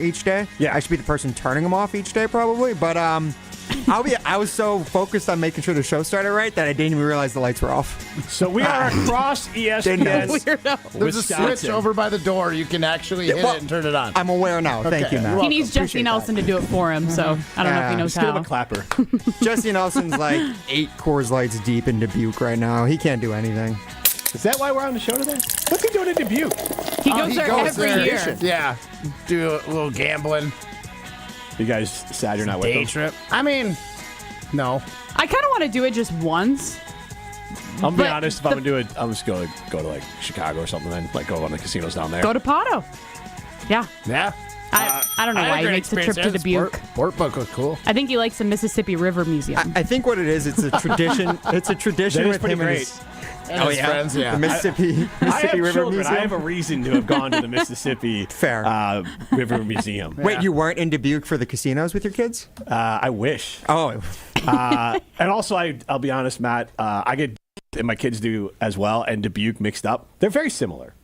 each day. Yeah. I should be the person turning them off each day, probably. But I was so focused on making sure the show started right that I didn't even realize the lights were off. So we are across ESPN. There's a switch over by the door. You can actually hit it and turn it on. I'm aware now. Thank you, Matt. He needs Jesse Nelson to do it for him, so I don't know if he knows Just give him how. a clapper. Jesse Nelson's like 8 Coors Lights deep in Dubuque right now. He can't do anything. Is that why we're on the show today? What's he doing in Dubuque? He goes there every year. Yeah. Do a little gambling. You guys sad you're not with Day them? trip. I mean, no. I kind of want to do it just once. I'm gonna be honest. If I'm gonna do it, I'm just gonna go to like Chicago or something. Then like go on the casinos down there. Go to Pato. Yeah. Yeah. I don't know why he makes the trip to Dubuque. Port book was cool. I think he likes the Mississippi River Museum. I think what it is, it's a tradition. It's a tradition That is with pretty him great. and his Friends, the yeah. Mississippi I have River children. Museum. I have a reason to have gone to the Mississippi Fair. River Museum. Wait, you weren't in Dubuque for the casinos with your kids? I wish. Oh, And also, I'll be honest, Matt. I get and my kids do as well, and Dubuque mixed up. They're very similar.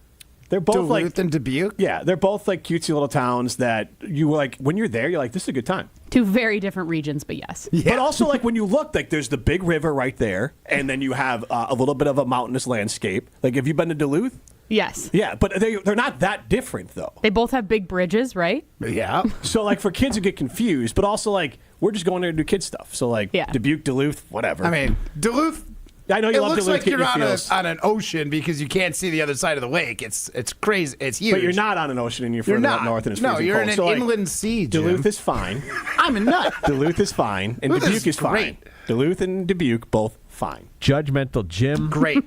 They're both Duluth and Dubuque? yeah, they're both like cutesy little towns that you like when you're there. You're like, this is a good time. Two very different regions, but yes. But also, like when you look, like there's the big river right there, and then you have a little bit of a mountainous landscape. Like, have you been to Duluth? Yes. Yeah, but they're not that different though. They both have big bridges, right? Yeah. So like for kids who get confused, but also like we're just going there to do kid stuff. So like Yeah. Dubuque, Duluth, whatever. I mean, Duluth. I know you It love looks Duluth. like get you're your on, feels. on an ocean because you can't see the other side of the lake. It's crazy. It's huge. But you're not on an ocean, and you're You're further not. up north, and it's No, freezing you're cold. in an So, like, inland sea, Jim. Duluth is fine. I'm a nut. Duluth is fine, and Duluth Dubuque is is fine. great. Duluth and Dubuque both fine. Judgmental Jim. Great.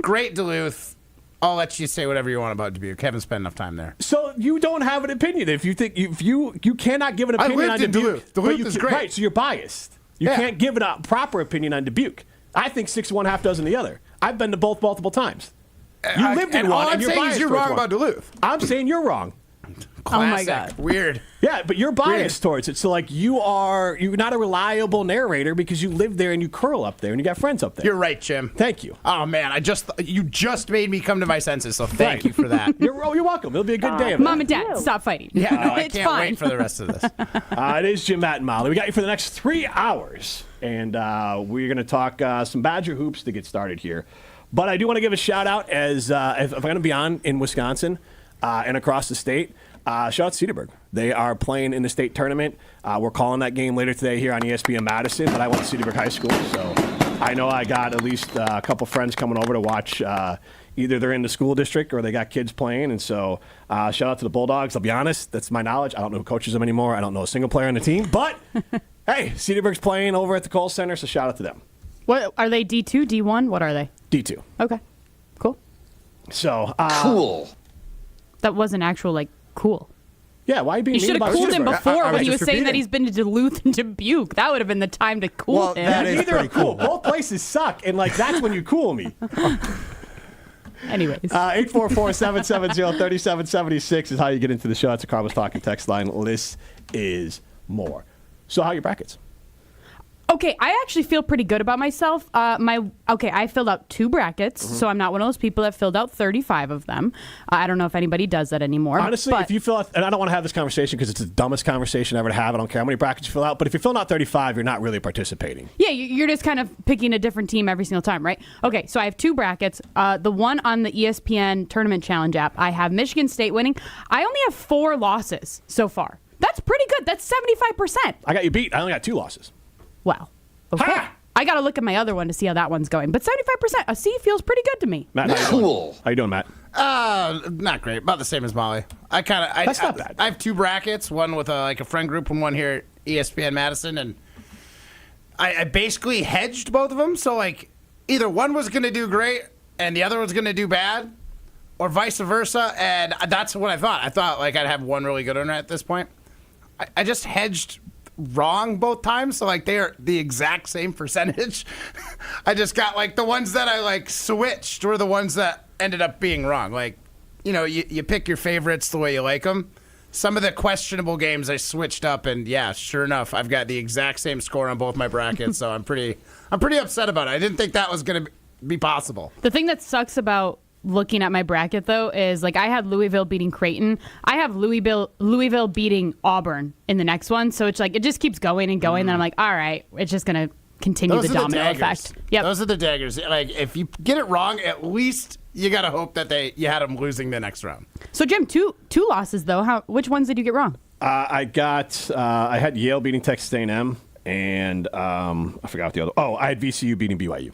Great Duluth. I'll let you say whatever you want about Dubuque. Haven't spent enough time there. So you don't have an opinion. If you think you cannot give an I opinion lived on in Dubuque. Duluth. Duluth but you is can- great. Right, so you're biased. You Yeah. can't give a proper opinion on Dubuque. I think 6 1 half dozen the other. I've been to both multiple times. You lived in and one, all I'm and you're saying is biased you're towards wrong one. about Duluth. I'm saying you're wrong. Oh my Classic. God. Weird. Yeah, but you're biased towards it. So like you're not a reliable narrator because you live there and you curl up there and you got friends up there. You're right, Jim. Thank you. Oh man, you just made me come to my senses. So thank Right. you for that. You're welcome. It'll be a good day. of Mom it. and Dad, stop fighting. Yeah, no, I It's can't fine. wait for the rest of this. It is Jim, Matt, and Molly. We got you for the next 3 hours, and we're going to talk some Badger hoops to get started here. But I do want to give a shout out as if I'm going to be on in Wisconsin and across the state. Shout out to Cedarburg. They are playing in the state tournament. We're calling that game later today here on ESPN Madison, but I went to Cedarburg High School, so I know I got at least a couple friends coming over to watch. Either they're in the school district or they got kids playing, and so shout out to the Bulldogs. I'll be honest, that's my knowledge. I don't know who coaches them anymore. I don't know a single player on the team, but hey, Cedarburg's playing over at the Kohl Center, so shout out to them. What are they? D2, D1? What are they? D2. Okay, cool. So Cool. That wasn't actual cool. yeah, why are you being You mean should about have cooled him Cedarburg? before I when he was was just saying that repeating. he's been to Duluth and Dubuque. That would have been the time to cool Well, him. that is Neither are pretty cool. cool. Both places suck, and that's when you cool me. Anyways. 844-770-3776 is how you get into the show. It's a Carlos Talking text line. This is more. So how are your brackets? Okay, I actually feel pretty good about myself. I filled out 2 brackets, so I'm not one of those people that filled out 35 of them. I don't know if anybody does that anymore. Honestly, but if you fill out, and I don't want to have this conversation because it's the dumbest conversation ever to have. I don't care how many brackets you fill out, but if you're filling out 35, you're not really participating. yeah, you're just kind of picking a different team every single time, right? Okay, so I have 2 brackets. The one on the ESPN Tournament Challenge app, I have Michigan State winning. I only have 4 losses so far. That's pretty good. That's 75%. I got you beat. I only got 2 losses. Wow. Okay. Ha! I got to look at my other one to see how that one's going. But 75%, a C feels pretty good to me. Matt, how you doing? Cool. How you doing, Matt? Not great. About the same as Molly. That's not bad. I have 2 brackets. One with a friend group and one here at ESPN Madison, and I basically hedged both of them. So either one was going to do great and the other was going to do bad, or vice versa. And that's what I thought. I thought I'd have one really good one at this point. I just hedged wrong both times, so they are the exact same percentage. I just got the ones that I switched were the ones that ended up being wrong. You pick your favorites the way you like them. Some of the questionable games I switched up, and yeah, sure enough, I've got the exact same score on both my brackets. So I'm pretty upset about it. I didn't think that was going to be possible. The thing that sucks about looking at my bracket, though, is like I had Louisville beating Creighton. I have Louisville beating Auburn in the next one. So it's like it just keeps going and going. Then I'm like, all right, it's just going to continue the domino effect. Yep. Those are the daggers. Like, if you get it wrong, at least you got to hope that you had them losing the next round. So, Jim, two losses, though. Which ones did you get wrong? I had Yale beating Texas A&M, and I forgot the other. Oh, I had VCU beating BYU.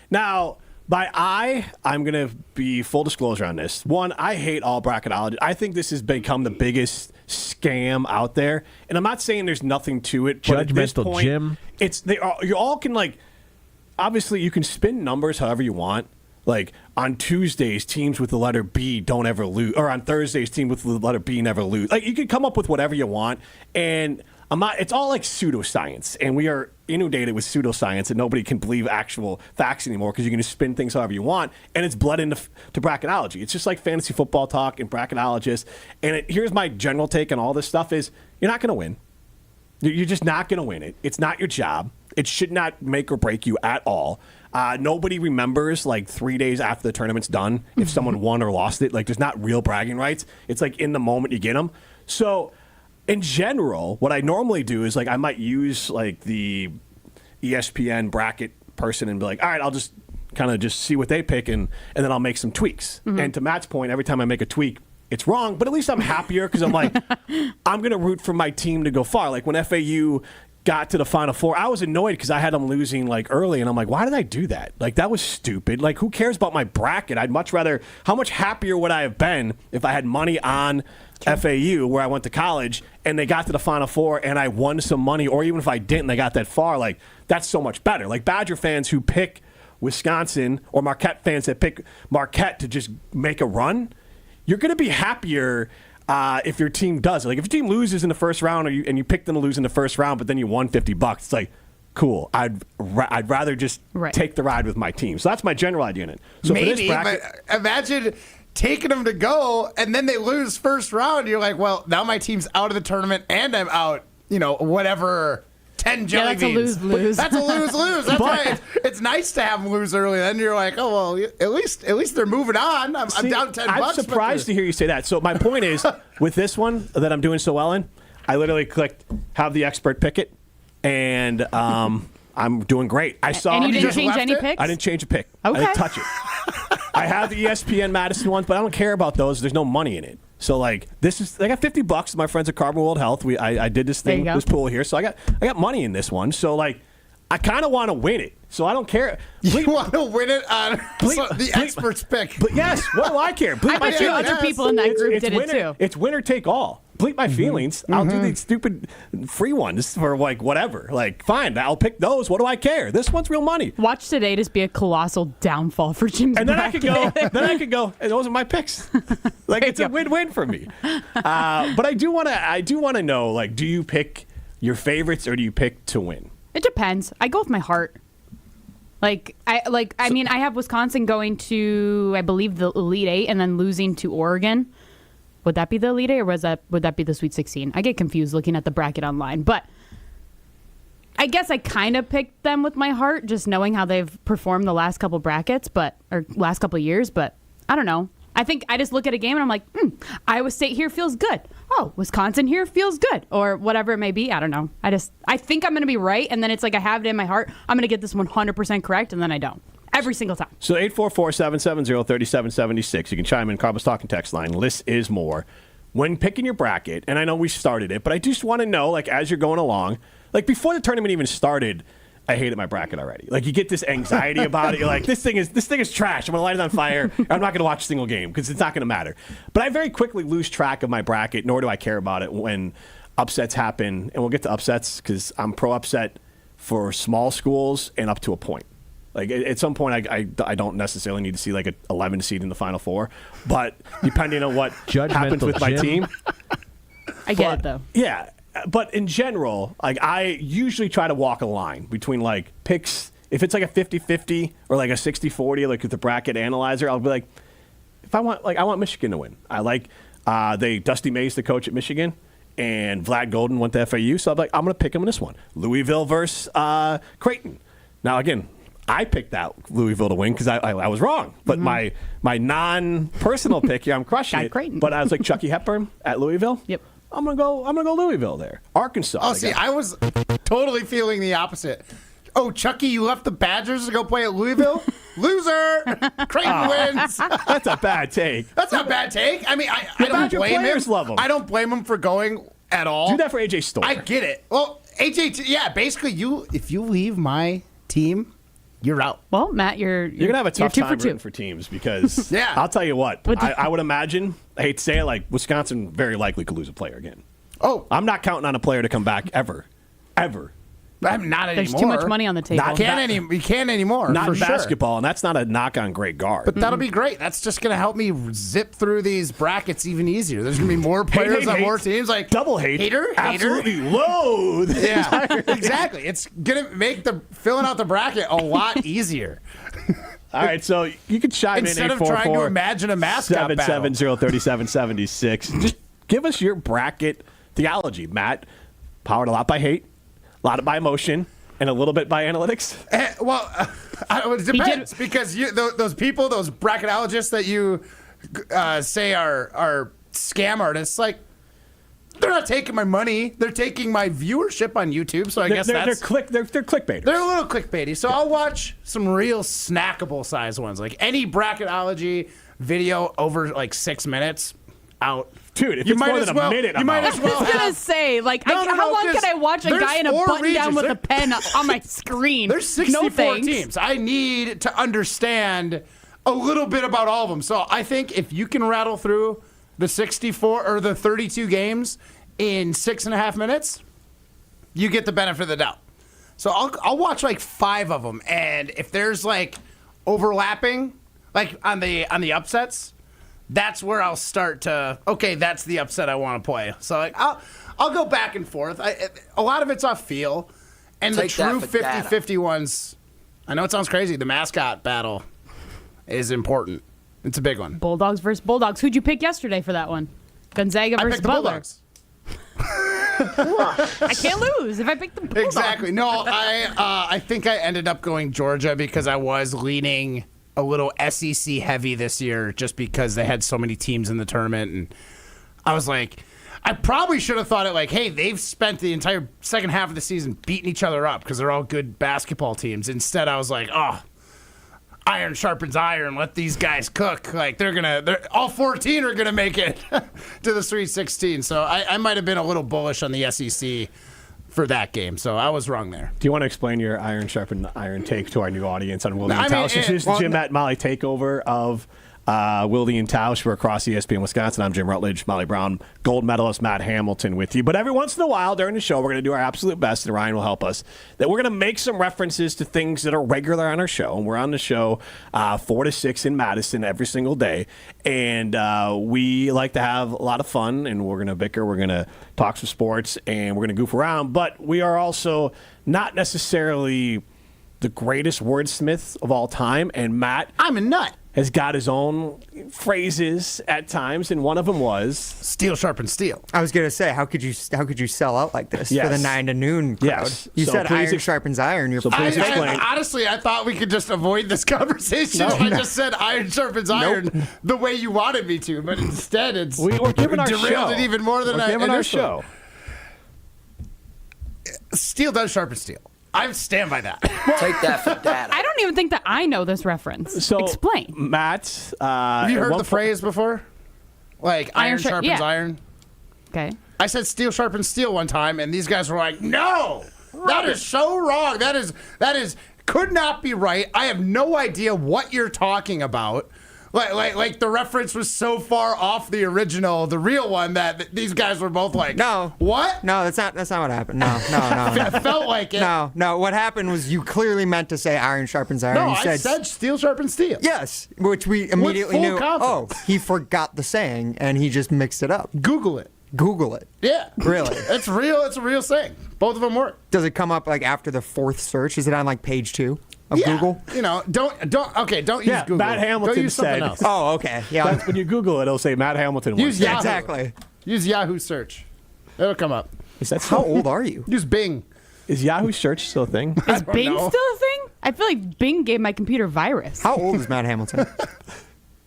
Now, I'm going to be full disclosure on this. One, I hate all bracketology. I think this has become the biggest scam out there, and I'm not saying there's nothing to it. But at this point, Jim. You all can, like, obviously you can spin numbers however you want. Like, on Tuesdays, teams with the letter B don't ever lose. Or on Thursdays, teams with the letter B never lose. Like, you can come up with whatever you want. And it's all like pseudoscience. And we are inundated with pseudoscience, and nobody can believe actual facts anymore because you can just spin things however you want. And it's bled into bracketology. It's just like fantasy football talk and bracketologists. And here's my general take on all this stuff is you're not going to win. You're just not going to win it. It's not your job. It should not make or break you at all. Nobody remembers, like, 3 days after the tournament's done if someone won or lost it. Like, there's not real bragging rights. It's like in the moment you get them. So, in general, what I normally do is, like, I might use, like, the ESPN bracket person and be like, all right, I'll just kind of just see what they pick, and then I'll make some tweaks. Mm-hmm. And to Matt's point, every time I make a tweak, it's wrong, but at least I'm happier because I'm like, I'm going to root for my team to go far. Like, when FAU got to the Final Four, I was annoyed because I had them losing, like, early, and I'm like, why did I do that? Like, that was stupid. Like, who cares about my bracket? I'd much rather, how much happier would I have been if I had money on FAU, where I went to college, and they got to the Final Four, and I won some money, or even if I didn't, they got that far. Like, that's so much better. Like, Badger fans who pick Wisconsin, or Marquette fans that pick Marquette to just make a run, you're going to be happier if your team does it. Like, if your team loses in the first round and you pick them to lose in the first round, but then you won $50, it's like, cool. I'd rather just take the ride with my team. So that's my general idea in it. So maybe, for this bracket, but imagine taking them to go and then they lose first round. You're like, well, now my team's out of the tournament and I'm out, whatever. 10 jelly beans. That's a lose-lose. That's a lose-lose. That's right. It's nice to have them lose early. Then you're like, oh, well, at least they're moving on. I'm down $10. I'm surprised to hear you say that. So my point is, with this one that I'm doing so well in, I literally clicked have the expert pick it, and I'm doing great. I saw. And you didn't just change left any it? picks? I didn't change a pick. Okay. I didn't touch it. I have the ESPN Madison ones, but I don't care about those. There's no money in it. So, like, I got $50. My friends at Carbon World Health. I did this thing, this pool here. So I got money in this one. So, like, I kind of want to win it. So I don't care. You want to win it on the experts pick. But yes, what do I care? I bet you other people in that group did winner, it too. It's winner take all. Bleep my feelings. I'll do these stupid free ones for, like, whatever. Like, fine, I'll pick those. What do I care? This one's real money. Watch today just be a colossal downfall for Jim's And then bracket. I could go, and those are my picks. Like, it's a win-win for me. But I do want to know, like, do you pick your favorites or do you pick to win? It depends. I go with my heart. I mean, I have Wisconsin going to, I believe, the Elite Eight and then losing to Oregon. Would that be the Elite Eight or would that be the Sweet 16? I get confused looking at the bracket online. But I guess I kind of picked them with my heart, just knowing how they've performed the last couple brackets, or last couple of years. But I don't know. I think I just look at a game and I'm like, Iowa State here feels good. Oh, Wisconsin here feels good. Or whatever it may be. I don't know. I think I'm going to be right. And then it's like I have it in my heart. I'm going to get this 100% correct. And then I don't. Every single time. So 844-770-3776. You can chime in. Carbon's Talking text line. Less is more. When picking your bracket, and I know we started it, but I just want to know, like, as you're going along, like, before the tournament even started, I hated my bracket already. Like, you get this anxiety about it. You're like, this thing is trash. I'm going to light it on fire. I'm not going to watch a single game because it's not going to matter. But I very quickly lose track of my bracket, nor do I care about it when upsets happen. And we'll get to upsets because I'm pro-upset for small schools and up to a point. Like, at some point, I don't necessarily need to see, like, an 11 seed in the Final Four. But depending on what happens with my team. I get it, though. Yeah. But in general, like, I usually try to walk a line between, like, picks. If it's like a 50-50 or like a 60-40, like with the bracket analyzer, I'll be like, I want Michigan to win. I like Dusty May's the coach at Michigan, and Vlad Golden went to FAU. So I'm like, I'm going to pick him in this one. Louisville versus Creighton. Now, again, I picked that Louisville to win because I was wrong. But my non-personal pick here, I'm crushing Guy it. Creighton. But I was like Chucky Hepburn at Louisville. Yep. I'm gonna go Louisville there. Arkansas. Oh, see, I was totally feeling the opposite. Oh, Chucky, you left the Badgers to go play at Louisville? Loser! Creighton wins. That's a bad take. That's not a bad take. I mean, I don't Badger blame players him. love him. I don't blame him for going at all. Do that for AJ Storr. I get it. Well, AJ, yeah, basically, if you leave my team, you're out. Well, Matt, you're gonna have a tough you're time 2 for 2. rooting for teams because Yeah. I'll tell you what. What do you- I would imagine. I hate to say it, like Wisconsin very likely could lose a player again. Oh, I'm not counting on a player to come back ever. I'm not anymore. There's too much money on the table. You can't anymore. Not for in sure. basketball, and that's not a knock on great guard. But that'll be great. That's just going to help me zip through these brackets even easier. There's going to be more players on more teams. Like double hate, hater, absolutely loathe. Yeah, exactly. It's going to make the filling out the bracket a lot easier. All right, so you can chime Instead in of trying to imagine a mascot battle. 770-3776. Just give us your bracket theology, Matt. Powered a lot by hate, a lot by emotion, and a little bit by analytics. It depends because those people, those bracketologists that you say are scam artists, like they're not taking my money; they're taking my viewership on YouTube. So I guess they're clickbaiters. They're a little clickbaity. So I'll watch some real snackable size ones, like any bracketology video over like 6 minutes. Out. Dude, if it's more than a minute, you might as I well was gonna have. say, like, No, how long 'cause can I watch a there's guy in a 4 button down regions. with a pen on my screen? There's 64 no thanks. teams. I need to understand a little bit about all of them. So I think if you can rattle through the 64 or the 32 games in 6.5 minutes, you get the benefit of the doubt. So I'll watch like 5 of them, and if there's like overlapping, like on the upsets, that's where I'll start to, okay, that's the upset I want to play. So like, I'll go back and forth. A lot of it's off feel. And Take the that true for data. 50-50 ones, I know it sounds crazy. The mascot battle is important. It's a big one. Bulldogs versus Bulldogs. Who'd you pick yesterday for that one? Gonzaga I versus picked the Butler. Bulldogs. I can't lose if I pick the Bulldogs. Exactly. No, I think I ended up going Georgia because I was leaning a little SEC heavy this year just because they had so many teams in the tournament. And I was like, I probably should have thought it like, hey, they've spent the entire second half of the season beating each other up because they're all good basketball teams. Instead, I was like, oh, iron sharpens iron. Let these guys cook. Like they're all 14 are gonna make it to the Sweet 16. So I might have been a little bullish on the SEC for that game. So I was wrong there. Do you want to explain your iron sharpened iron take to our new audience on Wilde and I mean, Tausch? This is the Jim, Matt, and Molly takeover of Wilde and Tausch. We're across ESPN Wisconsin. I'm Jim Rutledge, Molly Brown, gold medalist Matt Hamilton with you. But every once in a while during the show, we're going to do our absolute best, and Ryan will help us, that we're going to make some references to things that are regular on our show. And we're on the show 4 to 6 in Madison every single day. And we like to have a lot of fun, and we're going to bicker. We're going to talk some sports, and we're going to goof around. But we are also not necessarily the greatest wordsmith of all time. And Matt, I'm a nut. has got his own phrases at times, and one of them was Steel sharpens steel. I was gonna say, how could you sell out like this Yes. for the 9 to noon crowd? Yes. You So said please iron sharpens iron. You're so please pretty- explain. Honestly, I thought we could just avoid this conversation if I just said iron sharpens iron the way you wanted me to, but instead it's we're giving our derailed show. it even more than we're I giving our initially. show. Steel does sharpen steel. I stand by that. Take that for data. I don't even think that I know this reference. So Explain. Matt. Have you heard the phrase before? Like iron sharpens yeah. iron. Okay. I said steel sharpens steel one time, and these guys were like, "No, that is so wrong. That is could not be right. I have no idea what you're talking about." Like the reference was so far off the original, the real one, that these guys were both like, No. what? No, that's not what happened. No. I felt like it. No. What happened was you clearly meant to say iron sharpens iron. No, you I said steel sharpens steel. yes, which we immediately full knew. confidence. Oh, he forgot the saying and he just mixed it up. Google it. Google it. Yeah, Really? it's real. It's a real thing. Both of them work. Does it come up like after the 4th search? Is it on like page 2 of Yeah. Google? You know, don't use Yeah, Google. Matt Hamilton Go use something said- else. Oh, okay. Yeah. That's when you Google it, it'll say Matt Hamilton. Use once. Yahoo. exactly. Use Yahoo search. It'll come up. Is that How so? old are you? Use Bing. Is Yahoo search still a thing? Is Bing know. still a thing? I feel like Bing gave my computer virus. How old is Matt Hamilton?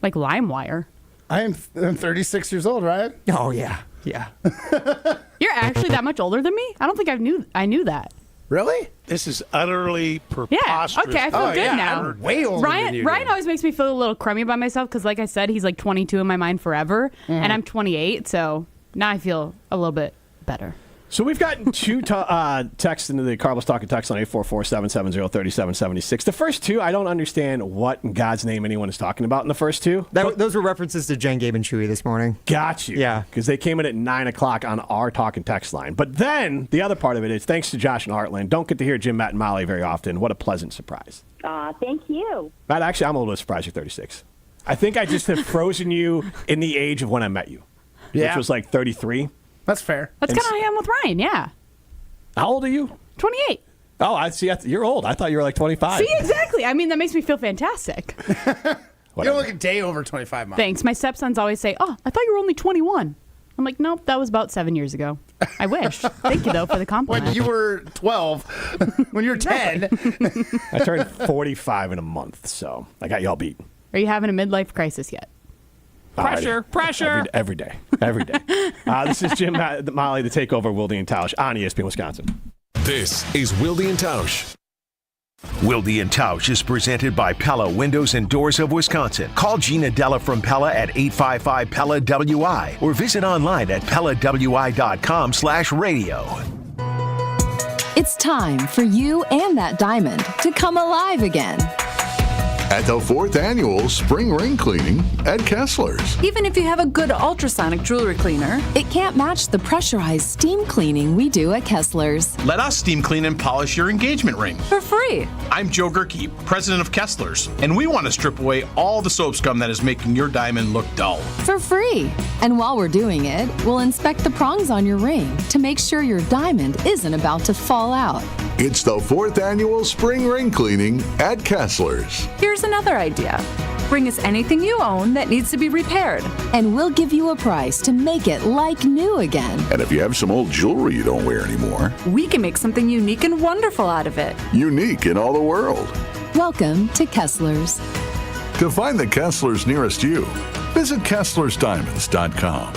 Like LimeWire. I'm 36 years old, Ryan. Oh, yeah. Yeah. You're actually that much older than me? I don't think I knew that. Really? This is utterly Yeah. preposterous. Okay, I feel good now. I'm way older than you. Ryan always makes me feel a little crummy about myself because, like I said, he's like 22 in my mind forever, and I'm 28, so now I feel a little bit better. So we've gotten two texts into the Carlos Talking text line 844-770-3776. The first two, I don't understand what in God's name anyone is talking about in the first two. Those were references to Jen, Gabe, and Chewy this morning. Got you. Yeah. Because they came in at 9 o'clock on our Talking text line. But then the other part of it is thanks to Josh and Heartland. Don't get to hear Jim, Matt, and Molly very often. What a pleasant surprise. Thank you. Matt, actually, I'm a little surprised you're 36. I think I just have frozen you in the age of when I met you, which was like 33. That's fair. That's kind of how I am with Ryan, yeah. How old are you? 28. Oh, I see. You're old. I thought you were like 25. See, exactly. I mean, that makes me feel fantastic. You don't look a day over 25, Mom. Thanks. My stepsons always say, "Oh, I thought you were only 21." I'm like, nope, that was about 7 years ago. I wish. Thank you, though, for the compliment. When you were 12, when you were 10. I turned 45 in a month, so I got y'all beat. Are you having a midlife crisis yet? Pressure. Every day. This is Jim, Molly, the Takeover, Wilde and Tausch on ESPN Wisconsin. This is Wilde and Tausch. Wilde and Tausch is presented by Pella Windows and Doors of Wisconsin. Call Gina Della from Pella at 855-PELLA-WI or visit online at PellaWI.com/radio. It's time for you and that diamond to come alive again. At the 4th annual Spring Ring Cleaning at Kessler's. Even if you have a good ultrasonic jewelry cleaner, it can't match the pressurized steam cleaning we do at Kessler's. Let us steam clean and polish your engagement ring. For free. I'm Joe Gerke, president of Kessler's, and we want to strip away all the soap scum that is making your diamond look dull. For free. And while we're doing it, we'll inspect the prongs on your ring to make sure your diamond isn't about to fall out. It's the 4th annual Spring Ring Cleaning at Kessler's. Here's another idea. Bring us anything you own that needs to be repaired, and we'll give you a price to make it like new again. And if you have some old jewelry you don't wear anymore, We can make something unique and wonderful out of it. unique in all the world. Welcome to Kessler's. To find the Kessler's nearest you, visit Kessler'sDiamonds.com.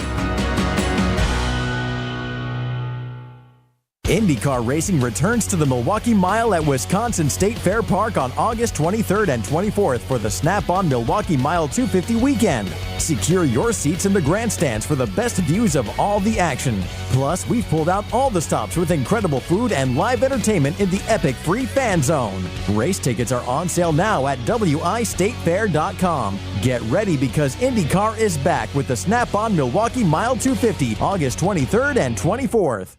IndyCar racing returns to the Milwaukee Mile at Wisconsin State Fair Park on August 23rd and 24th for the Snap-on Milwaukee Mile 250 weekend. Secure your seats in the grandstands for the best views of all the action. Plus, we've pulled out all the stops with incredible food and live entertainment in the epic free fan zone. Race tickets are on sale now at wistatefair.com. Get ready because IndyCar is back with the Snap-on Milwaukee Mile 250 August 23rd and 24th.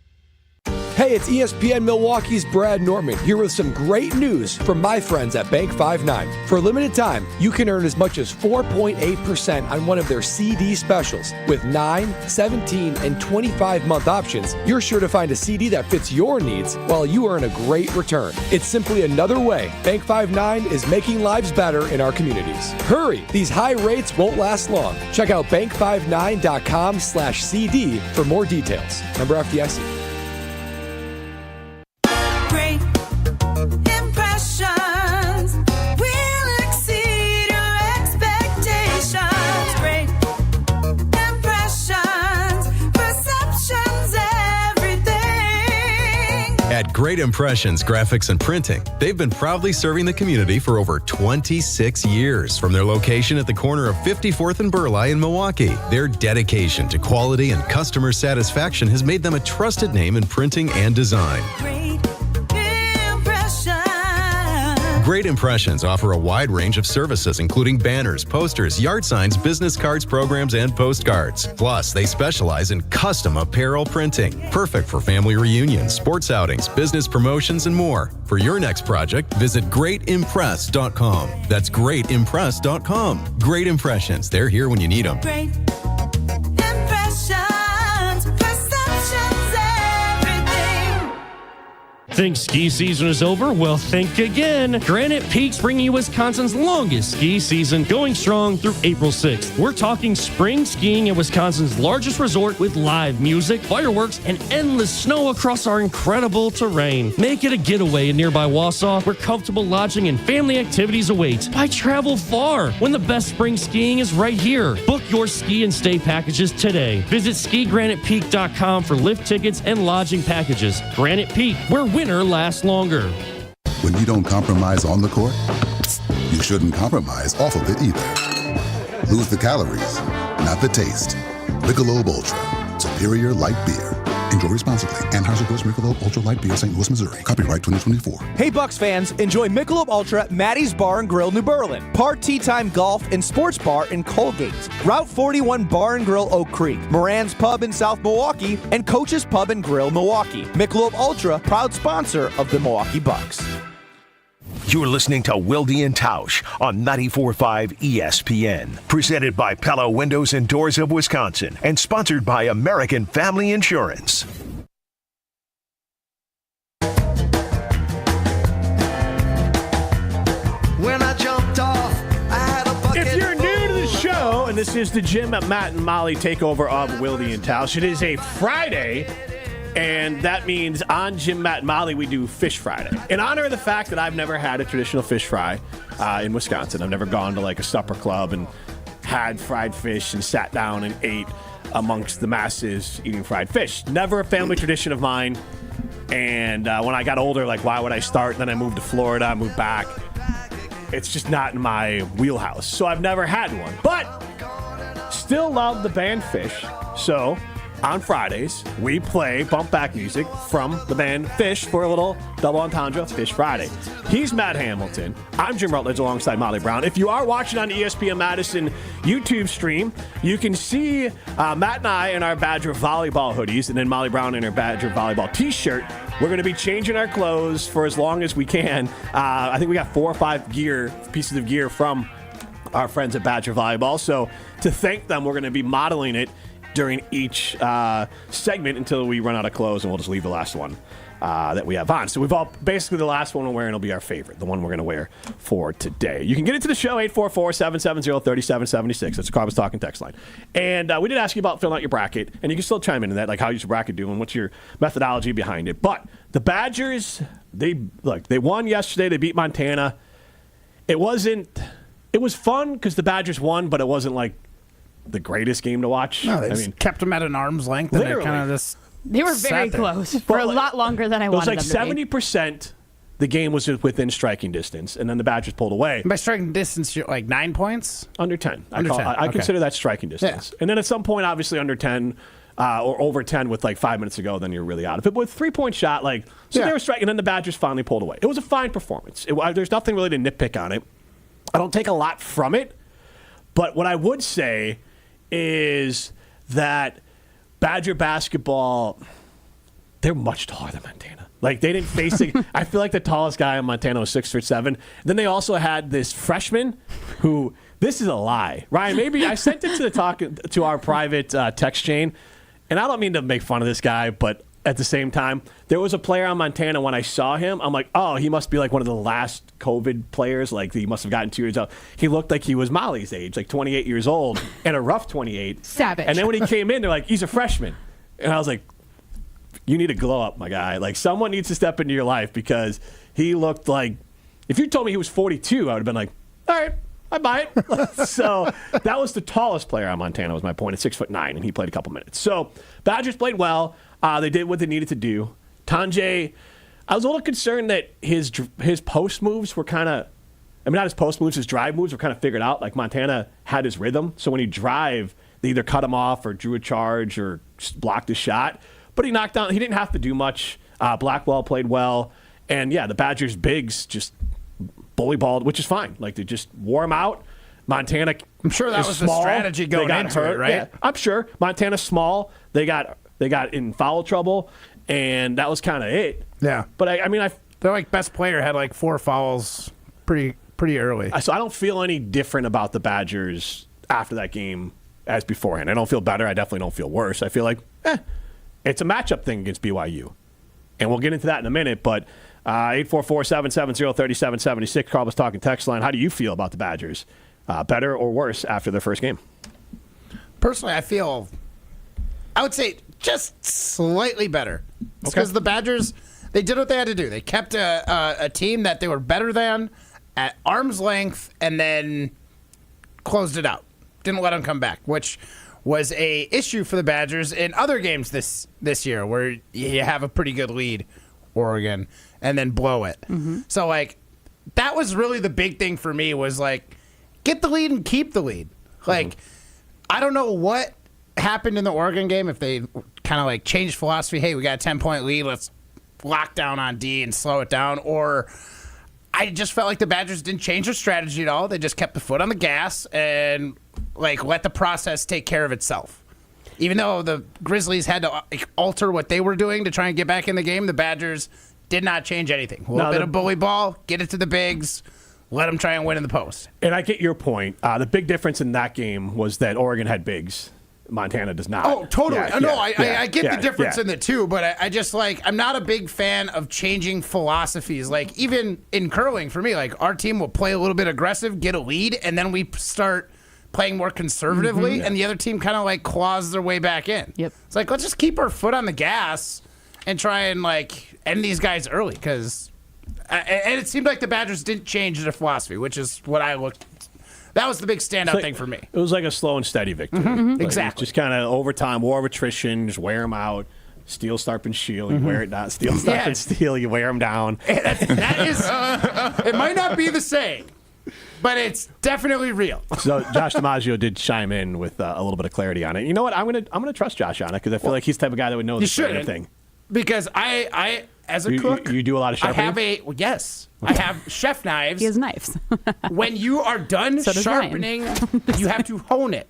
Hey, it's ESPN Milwaukee's Brad Nortman here with some great news from my friends at Bank 5-9. For a limited time, you can earn as much as 4.8% on one of their CD specials. With 9, 17, and 25-month options, you're sure to find a CD that fits your needs while you earn a great return. It's simply another way Bank 5-9 is making lives better in our communities. Hurry! These high rates won't last long. Check out bank59.com/CD for more details. Member FDIC. At Great Impressions Graphics and Printing, they've been proudly serving the community for over 26 years. From their location at the corner of 54th and Burleigh in Milwaukee, their dedication to quality and customer satisfaction has made them a trusted name in printing and design. Great Impressions offer a wide range of services, including banners, posters, yard signs, business cards, programs, and postcards. Plus, they specialize in custom apparel printing, perfect for family reunions, sports outings, business promotions, and more. For your next project, visit greatimpress.com. That's greatimpress.com. Great Impressions. They're here when you need them. Great Impressions, perceptions, everything. Think ski season is over? Well, think again. Granite Peak's bringing you Wisconsin's longest ski season, going strong through April 6th. We're talking spring skiing at Wisconsin's largest resort with live music, fireworks, and endless snow across our incredible terrain. Make it a getaway in nearby Wausau, where comfortable lodging and family activities await. Why travel far when the best spring skiing is right here? Book your ski and stay packages today. Visit skigranitepeak.com for lift tickets and lodging packages. Granite Peak, where winter lasts longer. When you don't compromise on the court, you shouldn't compromise off of it either. Lose the calories, not the taste. Michelob Ultra, superior light beer. Enjoy responsibly. Anheuser-Busch Michelob Ultra Light Beer, St. Louis, Missouri. Copyright 2024. Hey, Bucks fans, enjoy Michelob Ultra at Maddie's Bar and Grill, New Berlin. Part Tea Time Golf and Sports Bar in Colgate. Route 41 Bar and Grill, Oak Creek. Moran's Pub in South Milwaukee. And Coach's Pub and Grill, Milwaukee. Michelob Ultra, proud sponsor of the Milwaukee Bucks. You're listening to Wilde and Tausch on 94.5 ESPN. Presented by Pella Windows and Doors of Wisconsin and sponsored by American Family Insurance. When I jumped off, I had a bucket. If you're new to the show, and this is the Jim, Matt, and Molly takeover of Wilde and Tausch, it is a Friday. And that means on Jim, Matt, and Molly, we do Fish Friday. In honor of the fact that I've never had a traditional fish fry in Wisconsin. I've never gone to like a supper club and had fried fish and sat down and ate amongst the masses eating fried fish. Never a family tradition of mine. And when I got older, like, why would I start? And then I moved to Florida, I moved back. It's just not in my wheelhouse. So I've never had one. But still love the band Fish. So on Fridays, we play bump back music from the band Fish for a little double entendre, Fish Friday. He's Matt Hamilton. I'm Jim Rutledge alongside Molly Brown. If you are watching on ESPN Madison YouTube stream, you can see Matt and I in our Badger volleyball hoodies and then Molly Brown in her Badger volleyball t-shirt. We're going to be changing our clothes for as long as we can. I think we got 4 or 5 pieces of gear from our friends at Badger Volleyball. So to thank them, we're going to be modeling it during each segment until we run out of clothes, and we'll just leave the last one that we have on. So basically the last one we're wearing will be our favorite, the one we're going to wear for today. You can get into the show, 844-770-3776. That's the Carbus Talking text line. And we did ask you about filling out your bracket, and you can still chime into that, like how's your bracket doing, what's your methodology behind it. But the Badgers, they won yesterday, they beat Montana. It was fun because the Badgers won, but it wasn't like the greatest game to watch. No, they kept them at an arm's length. And they kind of just they were very close for a lot longer than I wanted them to be. It was like 70% the game was within striking distance, and then the Badgers pulled away. By striking distance, you're like 9 points? Under 10. I consider that striking distance. Yeah. And then at some point, obviously under 10 or over 10 with like 5 minutes to go, then you're really out of it. But with 3-point shot, they were striking, and then the Badgers finally pulled away. It was a fine performance. There's nothing really to nitpick on it. I don't take a lot from it, but what I would say is that Badger basketball, they're much taller than Montana. Like, they didn't face it. I feel like the tallest guy in Montana was 6'7". Then they also had this freshman who, this is a lie. Ryan, maybe I sent it to our private text chain, and I don't mean to make fun of this guy, but at the same time, there was a player on Montana when I saw him. I'm like, oh, he must be like one of the last COVID players. Like, he must have gotten 2 years old. He looked like he was Molly's age, like 28 years old, and a rough 28. Savage. And then when he came in, they're like, he's a freshman. And I was like, you need to glow up, my guy. Like, someone needs to step into your life because he looked like, if you told me he was 42, I would have been like, all right, I buy it. So that was the tallest player on Montana, was my point, at 6'9", and he played a couple minutes. So Badgers played well. They did what they needed to do. Tanjay, I was a little concerned that his post moves were kind of, not his post moves, his drive moves were kind of figured out. Like, Montana had his rhythm. So when he drive, they either cut him off or drew a charge or blocked his shot. But he knocked down, he didn't have to do much. Blackwell played well. And yeah, the Badgers bigs just bully balled, which is fine. Like, they just wore him out. Montana, I'm sure that was small. The strategy going into it, right? Yeah, I'm sure. Montana's small. They got in foul trouble, and that was kind of it. Yeah. But I mean, their like best player had like 4 fouls pretty early. So I don't feel any different about the Badgers after that game as beforehand. I don't feel better. I definitely don't feel worse. I feel like, it's a matchup thing against BYU. And we'll get into that in a minute, but 844-770-3776, Carl was talking text line. How do you feel about the Badgers? Better or worse after their first game? Personally, I would say just slightly better. Because the Badgers, they did what they had to do. They kept a team that they were better than at arm's length and then closed it out. Didn't let them come back, which was a issue for the Badgers in other games this year where you have a pretty good lead, Oregon, and then blow it. Mm-hmm. So, like, that was really the big thing for me was, like, get the lead and keep the lead. Like, I don't know what happened in the Oregon game, if they kind of, like, changed philosophy. Hey, we got a 10-point lead. Let's lock down on D and slow it down. Or I just felt like the Badgers didn't change their strategy at all. They just kept the foot on the gas and, like, let the process take care of itself. Even though the Grizzlies had to alter what they were doing to try and get back in the game, the Badgers did not change anything. A little bit of bully ball, get it to the bigs, let them try and win in the post. And I get your point. The big difference in that game was that Oregon had bigs. Montana does not. Oh, totally. I get the difference in in the two, but I just, like, I'm not a big fan of changing philosophies. Like, even in curling, for me, like, our team will play a little bit aggressive, get a lead, and then we start playing more conservatively, and the other team kind of, like, claws their way back in. Yep. It's like, let's just keep our foot on the gas and try and, like, end these guys early, because and it seemed like the Badgers didn't change their philosophy, which is what I looked. That was the big standout thing for me. It was like a slow and steady victory. Like, exactly. Just kind of overtime, war of attrition, just wear them out. Steal, sharpen, steal. You wear it down. Steal, sharpen, steal. You wear them down. That is, it might not be the same, but it's definitely real. So Josh DiMaggio did chime in with a little bit of clarity on it. You know what? I'm gonna trust Josh on it because I feel like he's the type of guy that would know this kind of thing. Because I as a cook, you do a lot of sharpening. I have chef knives. He has knives. When you are done sharpening, you have to hone it.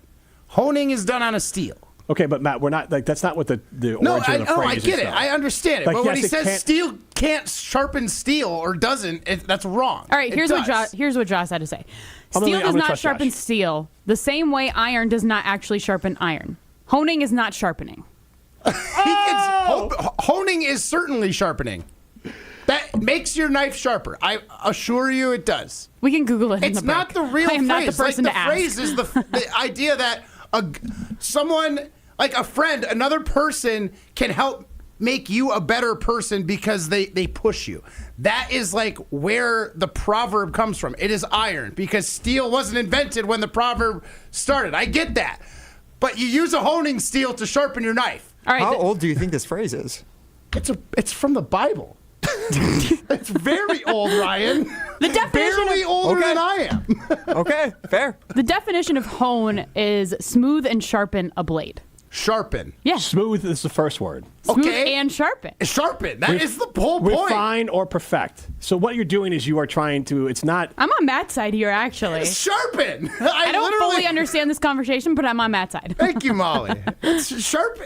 Honing is done on a steel. Okay, but Matt, we're not like that's not what the origin of the phrase is. I get it. Though. I understand it. Like, but when yes, he says steel can't sharpen steel or doesn't, that's wrong. All right, here's what Josh had to say. Steel does not sharpen steel the same way iron does not actually sharpen iron. Honing is not sharpening. Honing is certainly sharpening. That makes your knife sharper. I assure you it does. We can Google it. It's not the real phrase. I am not the person like, to the phrase is the idea that someone, like a friend, another person can help make you a better person because they push you. That is like where the proverb comes from. It is iron because steel wasn't invented when the proverb started. I get that. But you use a honing steel to sharpen your knife. All right, how old do you think this phrase is? It's from the Bible. It's very old, Ryan. The definition barely older than I am. Okay, fair. The definition of hone is smooth and sharpen a blade. Sharpen. Yeah. Smooth is the first word. Smooth and sharpen. Sharpen. That is the whole point. Refine or perfect. So what you're doing is you are trying to. It's not. I'm on Matt's side here, actually. Sharpen. I don't fully understand this conversation, but I'm on Matt's side. Thank you, Molly. It's sharp.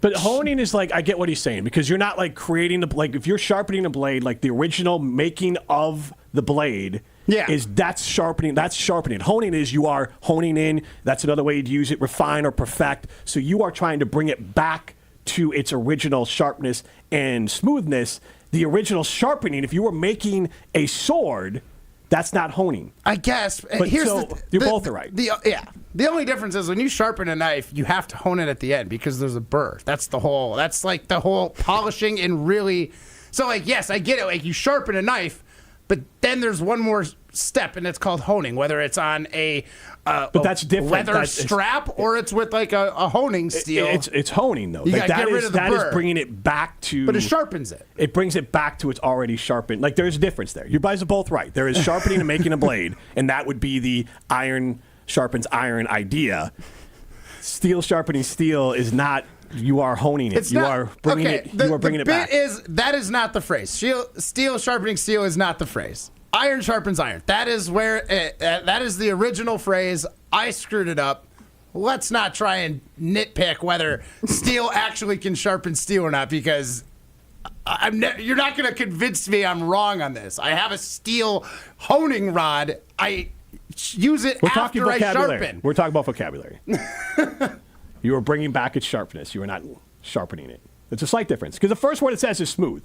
But honing is like, I get what he's saying, because you're not like creating the, like if you're sharpening a blade, like the original making of the blade that's sharpening. Honing is you are honing in. That's another way to use it, refine or perfect. So you are trying to bring it back to its original sharpness and smoothness. The original sharpening, if you were making a sword, that's not honing. I guess. But Here's you're both right. The only difference is when you sharpen a knife, you have to hone it at the end because there's a burr. That's like the whole polishing and really. So like, yes, I get it. Like you sharpen a knife, but then there's one more step, and it's called honing. Whether it's on a that's different. Leather strap or it's with like a honing steel. It's honing though. You like, gotta get rid of the burr. Is bringing it back to. But it sharpens it. It brings it back to its already sharpened. Like there's a difference there. You guys are both right. There is sharpening and making a blade, and that would be the iron sharpens iron idea. Steel sharpening steel is not. You are honing it. You are bringing it back. That is not the phrase. Steel sharpening steel is not the phrase. Iron sharpens iron. That is that is the original phrase. I screwed it up. Let's not try and nitpick whether steel actually can sharpen steel or not, because you're not going to convince me I'm wrong on this. I have a steel honing rod. I use it after I sharpen. We're talking about vocabulary. You are bringing back its sharpness. You are not sharpening it. It's a slight difference. Because the first word it says is smooth.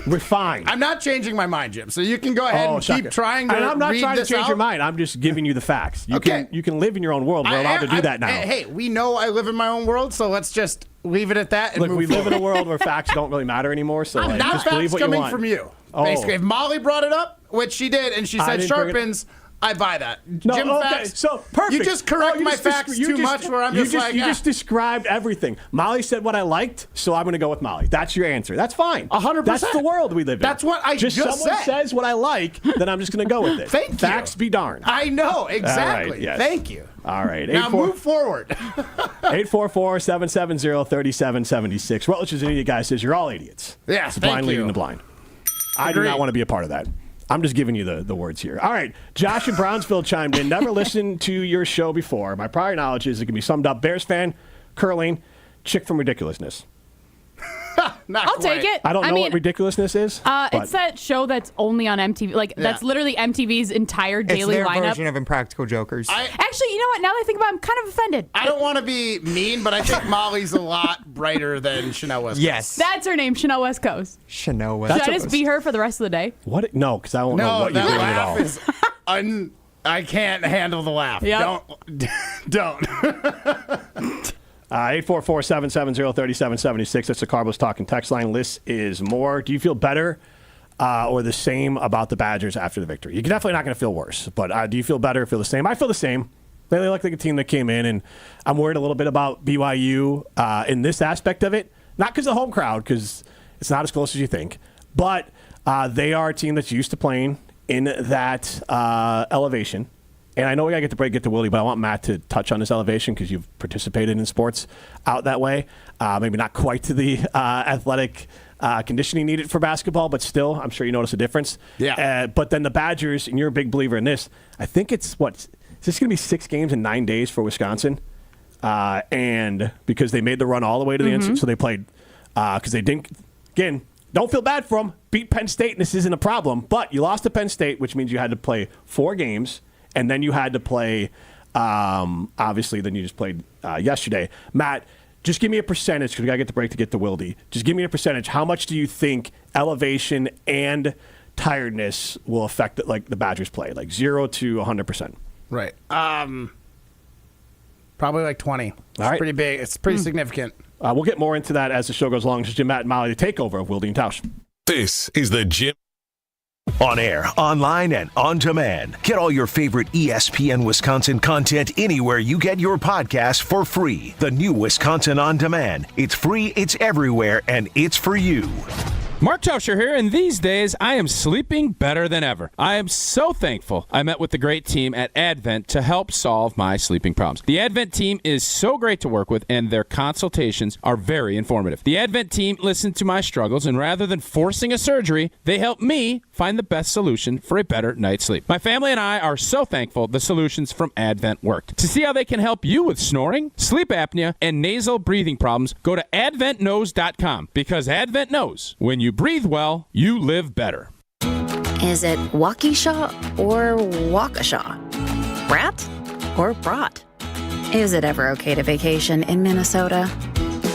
Refined. I'm not changing my mind, Jim. So you can go ahead and keep trying to. And I'm not read trying to this change out. your mind. I'm just giving you the facts. You Okay. you can live in your own world. We're allowed to do that now. Hey, we know I live in my own world, so let's just leave it at that. And Look, move we live in forward. a world where facts don't really matter anymore. So like, Not just facts believe what you coming want. from you. Oh. Basically, if Molly brought it up, which she did, and she I said didn't bring it- sharpens, I buy that. No, Jim okay, facts. so perfect. You just correct you my just facts you too just- much. Where I'm you just like, you just described everything. Molly said what I liked, so I'm going to go with Molly. That's your answer. That's fine. 100%. That's the world we live in. That's what I just someone said. says what I like, then I'm just going to go with it. Thank you. Facts be darned. I know exactly. All right, yes. Thank you. All right. Now move forward. 844-770-3776. Rutledge is an idiot guy says you're all idiots. Yes, It's blind thank leading you. the blind. I do Agreed. not want to be a part of that. I'm just giving you the words here. All right. Josh in Brownsville chimed in. Never listened to your show before. My prior knowledge is it can be summed up. Bears fan, curling, chick from ridiculousness. I'll take it. I don't know mean, what ridiculousness is. but It's that show that's only on MTV. Like, that's literally MTV's entire It's daily their lineup. version of Impractical Jokers. Actually, you know what? Now that I think about it, I'm kind of offended. I don't want to be mean, but I think Molly's a lot brighter than Chanel West. Yes. That's her name, Chanel West Coast. Chanel Should I just be her for the rest of the day? What? No, because I won't know No, what you're that doing at all. laugh is I can't handle the laugh. Yep. Don't. 844-770-3776. That's the Carbos Talking text line. List is more. Do you feel better or the same about the Badgers after the victory? You're definitely not going to feel worse, but do you feel better or feel the same? I feel the same. They look like a team that came in, and I'm worried a little bit about BYU in this aspect of it. Not because of the home crowd, because it's not as close as you think, but they are a team that's used to playing in that elevation. And I know we got to get the break, get to Wilde, but I want Matt to touch on this elevation because you've participated in sports out that way. Maybe not quite to the athletic conditioning needed for basketball, but still, I'm sure you notice a difference. Yeah. But then the Badgers, and you're a big believer in this, I think it's is this going to be 6 games in 9 days for Wisconsin? And because they made the run all the way to the end, so they played, because they didn't, again, don't feel bad for them, beat Penn State, and this isn't a problem, but you lost to Penn State, which means you had to play 4 games. And then you had to play, obviously, then you just played yesterday. Matt, just give me a percentage, because we got to get the break to get to Wilde. Just give me a percentage. How much do you think elevation and tiredness will affect like the Badgers play? Like 0 to 100%. Right. Probably like 20. It's right. pretty big. It's pretty significant. We'll get more into that as the show goes along. This is Jim, Matt, and Molly, the takeover of Wilde and Tausch. This is the Jim. On air, online, and on demand. Get all your favorite ESPN Wisconsin content anywhere you get your podcast for free. The new Wisconsin On Demand. It's free, it's everywhere, and it's for you. Mark Tauscher here, and these days I am sleeping better than ever. I am so thankful I met with the great team at Advent to help solve my sleeping problems. The Advent team is so great to work with, and their consultations are very informative. The Advent team listened to my struggles, and rather than forcing a surgery, they helped me find the best solution for a better night's sleep. My family and I are so thankful the solutions from Advent worked. To see how they can help you with snoring, sleep apnea, and nasal breathing problems, go to adventknows.com, because Advent knows when you breathe well, you live better. Is it Waukesha or Waukesha? Brat or brat? Is it ever okay to vacation in Minnesota?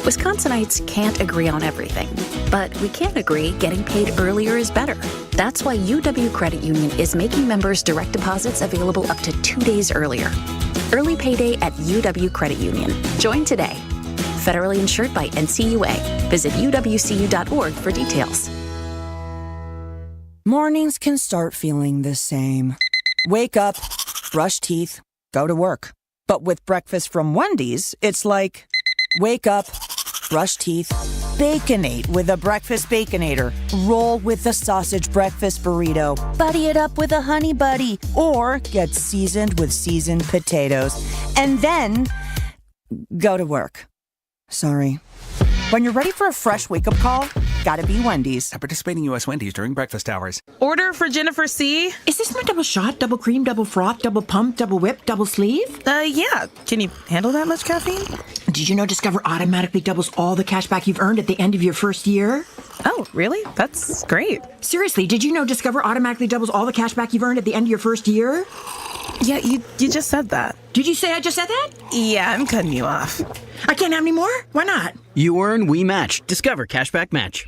Wisconsinites can't agree on everything, but we can agree getting paid earlier is better. That's why UW Credit Union is making members' direct deposits available up to 2 days earlier. Early payday at UW Credit Union. Join today. Federally insured by NCUA. Visit uwcu.org for details. Mornings can start feeling the same. Wake up, brush teeth, go to work. But with breakfast from Wendy's, it's like, wake up, brush teeth, Baconate with a breakfast Baconator. Roll with a sausage breakfast burrito. Buddy it up with a honey buddy. Or get seasoned with seasoned potatoes. And then go to work. Sorry. When you're ready for a fresh wake-up call, gotta be Wendy's. At participating U.S. Wendy's during breakfast hours. Order for Jennifer C. Is this my double shot, double cream, double froth, double pump, double whip, double sleeve? Yeah. Can you handle that much caffeine? Did you know Discover automatically doubles all the cash back you've earned at the end of your first year? Oh, really? That's great. Seriously, did you know Discover automatically doubles all the cash back you've earned at the end of your first year? Yeah, you just said that. Did you say I just said that? Yeah, I'm cutting you off. I can't have any more? Why not? You earn, we match. Discover Cashback Match.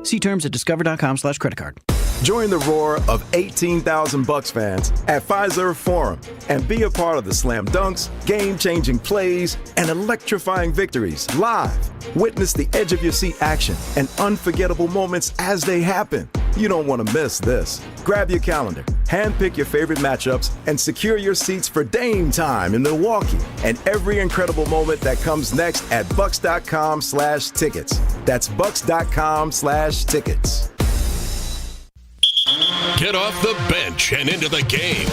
See terms at discover.com/creditcard. Join the roar of 18,000 Bucks fans at Fiserv Forum and be a part of the slam dunks, game-changing plays, and electrifying victories live. Witness the edge-of-your-seat action and unforgettable moments as they happen. You don't want to miss this. Grab your calendar, handpick your favorite matchups, and secure your seats for Dame time in Milwaukee and every incredible moment that comes next at bucks.com/tickets. That's bucks.com/tickets. Get off the bench and into the game.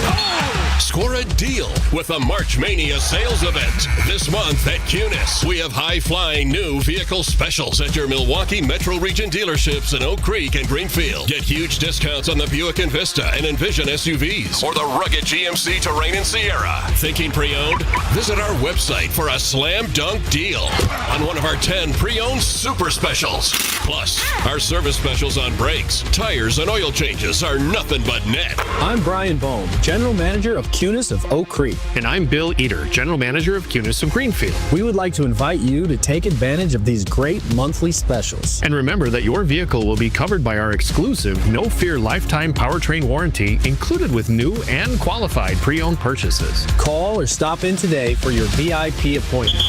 Score a deal with the March Mania sales event. This month at Cunis, we have high-flying new vehicle specials at your Milwaukee Metro Region dealerships in Oak Creek and Greenfield. Get huge discounts on the Buick Envista and Envision SUVs or the rugged GMC Terrain and Sierra. Thinking pre-owned? Visit our website for a slam dunk deal on one of our 10 pre-owned super specials. Plus, our service specials on brakes, tires, and oil changes are nothing but net. I'm Brian Bohm, General Manager of Cunis of Oak Creek. And I'm Bill Eater, General Manager of Cunis of Greenfield. We would like to invite you to take advantage of these great monthly specials. And remember that your vehicle will be covered by our exclusive No Fear lifetime powertrain warranty included with new and qualified pre-owned purchases. Call or stop in today for your VIP appointment.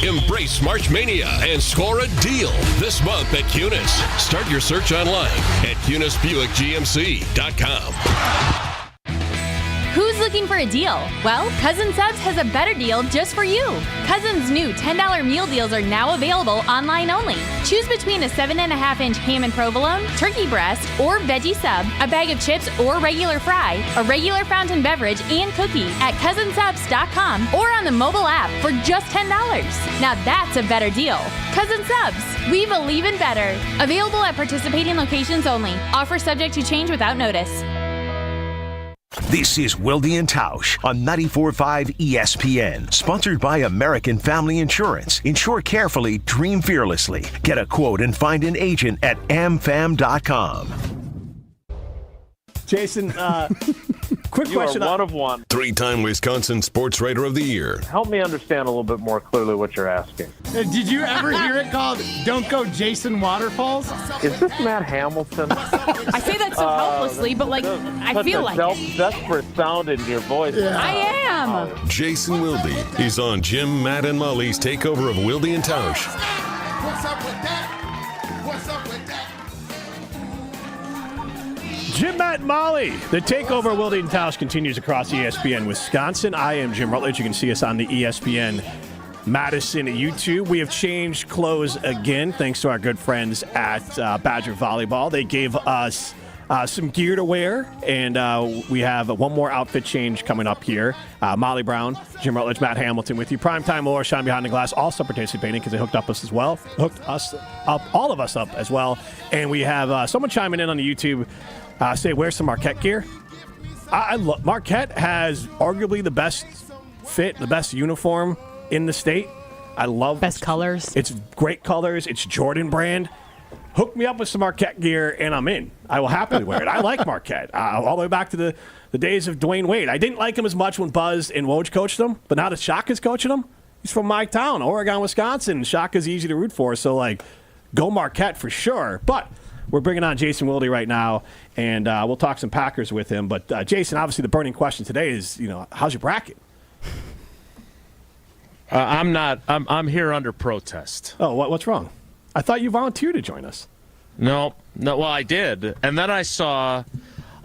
Embrace March Mania and score a deal this month at Cunis. Start your search online at CunisBuickGMC.com. Who's looking for a deal? Well, Cousin Subs has a better deal just for you. Cousin's new $10 meal deals are now available online only. Choose between a 7.5-inch ham and provolone, turkey breast, or veggie sub, a bag of chips or regular fry, a regular fountain beverage, and cookie at cousinsubs.com or on the mobile app for just $10. Now that's a better deal. Cousin Subs, we believe in better. Available at participating locations only. Offer subject to change without notice. This is Wilde and Tausch on 94.5 ESPN. Sponsored by American Family Insurance. Insure carefully, dream fearlessly. Get a quote and find an agent at amfam.com. Jason, quick question. You are one of one. 3-time Wisconsin Sports Writer of the Year. Help me understand a little bit more clearly what you're asking. Did you ever hear it called Don't Go Jason Waterfalls? Is this Matt Hamilton? I say that so helplessly, but like I feel like it. Desperate sound in your voice. Yeah. I am. Jason Wilde. He's on Jim, Matt, and Molly's Takeover of Wilde and Tausch. What's up with that? What's up with that? Jim, Matt, and Molly. The Takeover Wilde and Tausch continues across ESPN Wisconsin. I am Jim Rutledge. You can see us on the ESPN Madison YouTube. We have changed clothes again, thanks to our good friends at Badger Volleyball. They gave us some gear to wear, and we have one more outfit change coming up here. Molly Brown, Jim Rutledge, Matt Hamilton with you. Primetime Laura Shine Behind the Glass also participating because they hooked us up, all of us up as well. And we have someone chiming in on the YouTube. Say, where's some Marquette gear? Marquette has arguably the best fit, the best uniform in the state. I love best colors. It's great colors. It's Jordan brand. Hook me up with some Marquette gear, and I'm in. I will happily wear it. I like Marquette. All the way back to the days of Dwayne Wade. I didn't like him as much when Buzz and Woj coached him, but now that Shaka's coaching him, he's from my town, Oregon, Wisconsin. Shaka's easy to root for, so, like, go Marquette for sure. But we're bringing on Jason Wilde right now, and we'll talk some Packers with him. But, Jason, obviously the burning question today is, how's your bracket? I'm here under protest. Oh, what's wrong? I thought you volunteered to join us. No. Well, I did. And then I saw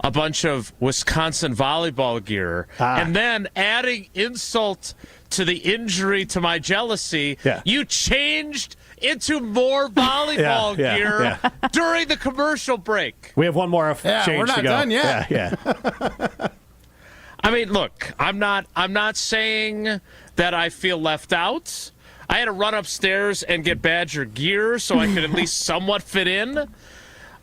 a bunch of Wisconsin volleyball gear. And then adding insult to the injury to my jealousy, you changed into more volleyball gear during the commercial break. We have one more change we're not to go. done yet. Yeah. I mean, look, I'm not saying that I feel left out. I had to run upstairs and get Badger gear so I could at least somewhat fit in.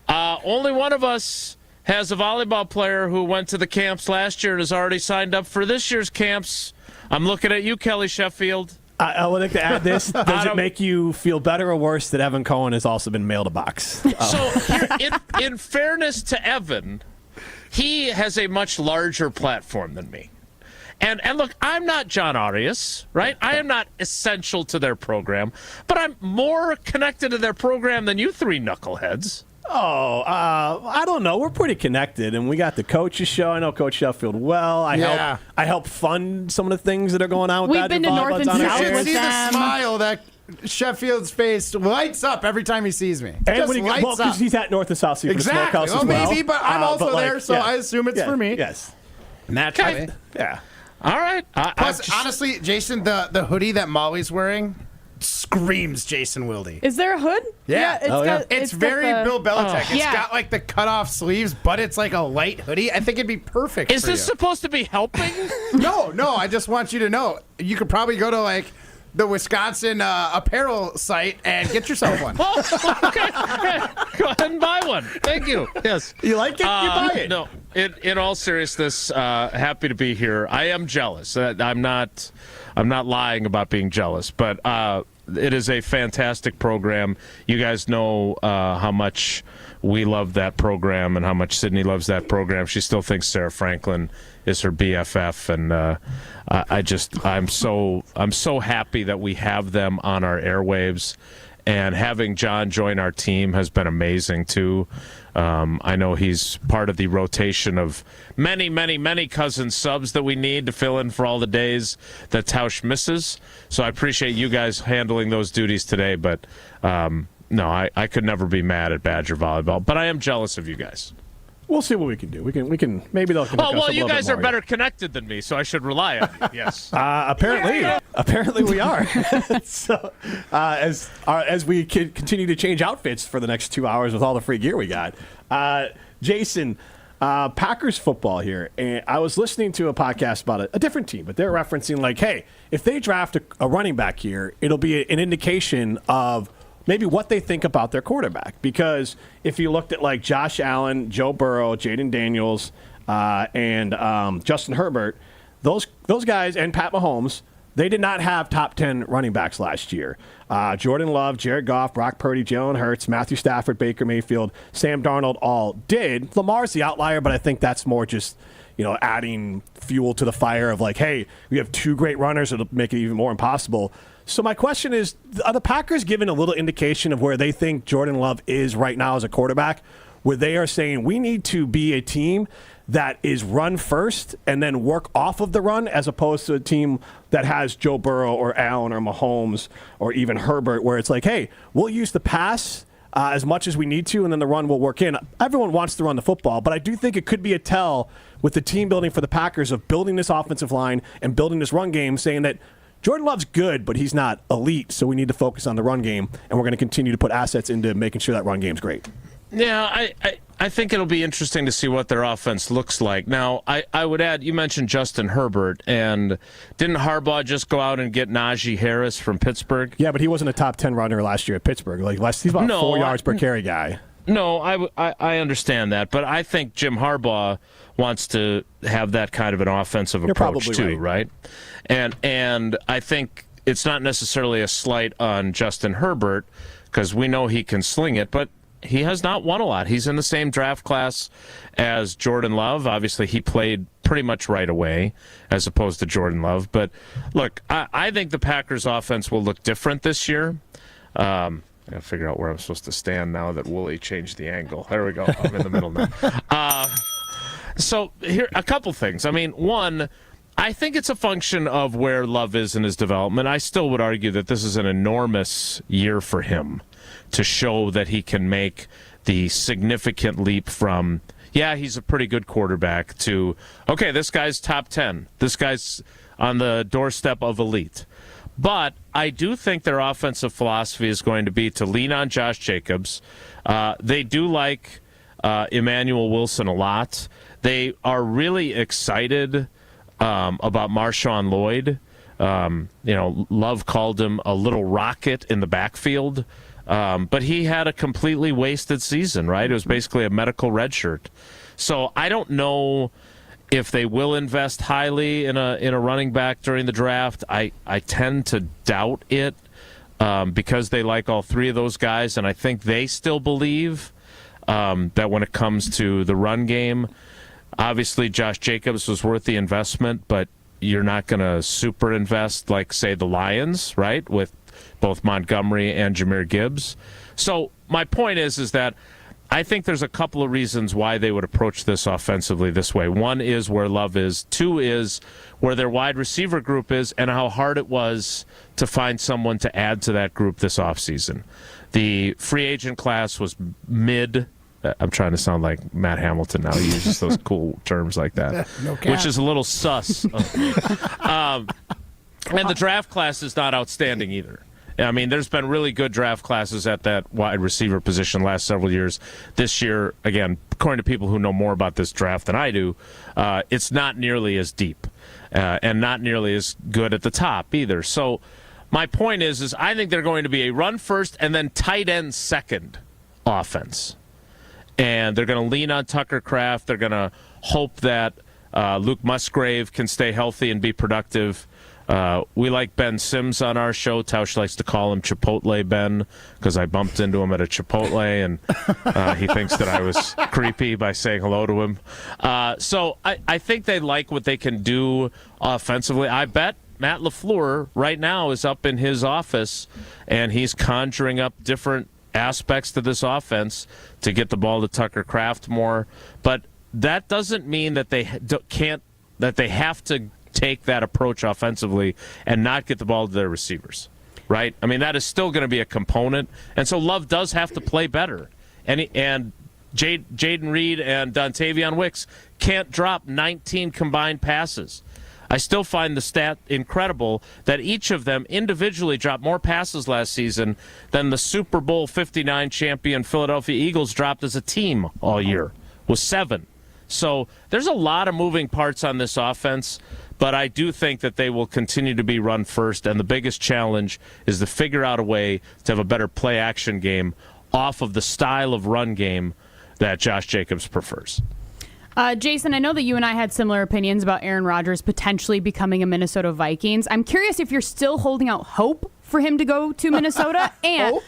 Only one of us has a volleyball player who went to the camps last year and has already signed up for this year's camps. I'm looking at you, Kelly Sheffield. I would like to add this. Does it make you feel better or worse that Evan Cohen has also been mailed a box? So, in fairness to Evan, he has a much larger platform than me. And look, I'm not John Arias, right? I am not essential to their program, but I'm more connected to their program than you three knuckleheads. I don't know. We're pretty connected, and we got the coaches show. I know Coach Sheffield well. I help fund some of the things that are going on with We've been to North and You South should with see the them. smile that Sheffield's face lights up every time he sees me. And Just when lights up. because he's at North and South Sea for the Exactly. Smokehouse Well, as well. maybe, but I'm also there, so yeah. I assume it's for me. Yes. Naturally. Yeah. All right. Plus, honestly, Jason, the hoodie that Molly's wearing screams Jason Wilde. Is there a hood? Yeah. It's It's very got the- Bill Belichick. It's Yeah. got like the cut-off sleeves, but it's like a light hoodie. I think it'd be perfect Is for this you. supposed to be helping? No. I just want you to know. You could probably go to like the Wisconsin apparel site and get yourself one. Oh, okay. Go ahead and buy one. Thank you. Yes. You like it? You buy it. No. In all seriousness, happy to be here. I am jealous. I'm not lying about being jealous, but it is a fantastic program. You guys know how much we love that program and how much Sydney loves that program. She still thinks Sarah Franklin is her BFF, and I'm so happy that we have them on our airwaves. And having John join our team has been amazing, too. I know he's part of the rotation of many, many, many cousin subs that we need to fill in for all the days that Tausch misses. So I appreciate you guys handling those duties today. But, no, I could never be mad at Badger Volleyball. But I am jealous of you guys. We'll see what we can do. We can maybe they'll connect us a well, little you guys bit are more. better connected than me, so I should rely on you. Yes. Apparently we are. So as we continue to change outfits for the next 2 hours with all the free gear we got, Jason, Packers football here, and I was listening to a podcast about a different team, but they're referencing like, hey, if they draft a running back here, it'll be an indication of maybe what they think about their quarterback. Because if you looked at like Josh Allen, Joe Burrow, Jaden Daniels, and Justin Herbert, those guys, and Pat Mahomes, they did not have top 10 running backs last year. Jordan Love, Jared Goff, Brock Purdy, Jalen Hurts, Matthew Stafford, Baker Mayfield, Sam Darnold all did. Lamar's the outlier, but I think that's more just adding fuel to the fire of like, hey, we have two great runners. It'll make it even more impossible. So my question is, are the Packers giving a little indication of where they think Jordan Love is right now as a quarterback, where they are saying we need to be a team that is run first and then work off of the run, as opposed to a team that has Joe Burrow or Allen or Mahomes or even Herbert, where it's like, hey, we'll use the pass as much as we need to, and then the run will work in. Everyone wants to run the football, but I do think it could be a tell with the team building for the Packers of building this offensive line and building this run game, saying that Jordan Love's good, but he's not elite, so we need to focus on the run game, and we're going to continue to put assets into making sure that run game's great. Yeah, I think it'll be interesting to see what their offense looks like. Now, I would add, you mentioned Justin Herbert, and didn't Harbaugh just go out and get Najee Harris from Pittsburgh? Yeah, but he wasn't a top 10 runner last year at Pittsburgh. He's about 4 yards per carry guy. No, I understand that, but I think Jim Harbaugh wants to have that kind of an offensive approach too, right? And I think it's not necessarily a slight on Justin Herbert, because we know he can sling it, but he has not won a lot. He's in the same draft class as Jordan Love. Obviously, he played pretty much right away as opposed to Jordan Love. But look, I think the Packers offense will look different this year. I got to figure out where I'm supposed to stand now that Wooly changed the angle. There we go. I'm in the middle now. So here, a couple things. I mean, one, I think it's a function of where Love is in his development. I still would argue that this is an enormous year for him to show that he can make the significant leap from, yeah, he's a pretty good quarterback, to, okay, this guy's top 10. This guy's on the doorstep of elite. But I do think their offensive philosophy is going to be to lean on Josh Jacobs. They do like Emmanuel Wilson a lot. They are really excited about Marshawn Lloyd. Love called him a little rocket in the backfield. But he had a completely wasted season, right? It was basically a medical redshirt. So I don't know if they will invest highly in a running back during the draft. I tend to doubt it because they like all three of those guys, and I think they still believe that when it comes to the run game, obviously Josh Jacobs was worth the investment, but you're not going to super invest like, say, the Lions, right, with both Montgomery and Jahmyr Gibbs. So my point is that I think there's a couple of reasons why they would approach this offensively this way. One is where Love is. Two is where their wide receiver group is and how hard it was to find someone to add to that group this offseason. The free agent class was mid. I'm trying to sound like Matt Hamilton now. He uses those cool terms like that, No cap. which is a little sus. And the draft class is not outstanding either. I mean, there's been really good draft classes at that wide receiver position last several years. This year, again, according to people who know more about this draft than I do, it's not nearly as deep and not nearly as good at the top either. So my point is I think they're going to be a run first and then tight end second offense. And they're going to lean on Tucker Kraft. They're going to hope that Luke Musgrave can stay healthy and be productive. We like Ben Sims on our show. Tausch likes to call him Chipotle Ben because I bumped into him at a Chipotle, and he thinks that I was creepy by saying hello to him. So I think they like what they can do offensively. I bet Matt LaFleur right now is up in his office, and he's conjuring up different aspects to this offense to get the ball to Tucker Kraft more. But that doesn't mean that they have to take that approach offensively and not get the ball to their receivers, right? I mean, that is still going to be a component. And so Love does have to play better. And Jaden Reed and Dontavion Wicks can't drop 19 combined passes. I still find the stat incredible that each of them individually dropped more passes last season than the Super Bowl 59 champion Philadelphia Eagles dropped as a team all year, was 7. So there's a lot of moving parts on this offense, but I do think that they will continue to be run first, and the biggest challenge is to figure out a way to have a better play-action game off of the style of run game that Josh Jacobs prefers. Jason, I know that you and I had similar opinions about Aaron Rodgers potentially becoming a Minnesota Vikings. I'm curious if you're still holding out hope for him to go to Minnesota. And Hope?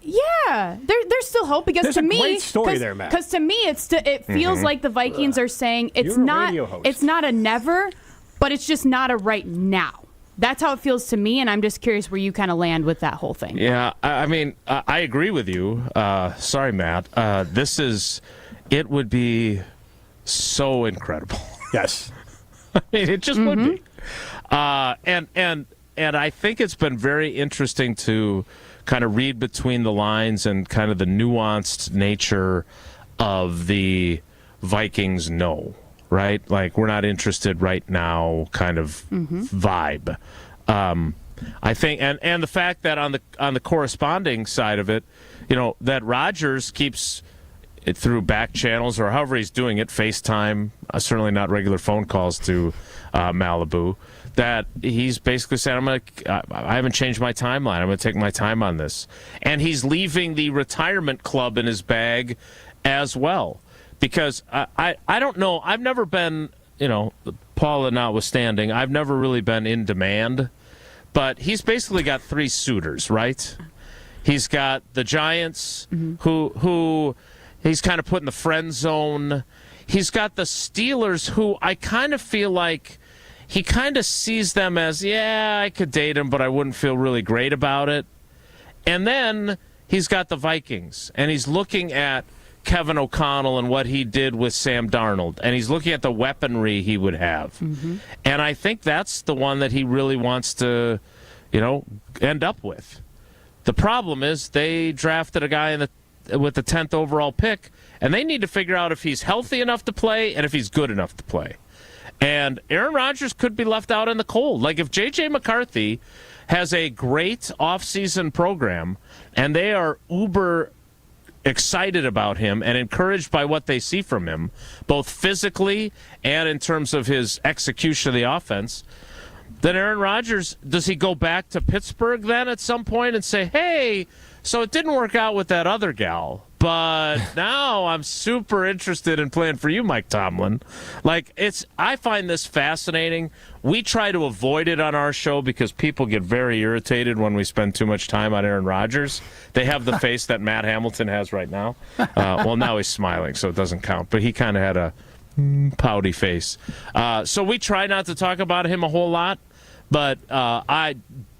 yeah, there's still hope because There's to a me, great story there, Matt. Because to me, it feels like the Vikings are saying it's You're a not radio host. it's not a never, but it's just not a right now. That's how it feels to me, and I'm just curious where you kind of land with that whole thing. Yeah, I mean, I agree with you. Sorry, Matt. It would be so incredible. Yes. I mean, it just would be. And I think it's been very interesting to kind of read between the lines and kind of the nuanced nature of the Vikings no, right? Like, we're not interested right now kind of vibe. I think, and the fact that on the corresponding side of it, that Rodgers keeps it through back channels or however he's doing it, FaceTime, certainly not regular phone calls to Malibu, that he's basically saying, I haven't changed my timeline. I'm going to take my time on this. And he's leaving the retirement club in his bag as well. Because I don't know, I've never been, Paula notwithstanding, I've never really been in demand. But he's basically got 3 suitors, right? He's got the Giants, who he's kind of put in the friend zone. He's got the Steelers, who I kind of feel like he kind of sees them as, yeah, I could date him, but I wouldn't feel really great about it. And then he's got the Vikings, and he's looking at Kevin O'Connell and what he did with Sam Darnold, and he's looking at the weaponry he would have. And I think that's the one that he really wants to, end up with. The problem is they drafted a guy with the 10th overall pick, and they need to figure out if he's healthy enough to play and if he's good enough to play. And Aaron Rodgers could be left out in the cold. Like, if J.J. McCarthy has a great offseason program and they are uber excited about him and encouraged by what they see from him, both physically and in terms of his execution of the offense, then Aaron Rodgers, does he go back to Pittsburgh then at some point and say, hey, so it didn't work out with that other gal, but now I'm super interested in playing for you, Mike Tomlin. Like, I find this fascinating. We try to avoid it on our show because people get very irritated when we spend too much time on Aaron Rodgers. They have the face that Matt Hamilton has right now. Well, now he's smiling, so it doesn't count. But he kind of had pouty face. So we try not to talk about him a whole lot, but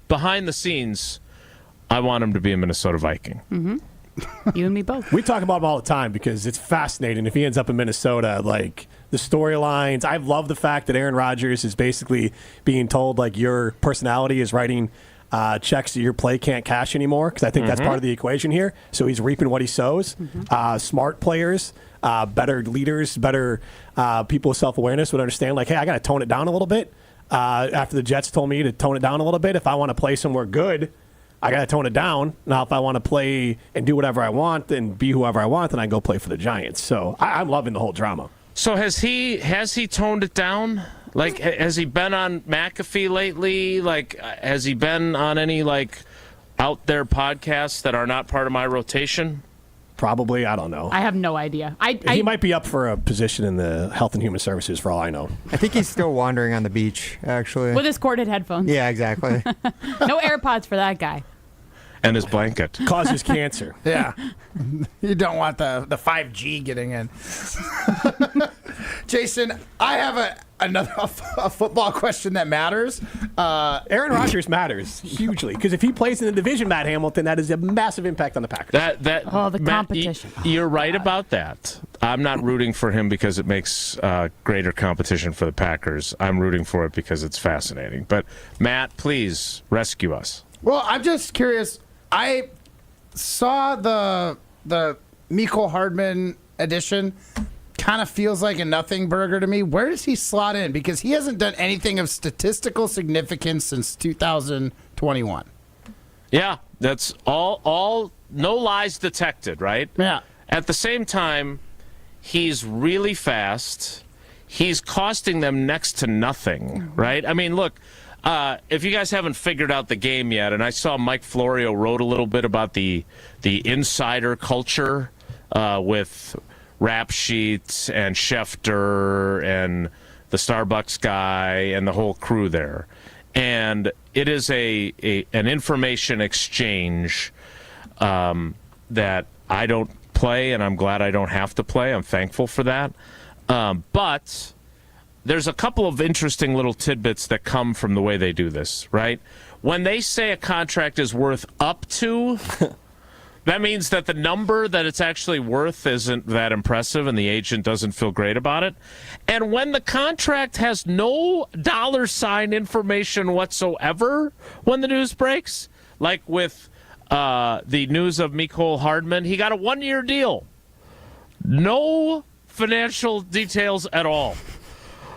behind the scenes, I want him to be a Minnesota Viking. Mm-hmm. You and me both. We talk about him all the time because it's fascinating. If he ends up in Minnesota, like the storylines, I love the fact that Aaron Rodgers is basically being told like your personality is writing checks that your play can't cash anymore, because I think that's part of the equation here. So he's reaping what he sows. Smart players, better leaders, better people with self-awareness would understand, like, hey, I got to tone it down a little bit. After the Jets told me to tone it down a little bit, if I want to play somewhere good, I got to tone it down. Now, if I want to play and do whatever I want and be whoever I want, then I go play for the Giants. So I'm loving the whole drama. So has he toned it down? Like, has he been on McAfee lately? Like, has he been on any, like, out there podcasts that are not part of my rotation? Probably. I don't know. I have no idea. He might be up for a position in the Health and Human Services, for all I know. I think he's still wandering on the beach, actually. With his corded headphones. Yeah, exactly. No AirPods for that guy. And his blanket. Causes cancer. Yeah. You don't want the 5G getting in. Jason, I have a football question that matters. Aaron Rodgers matters hugely, because if he plays in the division, Matt Hamilton, that is a massive impact on the Packers. The Matt, competition. You're right about that. I'm not rooting for him because it makes greater competition for the Packers. I'm rooting for it because it's fascinating. But, Matt, please rescue us. Well, I'm just curious. I saw the Mecole Hardman edition. Kind of feels like a nothing burger to me. Where does he slot in? Because he hasn't done anything of statistical significance since 2021. Yeah, that's all no lies detected, right? Yeah. At the same time, he's really fast. He's costing them next to nothing, right? I mean, look, if you guys haven't figured out the game yet, and I saw Mike Florio wrote a little bit about the insider culture with Rap Sheet and Schefter and the Starbucks guy and the whole crew there. And it is an information exchange that I don't play, and I'm glad I don't have to play. I'm thankful for that. But there's a couple of interesting little tidbits that come from the way they do this, right? When they say a contract is worth up to, that means that the number that it's actually worth isn't that impressive and the agent doesn't feel great about it. And when the contract has no $ information whatsoever when the news breaks, like with the news of Mecole Hardman, he got a 1-year deal. No financial details at all.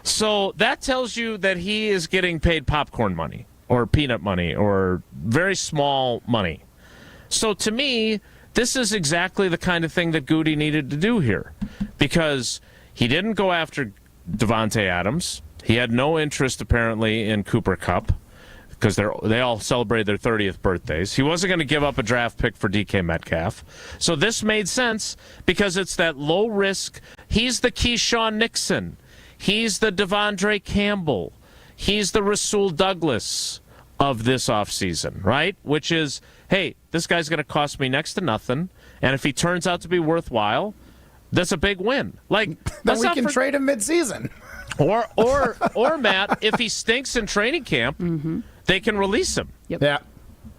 So that tells you that he is getting paid popcorn money or peanut money or very small money. So to me, this is exactly the kind of thing that Goody needed to do here, because he didn't go after Devontae Adams. He had no interest, apparently, in Cooper Kupp, because they all celebrated their 30th birthdays. He wasn't going to give up a draft pick for DK Metcalf. So this made sense because it's that low risk. He's the Keyshawn Nixon. He's the Devondre Campbell. He's the Rasul Douglas of this offseason, right? Which is, hey, this guy's going to cost me next to nothing, and if he turns out to be worthwhile, that's a big win. Like, then we can trade him midseason. Or Matt, if he stinks in training camp, they can release him. Yep. Yeah.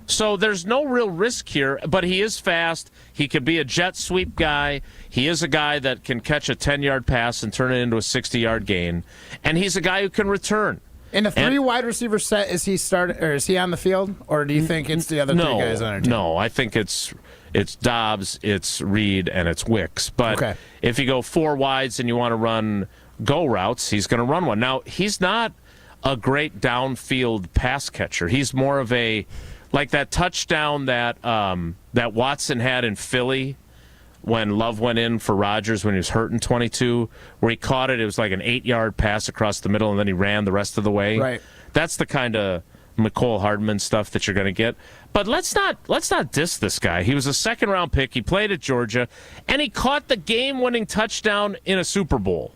So there's no real risk here, but he is fast. He could be a jet sweep guy. He is a guy that can catch a 10-yard pass and turn it into a 60-yard gain, and he's a guy who can return. In the wide receiver set, is he on the field, or do you think it's the other three guys on our team? No, I think it's Dobbs, it's Reed, and it's Wicks. But if you go 4 wides and you want to run go routes, he's going to run one. Now, he's not a great downfield pass catcher. He's more of a, like that touchdown that Watson had in Philly when Love went in for Rodgers when he was hurt in 22, where he caught it. It was like an 8-yard pass across the middle, and then he ran the rest of the way. Right. That's the kind of Mecole Hardman stuff that you're going to get. But let's not diss this guy. He was a 2nd-round pick. He played at Georgia, and he caught the game-winning touchdown in a Super Bowl.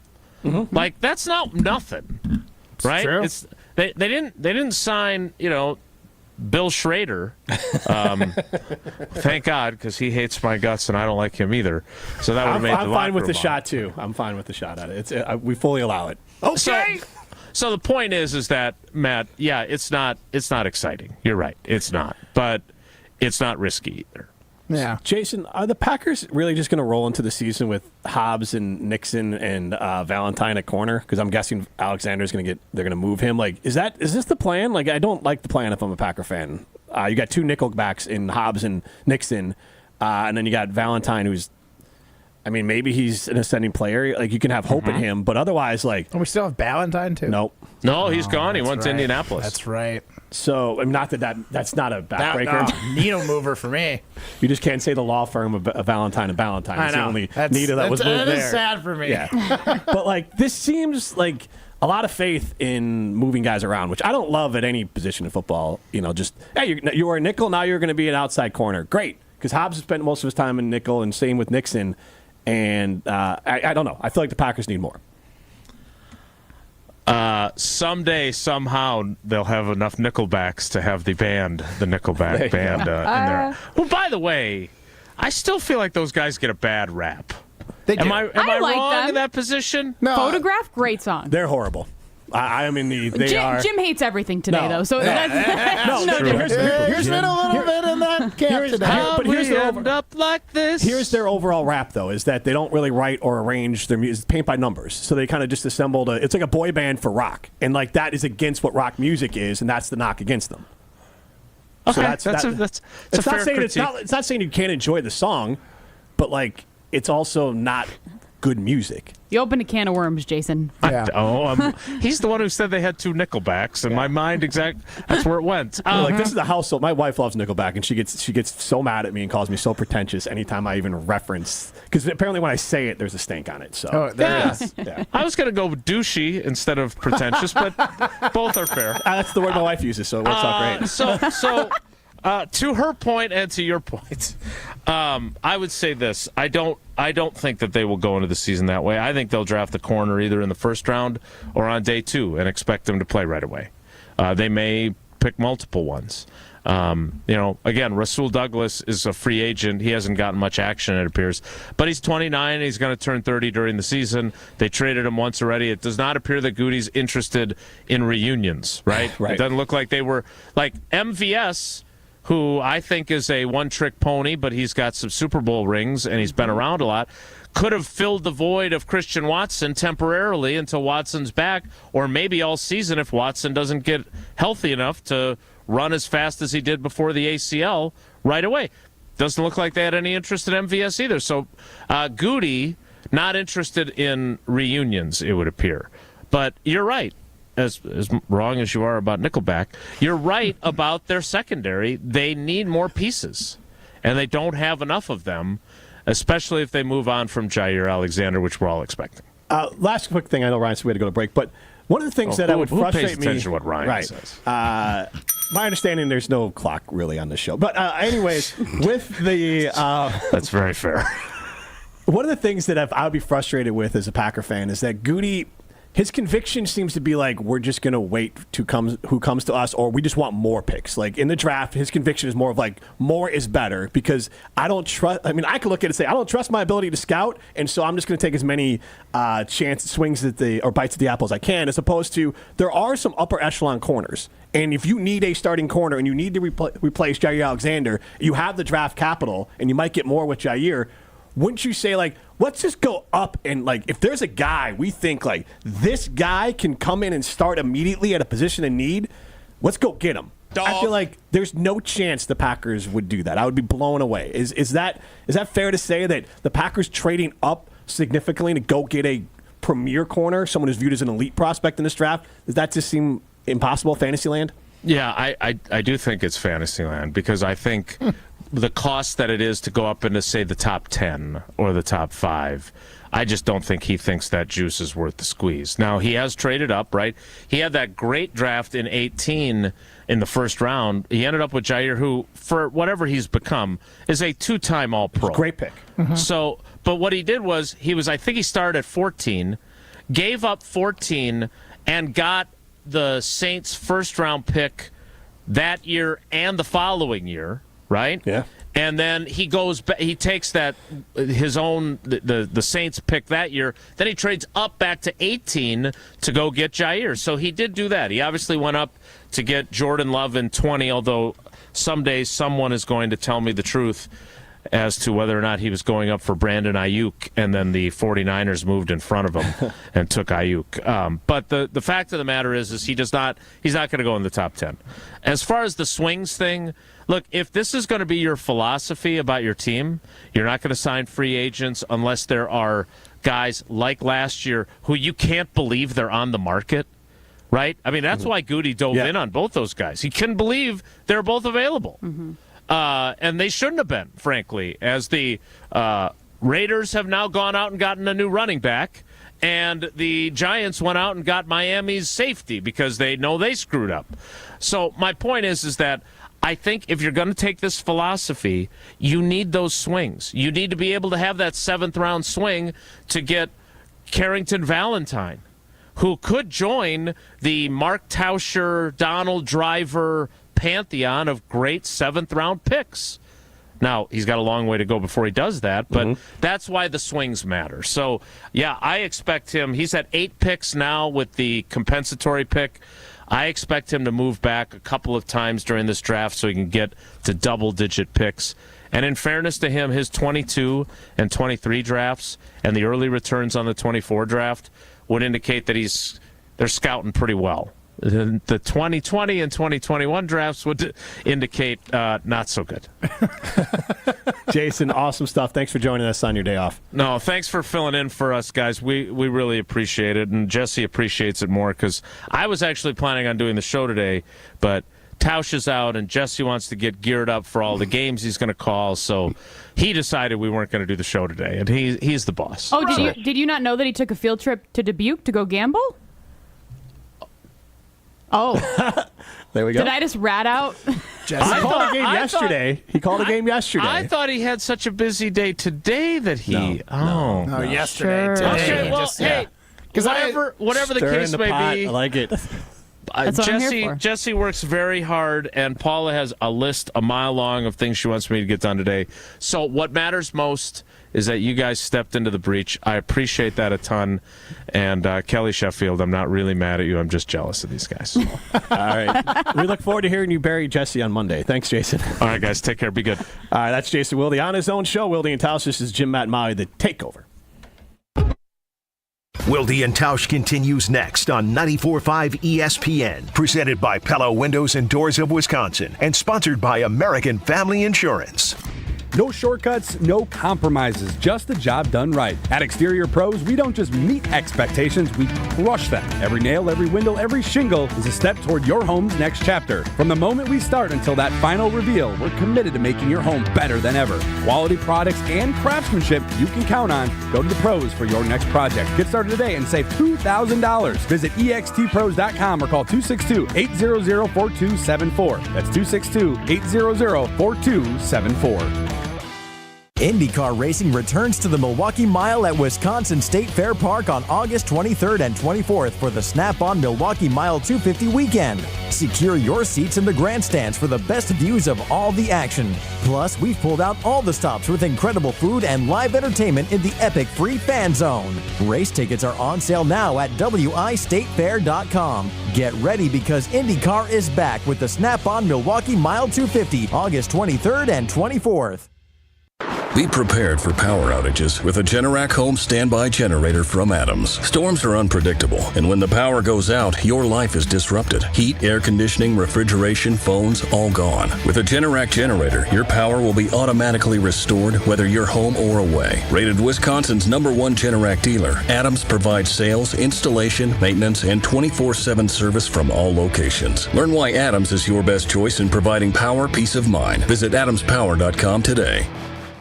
Like, that's not nothing, right? True. They didn't sign, Bill Schrader, thank God, because he hates my guts and I don't like him either. So that would have made the I'm fine with the shot too. I'm fine with the shot at it. We fully allow it. Okay. So the point is that, Matt, yeah, it's not exciting. You're right, it's not, but it's not risky either. Yeah, Jason, are the Packers really just going to roll into the season with Hobbs and Nixon and Valentine at corner? Because I'm guessing Alexander's going to they're going to move him. Like, is this the plan? Like, I don't like the plan if I'm a Packer fan. You got two nickelbacks in Hobbs and Nixon, and then you got Valentine, who's, I mean, maybe he's an ascending player. Like, you can have hope in him, but otherwise, like, we still have Valentine too. Nope. No, he's gone. He went to Indianapolis. That's right. So, I mean, not that's not a backbreaker. No, needle mover for me. You just can't say the law firm of Valentine and Valentine. It's the only needle that was moved there. That is sad for me. Yeah. But, like, this seems like a lot of faith in moving guys around, which I don't love at any position in football. You know, just, hey, you were a nickel, now you're going to be an outside corner. Great, because Hobbs has spent most of his time in nickel, and same with Nixon. And I don't know. I feel like the Packers need more. Someday, somehow, they'll have enough Nickelbacks to have the Nickelback band in there. Well, by the way, I still feel like those guys get a bad rap. Am I like wrong them. in that position? No. Photograph, great song. They're horrible. I mean, they are. Jim hates everything today, though. So that's no difference. Here's been a little bit in that camp today. But here's their end up like this. Here's their overall rap, though, is that they don't really write or arrange their music, paint by numbers. So they kind of just assembled it's like a boy band for rock, and like that is against what rock music is, and that's the knock against them. Okay, so that's a fair critique. It's not saying you can't enjoy the song, but like it's also not good music. You opened a can of worms, Jason. Yeah. He's the one who said they had two Nickelbacks, and my mind that's where it went. Like, this is the household. My wife loves Nickelback, and she gets so mad at me and calls me so pretentious anytime I even reference, because apparently when I say it, there's a stank on it. So Yeah. I was going to go douchey instead of pretentious, but both are fair. That's the word my wife uses, so it works out great. So to her point and to your point, I would say this: I don't think that they will go into the season that way. I think they'll draft the corner either in the first round or on day 2 and expect them to play right away. They may pick multiple ones. Again, Rasul Douglas is a free agent. He hasn't gotten much action, it appears. But he's 29, and he's going to turn 30 during the season. They traded him once already. It does not appear that Goody's interested in reunions, right? Right. It doesn't look like they were. Like MVS, who I think is a one-trick pony, but he's got some Super Bowl rings, and he's been around a lot, could have filled the void of Christian Watson temporarily until Watson's back, or maybe all season if Watson doesn't get healthy enough to run as fast as he did before the ACL right away. Doesn't look like they had any interest in MVS either. So Goody, not interested in reunions, it would appear. But you're right. As wrong as you are about Nickelback, you're right about their secondary. They need more pieces, and they don't have enough of them, especially if they move on from Jair Alexander, which we're all expecting. Last quick thing, I know Ryan said we had to go to break, but one of the things that would frustrate pays attention to what Ryan says? My understanding, there's no clock really on this show. But anyways, with the that's very fair. One of the things that I would be frustrated with as a Packer fan is that Goody, his conviction seems to be like, we're just going to wait to who comes to us, or we just want more picks. Like in the draft, his conviction is more of like, more is better, because I don't trust. I mean, I could look at it and say, I don't trust my ability to scout, and so I'm just going to take as many swings or bites at the apple as I can, as opposed to there are some upper echelon corners. And if you need a starting corner and you need to replace Jair Alexander, you have the draft capital, and you might get more with Jair. Wouldn't you say, like, let's just go up and, like, if there's a guy we think, like, this guy can come in and start immediately at a position of need, let's go get him. I feel like there's no chance the Packers would do that. I would be blown away. Is that fair to say that the Packers trading up significantly to go get a premier corner, someone who's viewed as an elite prospect in this draft, does that just seem impossible, Fantasyland? Yeah, I do think it's Fantasyland, because I think the cost that it is to go up into, say, the top 10 or the top 5, I just don't think he thinks that juice is worth the squeeze. Now, he has traded up, right? He had that great draft in 18 in the first round. He ended up with Jair, who, for whatever he's become, is a 2-time All-Pro. Great pick. So, but what he did was, I think he started at 14, gave up 14, and got the Saints' first-round pick that year and the following year, right? Yeah. And then he goes back, he takes that his own the Saints pick that year. Then he trades up back to 18 to go get Jair. So he did do that. He obviously went up to get Jordan Love in 20, although someday someone is going to tell me the truth as to whether or not he was going up for Brandon Ayuk, and then the 49ers moved in front of him and took Ayuk. But the fact of the matter is he's not going to go in the top 10. As far as the swings thing, look, if this is going to be your philosophy about your team, you're not going to sign free agents unless there are guys like last year who you can't believe they're on the market, right? I mean, that's why Goody dove in on both those guys. He couldn't believe they were both available. And they shouldn't have been, frankly, as the Raiders have now gone out and gotten a new running back, and the Giants went out and got Miami's safety because they know they screwed up. So my point is that I think if you're going to take this philosophy, you need those swings. You need to be able to have that 7th-round swing to get Carrington Valentine, who could join the Mark Tauscher, Donald Driver pantheon of great 7th-round picks. Now, he's got a long way to go before he does that, but that's why the swings matter. So, yeah, I expect him. He's at 8 picks now with the compensatory pick. I expect him to move back a couple of times during this draft so he can get to double-digit picks. And in fairness to him, his 22 and 23 drafts and the early returns on the 24 draft would indicate that they're scouting pretty well. The 2020 and 2021 drafts would indicate not so good. Jason, awesome stuff. Thanks for joining us on your day off. No, thanks for filling in for us, guys. We really appreciate it, and Jesse appreciates it more because I was actually planning on doing the show today, but Tausch is out, and Jesse wants to get geared up for all the games he's going to call, so he decided we weren't going to do the show today, and he's the boss. Oh, did you not know that he took a field trip to Dubuque to go gamble? Oh. There we go. Did I just rat out? He called a game yesterday. I thought he had such a busy day today that he... No, yesterday. Sure. Today. Okay, well, hey, whatever the case may be... I like it. That's what I'm here for. Jesse works very hard, and Paula has a list a mile long of things she wants me to get done today. So what matters most is that you guys stepped into the breach. I appreciate that a ton. And Kelly Sheffield, I'm not really mad at you. I'm just jealous of these guys. All right. We look forward to hearing you bury Jesse on Monday. Thanks, Jason. All right, guys. Take care. Be good. All right, that's Jason Wilde on his own show, Wilde and Tausch. This is Jim, Matt, and Molly, The Takeover. Wilde and Tausch continues next on 94.5 ESPN, presented by Pella Windows and Doors of Wisconsin, and sponsored by American Family Insurance. No shortcuts, no compromises, just the job done right. At Exterior Pros, we don't just meet expectations, we crush them. Every nail, every window, every shingle is a step toward your home's next chapter. From the moment we start until that final reveal, we're committed to making your home better than ever. Quality products and craftsmanship you can count on. Go to the pros for your next project. Get started today and save $2,000. Visit extpros.com or call 262-800-4274. That's 262-800-4274. IndyCar racing returns to the Milwaukee Mile at Wisconsin State Fair Park on August 23rd and 24th for the Snap-on Milwaukee Mile 250 weekend. Secure your seats in the grandstands for the best views of all the action. Plus, we've pulled out all the stops with incredible food and live entertainment in the epic free fan zone. Race tickets are on sale now at wistatefair.com. Get ready because IndyCar is back with the Snap-on Milwaukee Mile 250 August 23rd and 24th. Be prepared for power outages with a Generac home standby generator from Adams. Storms are unpredictable, and when the power goes out, your life is disrupted. Heat, air conditioning, refrigeration, phones, all gone. With a Generac generator, your power will be automatically restored whether you're home or away. Rated Wisconsin's #1 Generac dealer, Adams provides sales, installation, maintenance, and 24/7 service from all locations. Learn why Adams is your best choice in providing power peace of mind. Visit adamspower.com today.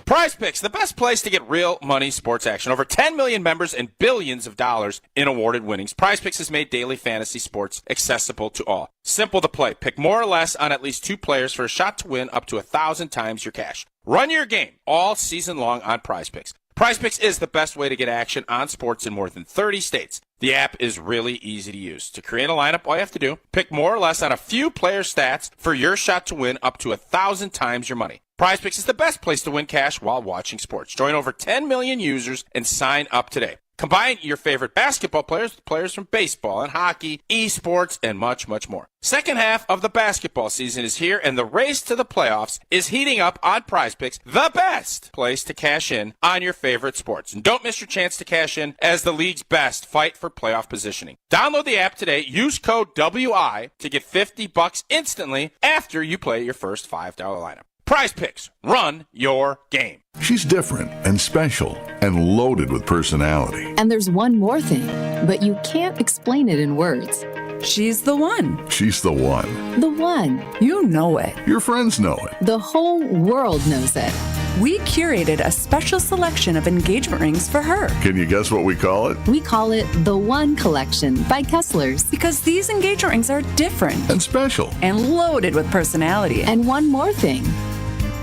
Prize Picks, the best place to get real money sports action. Over 10 million members and billions of dollars in awarded winnings. Prize Picks has made daily fantasy sports accessible to all. Simple to play. Pick more or less on at least 2 players for a shot to win up to 1,000 times your cash. Run your game all season long on PrizePicks. PrizePicks is the best way to get action on sports in more than 30 states. The app is really easy to use. To create a lineup, all you have to do, pick more or less on a few player stats for your shot to win up to 1,000 times your money. PrizePicks is the best place to win cash while watching sports. Join over 10 million users and sign up today. Combine your favorite basketball players with players from baseball and hockey, esports, and much, much more. Second half of the basketball season is here, and the race to the playoffs is heating up on PrizePicks, the best place to cash in on your favorite sports. And don't miss your chance to cash in as the league's best fight for playoff positioning. Download the app today. Use code WI to get $50 instantly after you play your first $5 lineup. PrizePicks. Run your game. She's different and special and loaded with personality. And there's one more thing, but you can't explain it in words. She's the one. She's the one. The one. You know it. Your friends know it. The whole world knows it. We curated a special selection of engagement rings for her. Can you guess what we call it? We call it the One Collection by Kessler's. Because these engagement rings are different. And special. And loaded with personality. And one more thing.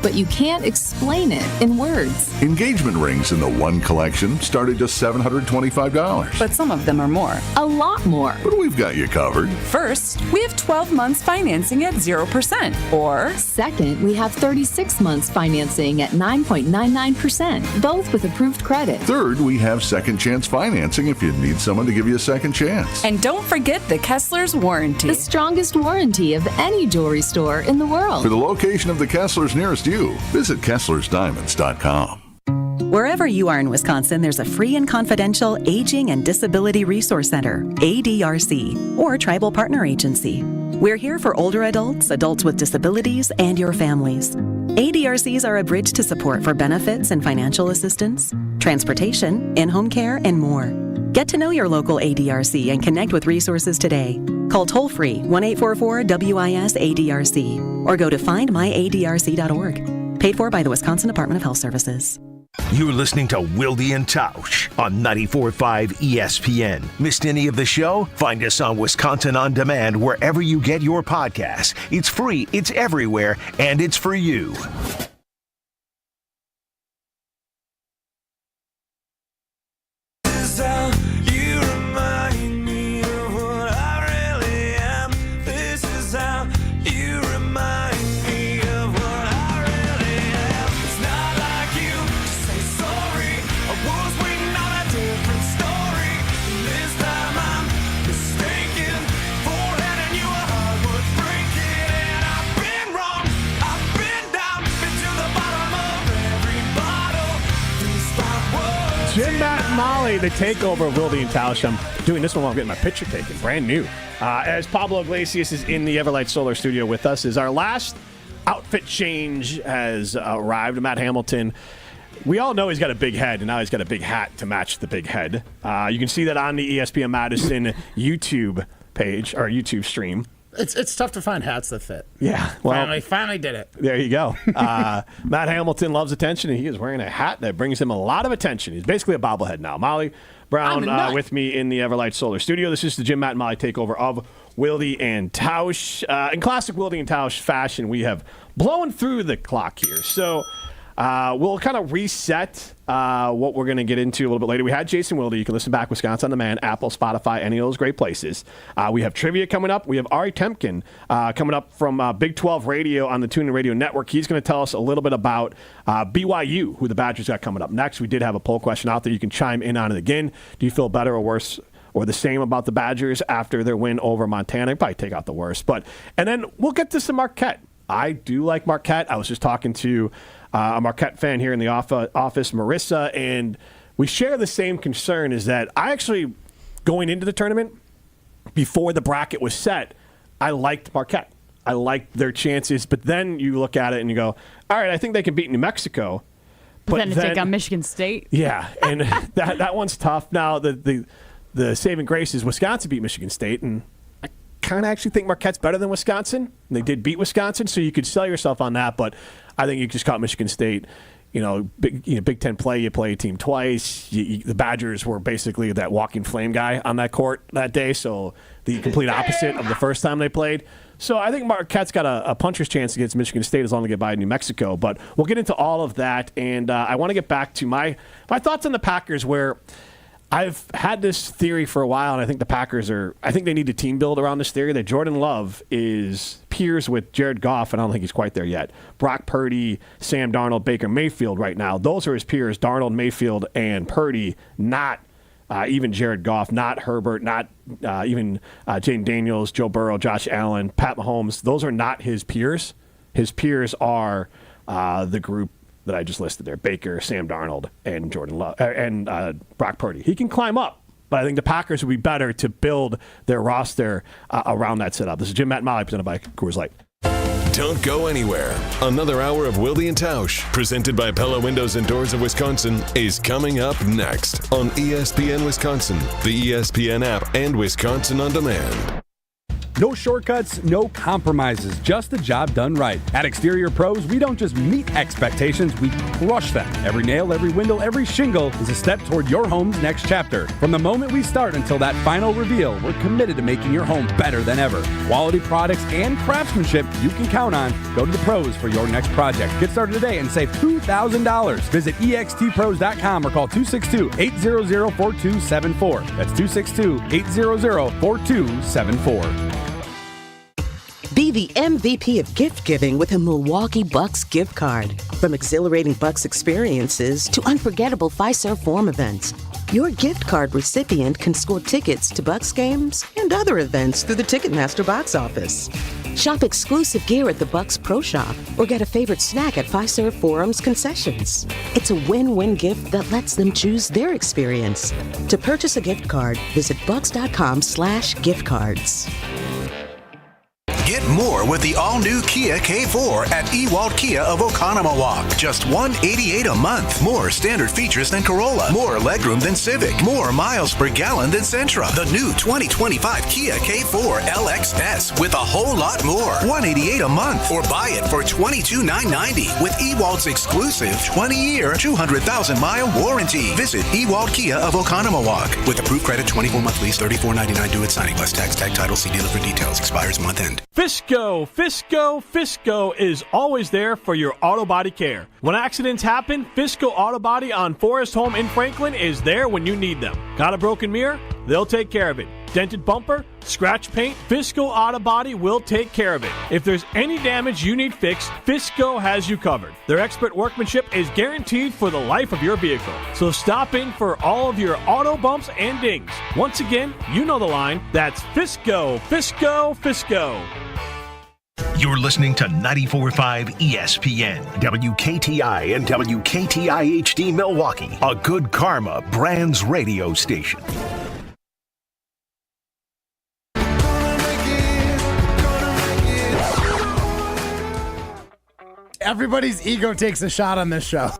But you can't explain it in words. Engagement rings in the One Collection start at just $725. But some of them are more. A lot more. But we've got you covered. First, we have 12 months financing at 0%. Or second, we have 36 months financing at 9.99%, both with approved credit. Third, we have second chance financing if you need someone to give you a second chance. And don't forget the Kessler's warranty. The strongest warranty of any jewelry store in the world. For the location of the Kessler's nearest you, visit KesslersDiamonds.com. Wherever you are in Wisconsin, there's a free and confidential Aging and Disability Resource Center, ADRC, or Tribal Partner Agency. We're here for older adults, adults with disabilities, and your families. ADRCs are a bridge to support for benefits and financial assistance, transportation, in-home care, and more. Get to know your local ADRC and connect with resources today. Call toll-free 1-844-WIS-ADRC or go to findmyadrc.org. Paid for by the Wisconsin Department of Health Services. You're listening to Wilde and Tausch on 94.5 ESPN. Missed any of the show? Find us on Wisconsin On Demand wherever you get your podcasts. It's free, it's everywhere, and it's for you. Jim, Matt, and Molly, the Takeover of Wilde and Tausch. I'm doing this one while I'm getting my picture taken, brand new. As Pablo Iglesias is in the Everlight Solar Studio with us, as our last outfit change has arrived. Matt Hamilton, we all know he's got a big head, and now he's got a big hat to match the big head. You can see that on the ESPN Madison YouTube page, or YouTube stream. It's tough to find hats that fit. Yeah. Well, Finally did it. There you go. Matt Hamilton loves attention, and he is wearing a hat that brings him a lot of attention. He's basically a bobblehead now. Molly Brown with me in the Everlight Solar Studio. This is the Jim, Matt, and Molly takeover of Wilde and Tausch. In classic Wilde and Tausch fashion, we have blown through the clock here. So we'll kind of reset what we're going to get into a little bit later. We had Jason Wilde. You can listen back, Wisconsin On Demand, Apple, Spotify, any of those great places. We have trivia coming up. We have Ari Temkin coming up from Big 12 Radio on the TuneIn Radio Network. He's going to tell us a little bit about BYU, who the Badgers got coming up next. We did have a poll question out there. You can chime in on it again. Do you feel better or worse or the same about the Badgers after their win over Montana? Probably take out the worst. And then we'll get to some Marquette. I do like Marquette. I was just talking to a Marquette fan here in the office, Marissa, and we share the same concern, is that I actually, going into the tournament, before the bracket was set, I liked Marquette. I liked their chances, but then you look at it and you go, all right, I think they can beat New Mexico. But then to take on Michigan State. Yeah, and that one's tough. Now, the saving grace is Wisconsin beat Michigan State, and I kind of actually think Marquette's better than Wisconsin. They did beat Wisconsin, so you could sell yourself on that, but I think you just caught Michigan State. Big Ten play, you play a team twice. The Badgers were basically that walking flame guy on that court that day, so the complete opposite of the first time they played. So I think Marquette's got a puncher's chance against Michigan State as long as they get by New Mexico. But we'll get into all of that, and I want to get back to my thoughts on the Packers, where I've had this theory for a while, and I think the Packers I think they need to team build around this theory that Jordan Love is peers with Jared Goff, and I don't think he's quite there yet. Brock Purdy, Sam Darnold, Baker Mayfield right now. Those are his peers, Darnold, Mayfield, and Purdy, not even Jared Goff, not Herbert, not even Jaden Daniels, Joe Burrow, Josh Allen, Pat Mahomes. Those are not his peers. His peers are the group that I just listed there: Baker, Sam Darnold, and Jordan Love, and Brock Purdy. He can climb up, but I think the Packers would be better to build their roster around that setup. This is Jim, Matt, and Molly, presented by Coors Light. Don't go anywhere. Another hour of Wilde and Tausch, presented by Pella Windows and Doors of Wisconsin, is coming up next on ESPN Wisconsin, the ESPN app, and Wisconsin On Demand. No shortcuts, no compromises, just the job done right. At Exterior Pros, we don't just meet expectations, we crush them. Every nail, every window, every shingle is a step toward your home's next chapter. From the moment we start until that final reveal, we're committed to making your home better than ever. Quality products and craftsmanship you can count on. Go to the pros for your next project. Get started today and save $2,000. Visit extpros.com or call 262-800-4274. That's 262-800-4274. Be the MVP of gift giving with a Milwaukee Bucks gift card. From exhilarating Bucks experiences to unforgettable Fiserv Forum events, your gift card recipient can score tickets to Bucks games and other events through the Ticketmaster box office. Shop exclusive gear at the Bucks Pro Shop or get a favorite snack at Fiserv Forum's concessions. It's a win-win gift that lets them choose their experience. To purchase a gift card, visit bucks.com/gift cards. Get more with the all-new Kia K4 at Ewald Kia of Oconomowoc. Just $188 a month. More standard features than Corolla. More legroom than Civic. More miles per gallon than Sentra. The new 2025 Kia K4 LXS with a whole lot more. $188 a month. Or buy it for $22,990 with Ewald's exclusive 20-year, 200,000-mile warranty. Visit Ewald Kia of Oconomowoc. With approved credit, 24-month lease, $34.99 due at signing. Plus tax, tag title, see dealer for details. Expires month end. Fisco is always there for your auto body care. When accidents happen, Fisco Auto Body on Forest Home in Franklin is there when you need them. Got a broken mirror? They'll take care of it. Dented bumper? Scratch paint? Fisco Auto Body will take care of it. If there's any damage you need fixed, Fisco has you covered. Their expert workmanship is guaranteed for the life of your vehicle. So stop in for all of your auto bumps and dings. Once again, you know the line. That's Fisco. You're listening to 94.5 ESPN, WKTI and WKTI HD Milwaukee, a Good Karma Brands radio station. Everybody's ego takes a shot on this show.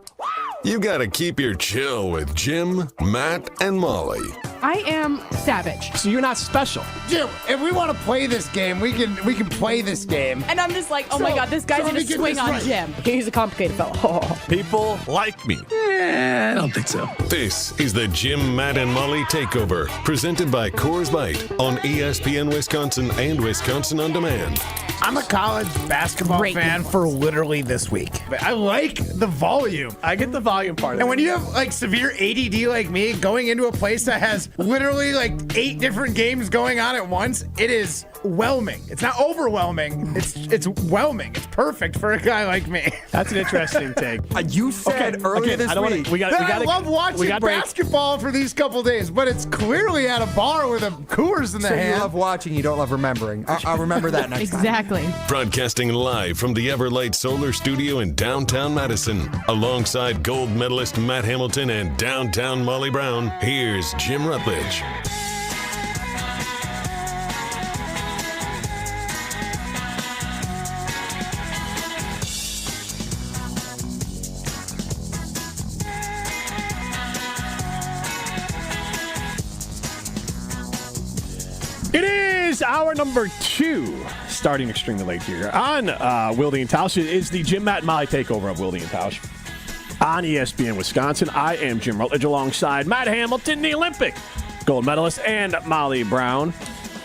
You gotta keep your chill with Jim, Matt, and Molly. I am savage. So you're not special. Jim, if we want to play this game, we can play this game. And I'm just like, oh my God, this guy's going to swing on Jim. He's a complicated fellow. People like me. I don't think so. This is the Jim, Matt, and Molly Takeover, presented by Coors Light on ESPN Wisconsin and Wisconsin On Demand. I'm a college basketball fan for literally this week. I like the volume. I get the volume part of it. And when you have like severe ADD like me, going into a place that has literally like 8 different games going on at once, it is whelming. It's not overwhelming. It's whelming. It's perfect for a guy like me. That's an interesting take. You said earlier this week. I love watching basketball for these couple days, but it's clearly at a bar with a Coors in the hand. You love watching, you don't love remembering. I'll remember that next time. Exactly. Broadcasting live from the Everlight Solar Studio in downtown Madison, alongside gold medalist Matt Hamilton and downtown Molly Brown, here's Jim Rutledge. It is hour number 2, starting extremely late here on Wilde and Tausch. It is the Jim, Matt, and Molly takeover of Wilde and Tausch on ESPN Wisconsin. I am Jim Rutledge alongside Matt Hamilton, the Olympic gold medalist, and Molly Brown.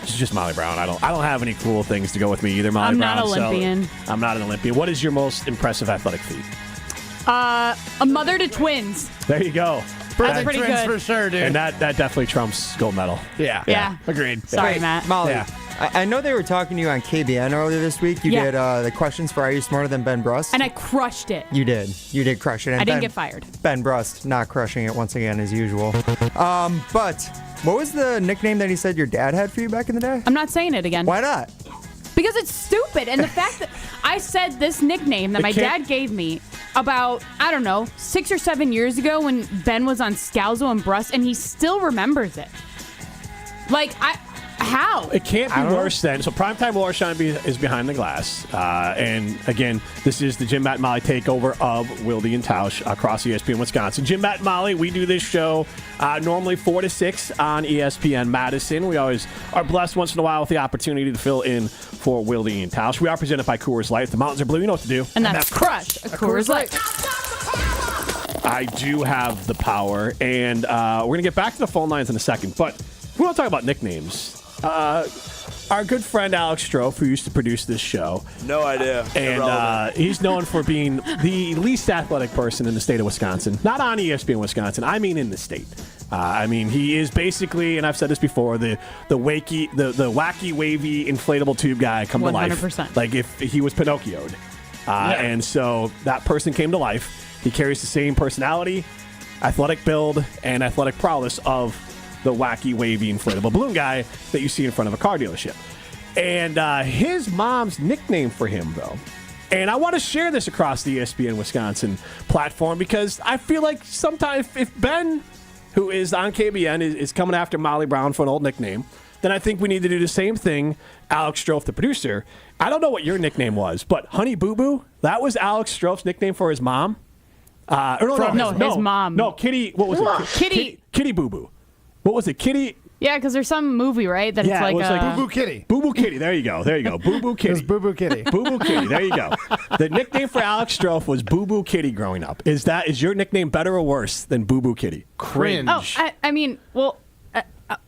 It's just Molly Brown. I don't have any cool things to go with me either, Molly Brown. I'm not Olympian. So I'm not an Olympian. What is your most impressive athletic feat? A mother to twins. There you go. That's pretty twins good. for sure, dude. And that definitely trumps gold medal. Yeah. Agreed. Sorry, Wait, Matt. Molly, Yeah. I know they were talking to you on KBN earlier this week. You did the questions for Are You Smarter Than Ben Brust? And I crushed it. You did. You did crush it. And I didn't get fired. Ben Brust not crushing it once again as usual. But what was the nickname that he said your dad had for you back in the day? I'm not saying it again. Why not? Because it's stupid. And the fact that I said this nickname that my dad gave me about, 6 or 7 years ago when Ben was on Scalzo and Brust, and he still remembers it. How? It can't be worse than. So Primetime Warshine is behind the glass. And again, this is the Jim, Matt, and Molly takeover of Wilde and Tausch across ESPN Wisconsin. Jim, Matt, and Molly, we do this show normally 4 to 6 on ESPN Madison. We always are blessed once in a while with the opportunity to fill in for Wilde and Tausch. We are presented by Coors Light. If the mountains are blue, you know what to do. And that's crush a Coors Light. I do have the power. And we're going to get back to the phone lines in a second. But we want to talk about nicknames. Our good friend Alex Strofe, who used to produce this show. No idea. And he's known for being the least athletic person in the state of Wisconsin. Not on ESPN Wisconsin. I mean in the state. He is basically, and I've said this before, the wacky, wavy, inflatable tube guy come to life. 100%. Like if he was Pinocchio'd. And so that person came to life. He carries the same personality, athletic build, and athletic prowess of the wacky, wavy, inflatable balloon guy that you see in front of a car dealership. And his mom's nickname for him, though, and I want to share this across the ESPN Wisconsin platform because I feel like sometimes if Ben, who is on KBN, is coming after Molly Brown for an old nickname, then I think we need to do the same thing. Alex Strofe, the producer, I don't know what your nickname was, but Honey Boo Boo, that was Alex Strofe's nickname for his mom. His mom. No, Kitty, what was it? Kitty Boo Boo. What was it? Kitty? Yeah, because there's some movie, right? That it's like, it was like Boo Boo Kitty. Boo Boo Kitty. There you go. Boo Boo Kitty. It was Boo Boo Kitty. Boo Boo Kitty. There you go. The nickname for Alex Strofe was Boo Boo Kitty growing up. Is your nickname better or worse than Boo Boo Kitty? Cringe. Oh,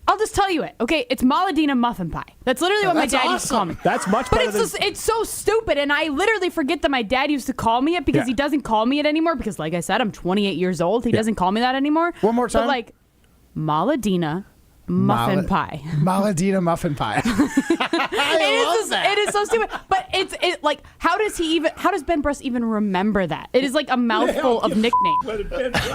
I'll just tell you it. Okay, it's Maladina Muffin Pie. That's literally what my dad used to call me. That's much better than... But it's so stupid, and I literally forget that my dad used to call me it because he doesn't call me it anymore because, like I said, I'm 28 years old. He doesn't call me that anymore. One more time. But, Maladina Muffin Pie. Maladina Muffin Pie. It is so stupid. But it's how does Ben Brust even remember that? It is like a mouthful of nicknames.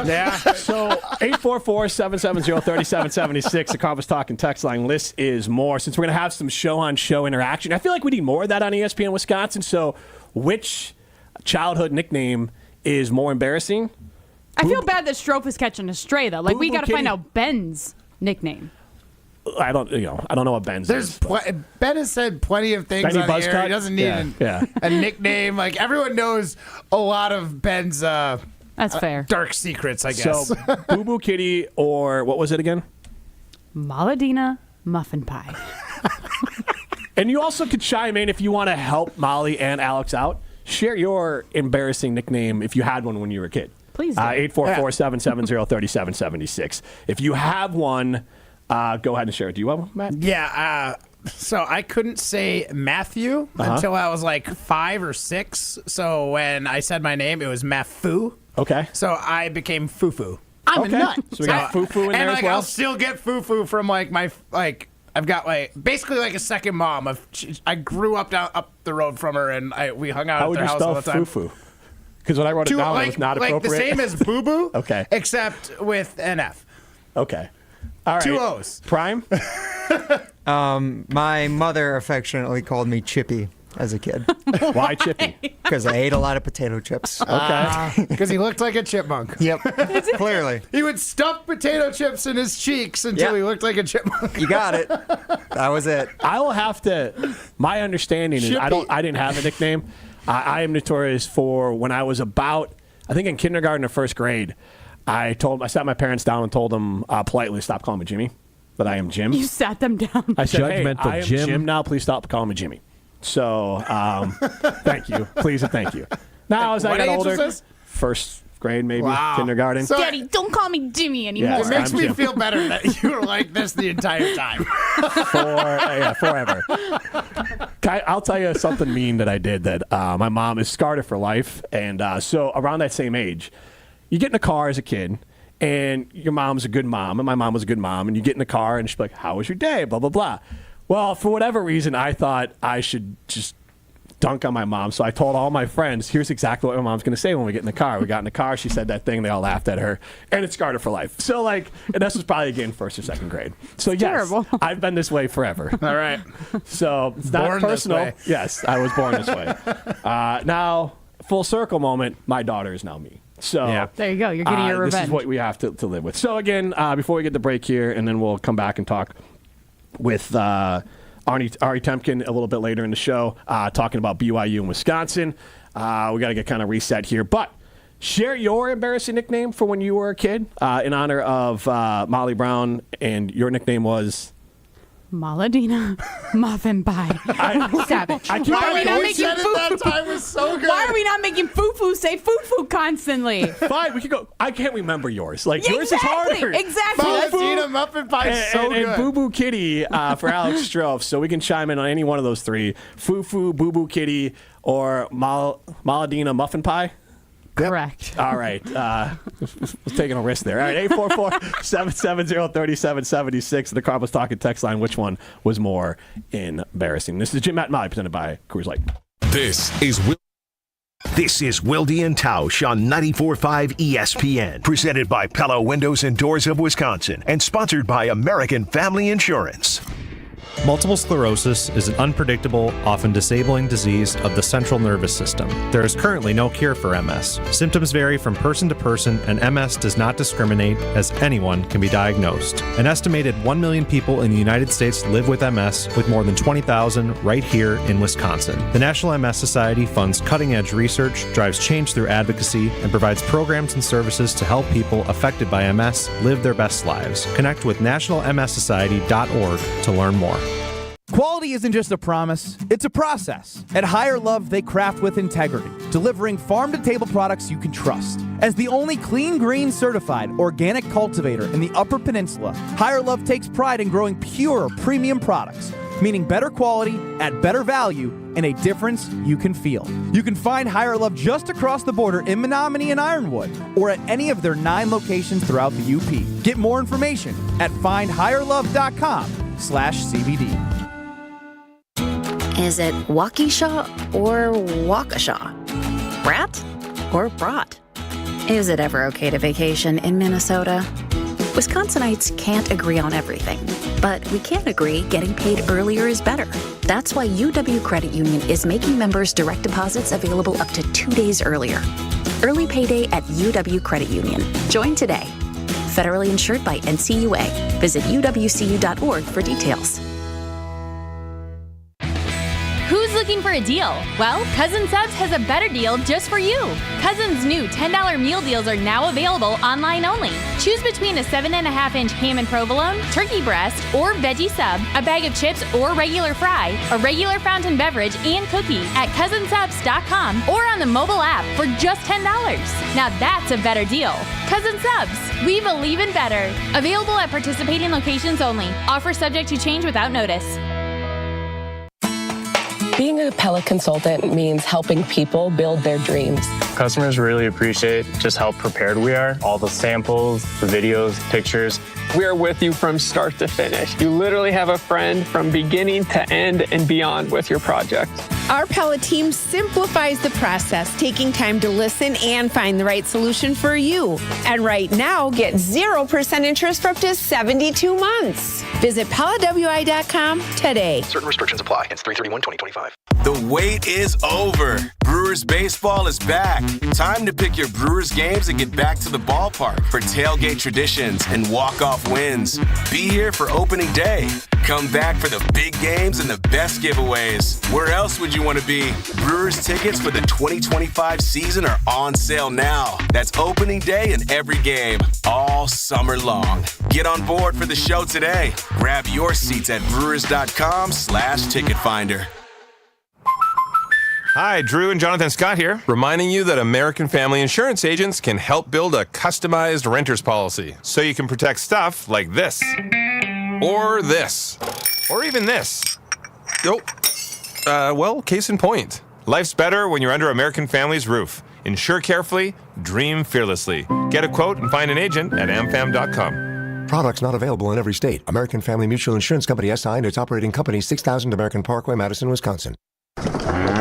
Yeah. So 844-770-3776, the Compass Talk and text line. List is more. Since we're going to have some show-on-show interaction, I feel like we need more of that on ESPN Wisconsin. So which childhood nickname is more embarrassing? I feel bad that Strofe is catching a stray, though. Like, we got to find out Ben's nickname. I don't know what Ben's is. Ben has said plenty of things Benny on Buzzcut? here. He doesn't need a nickname. Like, everyone knows a lot of Ben's that's fair. Dark secrets, I guess. So, Boo Boo Kitty or what was it again? Maladina Muffin Pie. And you also could chime in if you want to help Molly and Alex out. Share your embarrassing nickname if you had one when you were a kid. Please do. 844-770-3776. If you have one, go ahead and share it. Do you have one, Matt? Yeah. So I couldn't say Matthew until I was like 5 or 6. So when I said my name, it was Mafu. Okay. So I became Fufu. I'm a nut. So we got Fufu in there as well? I'll still get Fufu from I've got basically a second mom. I grew up up the road from her, and we hung out at their house all the time. How would you spell Fufu? Because when I wrote it down, it was not appropriate. Like the same as Boo Boo, okay, except with an F. Okay. All right. 2 O's. Prime? My mother affectionately called me Chippy as a kid. Why Chippy? Because I ate a lot of potato chips. Okay. Because he looked like a chipmunk. Yep. Clearly. He would stuff potato chips in his cheeks until he looked like a chipmunk. You got it. That was it. I will have to. My understanding is I didn't have a nickname. I am notorious for when I was about, I think in kindergarten or first grade, I sat my parents down and told them politely, stop calling me Jimmy, that I am Jim. You sat them down. I said, Judgmental I am Jim. Jim now, please stop calling me Jimmy. So, thank you. Please and thank you. Now, as I got older, first grade, maybe Wow. kindergarten. So- Daddy, don't call me Jimmy anymore. Yes, It makes I'm me Jim. feel better that you were like this the entire time. Forever. I'll tell you something mean that I did that my mom is scarred it for life. And so around that same age, you get in a car as a kid, and your mom's a good mom, and my mom was a good mom, and you get in the car, and she's like, how was your day? Blah, blah, blah. Well, for whatever reason, I thought I should just dunk on my mom. So I told all my friends, here's exactly what my mom's going to say when we get in the car. We got in the car, she said that thing, they all laughed at her, and it scarred her for life. So, like, and this was probably again first or second grade. So, yes, terrible. I've been this way forever. All right. So, it's not Born this personal. way. Yes, I was born this way. Now, full circle moment, my daughter is now me. So Yeah. There you go. You're getting your This revenge. is what we have to live with. So, again, before we get the break here, and then we'll come back and talk with Ari Temkin a little bit later in the show, talking about BYU and Wisconsin. We got to get kind of reset here. But share your embarrassing nickname for when you were a kid in honor of Molly Brown, and your nickname was... Maladina Muffin Pie. Savage. I keep Why are we not We making said it that foo-foo? time was so good. Why are we not making foo-foo say foo-foo constantly? Fine, we can go. I can't remember yours. Like, yours is Exactly, harder. exactly. Maladina Muffin Pie is so good. And Boo Boo Kitty for Alex Strofe. So we can chime in on any one of those three. Foo Foo, Boo Boo Kitty, or Maladina Muffin Pie. Correct. All right. Was taking a risk there. All right. 844-770-3776. The Car was talking text line. Which one was more embarrassing? This is Jim, Matt, and Molly presented by Coors Light. This is Wilde and Tausch on 94.5 ESPN. Presented by Pella Windows and Doors of Wisconsin and sponsored by American Family Insurance. Multiple sclerosis is an unpredictable, often disabling disease of the central nervous system. There is currently no cure for MS. Symptoms vary from person to person, and MS does not discriminate, as anyone can be diagnosed. An estimated 1 million people in the United States live with MS, with more than 20,000 right here in Wisconsin. The National MS Society funds cutting-edge research, drives change through advocacy, and provides programs and services to help people affected by MS live their best lives. Connect with nationalmssociety.org to learn more. Quality isn't just a promise, it's a process. At Higher Love, they craft with integrity, delivering farm-to-table products you can trust. As the only clean green certified organic cultivator in the Upper Peninsula, Higher Love takes pride in growing pure premium products, meaning better quality at better value and a difference you can feel. You can find Higher Love just across the border in Menominee and Ironwood, or at any of their 9 locations throughout the UP. Get more information at findhigherlove.com/CBD. Is it Waukesha or Waukesha? Brat or Brat? Is it ever okay to vacation in Minnesota? Wisconsinites can't agree on everything, but we can agree getting paid earlier is better. That's why UW Credit Union is making members direct deposits available up to 2 days earlier. Early payday at UW Credit Union. Join today. Federally insured by NCUA. Visit uwcu.org for details. Who's looking for a deal? Well, Cousin Subs has a better deal just for you. Cousin's new $10 meal deals are now available online only. Choose between a 7.5-inch ham and provolone, turkey breast, or veggie sub, a bag of chips or regular fry, a regular fountain beverage, and cookie at cousinsubs.com or on the mobile app for just $10. Now that's a better deal. Cousin Subs, we believe in better. Available at participating locations only. Offer subject to change without notice. Being a Pella consultant means helping people build their dreams. Customers really appreciate just how prepared we are. All the samples, the videos, pictures. We're with you from start to finish. You literally have a friend from beginning to end and beyond with your project. Our Pella team simplifies the process, taking time to listen and find the right solution for you. And right now, get 0% interest for up to 72 months. Visit PellaWI.com today. Certain restrictions apply. It's 3/31/2025. The wait is over. Brewers baseball is back. Time to pick your Brewers games and get back to the ballpark for tailgate traditions and walk-off wins. Be here for opening day. Come back for the big games and the best giveaways. Where else would you want to be? Brewers tickets for the 2025 season are on sale now. That's opening day and every game, all summer long. Get on board for the show today. Grab your seats at brewers.com/ticket finder. Hi, Drew and Jonathan Scott here, reminding you that American Family Insurance agents can help build a customized renter's policy so you can protect stuff like this, or this, or even this. Well, case in point. Life's better when you're under American Family's roof. Insure carefully, dream fearlessly. Get a quote and find an agent at amfam.com. Products not available in every state. American Family Mutual Insurance Company SI and its operating company, 6000 American Parkway, Madison, Wisconsin.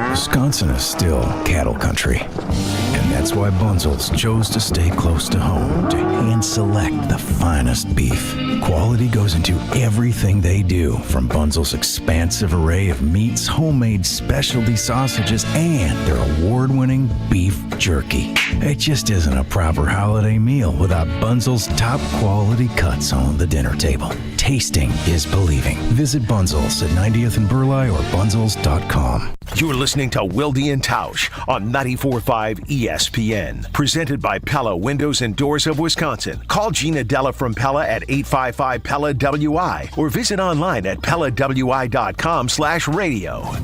Wisconsin is still cattle country. And that's why Bunzel's chose to stay close to home to hand-select the finest beef. Quality goes into everything they do, from Bunzel's expansive array of meats, homemade specialty sausages, and their award-winning beef jerky. It just isn't a proper holiday meal without Bunzel's top-quality cuts on the dinner table. Tasting is believing. Visit Bunzel's at 90th and Burleigh or bunzels.com. You're listening to Wilde and Tausch on 94.5 ESPN. Presented by Pella Windows and Doors of Wisconsin. Call Gina Della from Pella at 855-PELLA-WI or visit online at PellaWI.com/radio.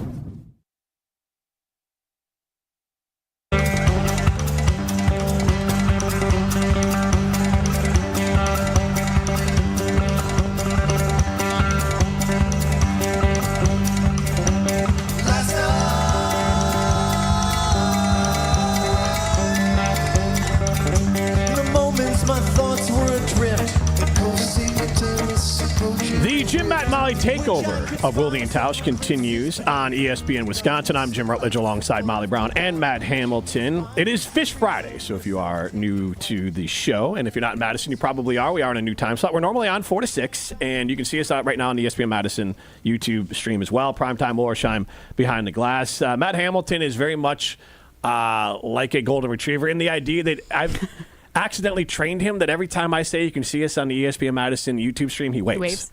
The Jim, Matt, and Molly takeover of Wilde and Tausch continues on ESPN Wisconsin. I'm Jim Rutledge alongside Molly Brown and Matt Hamilton. It is Fish Friday, so if you are new to the show, and if you're not in Madison, you probably are. We are in a new time slot. We're normally on 4 to 6, and you can see us out right now on the ESPN Madison YouTube stream as well. Primetime Lorsheim behind the glass. Matt Hamilton is very much like a golden retriever in the idea that I've accidentally trained him that every time I say you can see us on the ESPN Madison YouTube stream, he waves. He waves.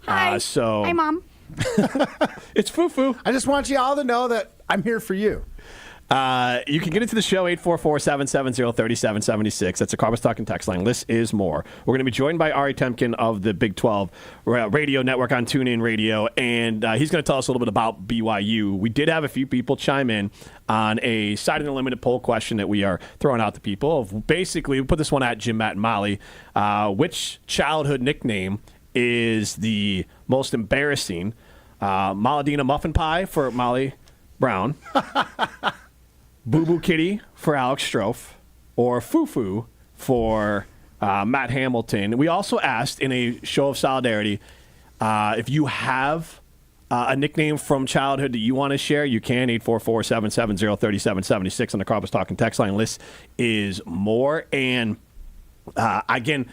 Hi. Hi, Mom. It's Foo-Foo. I just want you all to know that I'm here for you. You can get into the show, 844-770-3776. That's a Carbus Talking text line. This is more. We're going to be joined by Ari Temkin of the Big 12 radio network on TuneIn Radio, and he's going to tell us a little bit about BYU. We did have a few people chime in on a Side in the Limited poll question that we are throwing out to people. Basically, we put this one at Jim, Matt, and Molly. Which childhood nickname is the most embarrassing? Maladina Muffin Pie for Molly Brown. Boo Boo Kitty for Alex Strofe, or Foo-Foo for Matt Hamilton. We also asked in a show of solidarity if you have a nickname from childhood that you want to share, you can. 844-770-3776 on the Carbus Talking text line. List is more. And again,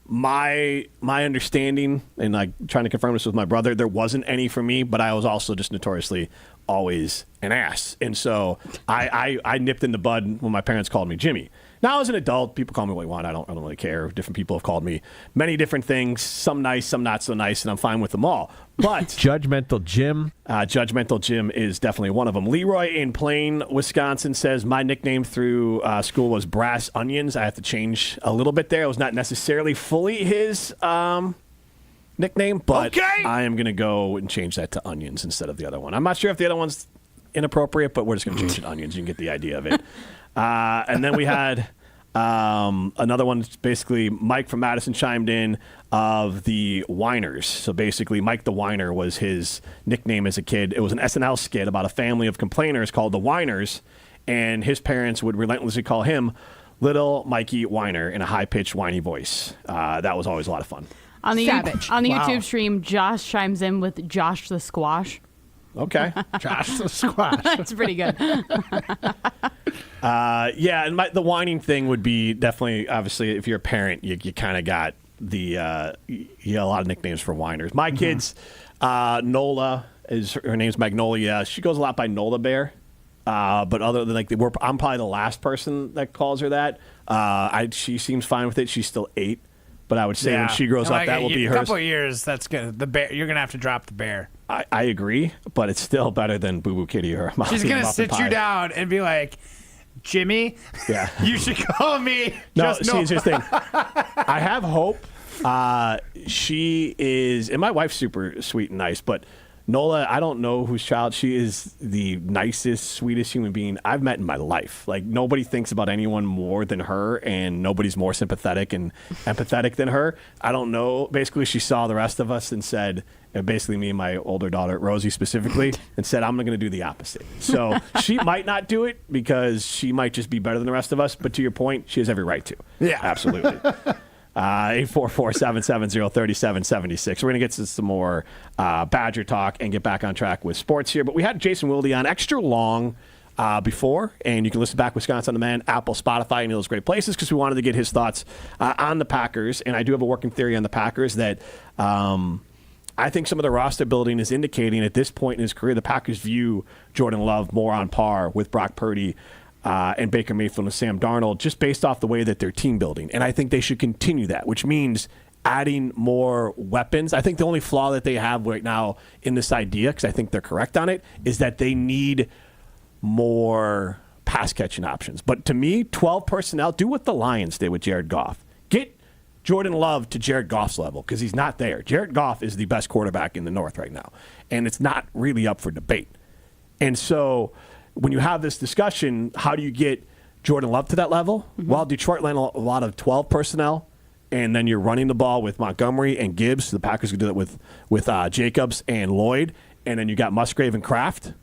my understanding, and like trying to confirm this with my brother, there wasn't any for me, but I was also just notoriously always an ass. And so I nipped in the bud when my parents called me Jimmy. Now, as an adult, people call me what you want. I don't really care. Different people have called me many different things, some nice, some not so nice, and I'm fine with them all. But Judgmental Jim. Judgmental Jim is definitely one of them. Leroy in Plain, Wisconsin says, my nickname through school was Brass Onions. I have to change a little bit there. It was not necessarily fully his nickname, but I am going to go and change that to Onions instead of the other one. I'm not sure if the other one's inappropriate, but we're just going to change it to Onions. You can get the idea of it. And then we had another one. Basically, Mike from Madison chimed in of the Whiners. So basically, Mike the Whiner was his nickname as a kid. It was an SNL skit about a family of complainers called the Whiners, and his parents would relentlessly call him Little Mikey Whiner in a high-pitched, whiny voice. That was always a lot of fun. On the YouTube stream, Josh chimes in with Josh the Squash. Okay. Josh the Squash. That's pretty good. Yeah, and the whining thing would be definitely, obviously, if you're a parent, you kind of got the a lot of nicknames for whiners. My kids, Nola, her name's Magnolia. She goes a lot by Nola Bear. But other than I'm probably the last person that calls her that. She seems fine with it. She's still 8. But I would say when she grows up, that will be hers. A couple of years, that's good. The bear, you're gonna have to drop the bear. I agree, but it's still better than Boo Boo Kitty or Molly. She's gonna sit you down and be like, Jimmy, you should call me. Here's the thing. I have hope. She is, and my wife's super sweet and nice, but Nola, I don't know whose child. She is the nicest, sweetest human being I've met in my life. Like, nobody thinks about anyone more than her, and nobody's more sympathetic and empathetic than her. I don't know. Basically, she saw the rest of us and said, basically me and my older daughter, Rosie specifically, and said, I'm going to do the opposite. So she might not do it because she might just be better than the rest of us. But to your point, she has every right to. Yeah. Absolutely. 844-770-3776. We're going to get to some more Badger talk and get back on track with sports here. But we had Jason Wilde on extra long before, and you can listen back Wisconsin On Demand, Apple, Spotify, and those great places because we wanted to get his thoughts on the Packers. And I do have a working theory on the Packers that I think some of the roster building is indicating at this point in his career, the Packers view Jordan Love more on par with Brock Purdy and Baker Mayfield and Sam Darnold, just based off the way that they're team building. And I think they should continue that, which means adding more weapons. I think the only flaw that they have right now in this idea, because I think they're correct on it, is that they need more pass-catching options. But to me, 12 personnel, do what the Lions did with Jared Goff. Get Jordan Love to Jared Goff's level, because he's not there. Jared Goff is the best quarterback in the North right now, and it's not really up for debate. And so when you have this discussion, how do you get Jordan Love to that level? Mm-hmm. Well, Detroit ran a lot of 12 personnel, and then you're running the ball with Montgomery and Gibbs. The Packers could do that with Jacobs and Lloyd, and then you got Musgrave and Kraft,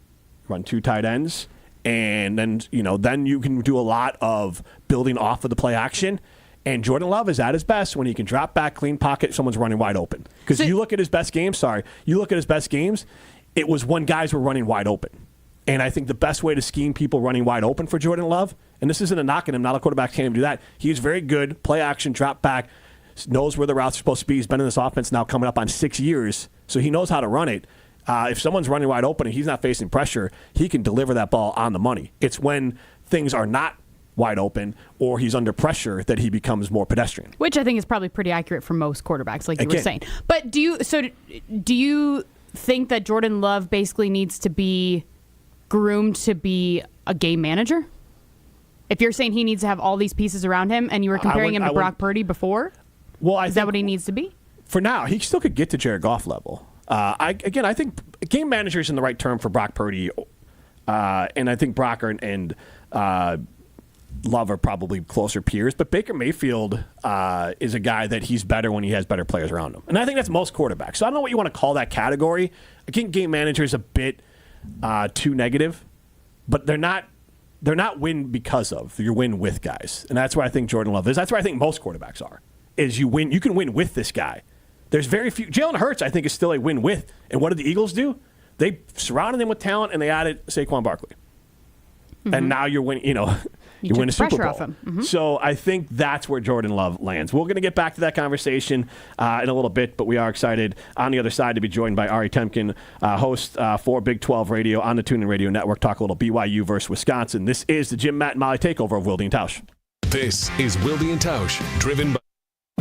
run 2 tight ends, and then you can do a lot of building off of the play action. And Jordan Love is at his best when he can drop back, clean pocket, someone's running wide open. Because you look at his best games, it was when guys were running wide open. And I think the best way to scheme people running wide open for Jordan Love, and this isn't a knock on him, not a quarterback can't even do that. He's very good, play action, drop back, knows where the routes are supposed to be. He's been in this offense now coming up on 6 years, so he knows how to run it. If someone's running wide open and he's not facing pressure, he can deliver that ball on the money. It's when things are not wide open or he's under pressure that he becomes more pedestrian. Which I think is probably pretty accurate for most quarterbacks, like you were saying. But do you think that Jordan Love basically needs to be groomed to be a game manager? If you're saying he needs to have all these pieces around him and you were comparing him to Brock Purdy before, is that what he needs to be? For now, he still could get to Jared Goff level. I think game manager is in the right term for Brock Purdy, and I think Brock and Love are probably closer peers, but Baker Mayfield is a guy that he's better when he has better players around him. And I think that's most quarterbacks. So I don't know what you want to call that category. I think game manager is a bit too negative, but they're not win because of. You win with guys. And that's where I think Jordan Love is. That's where I think most quarterbacks are, is you win. You can win with this guy. There's very few. Jalen Hurts, I think, is still a win with. And what did the Eagles do? They surrounded him with talent, and they added Saquon Barkley. Mm-hmm. And now you're winning, you win a Super Bowl. Off him. Mm-hmm. So I think that's where Jordan Love lands. We're going to get back to that conversation in a little bit, but we are excited on the other side to be joined by Ari Temkin, host for Big 12 Radio on the TuneIn Radio Network. Talk a little BYU versus Wisconsin. This is the Jim, Matt, and Molly takeover of Wilde and Tausch. This is Wilde and Tausch, driven by...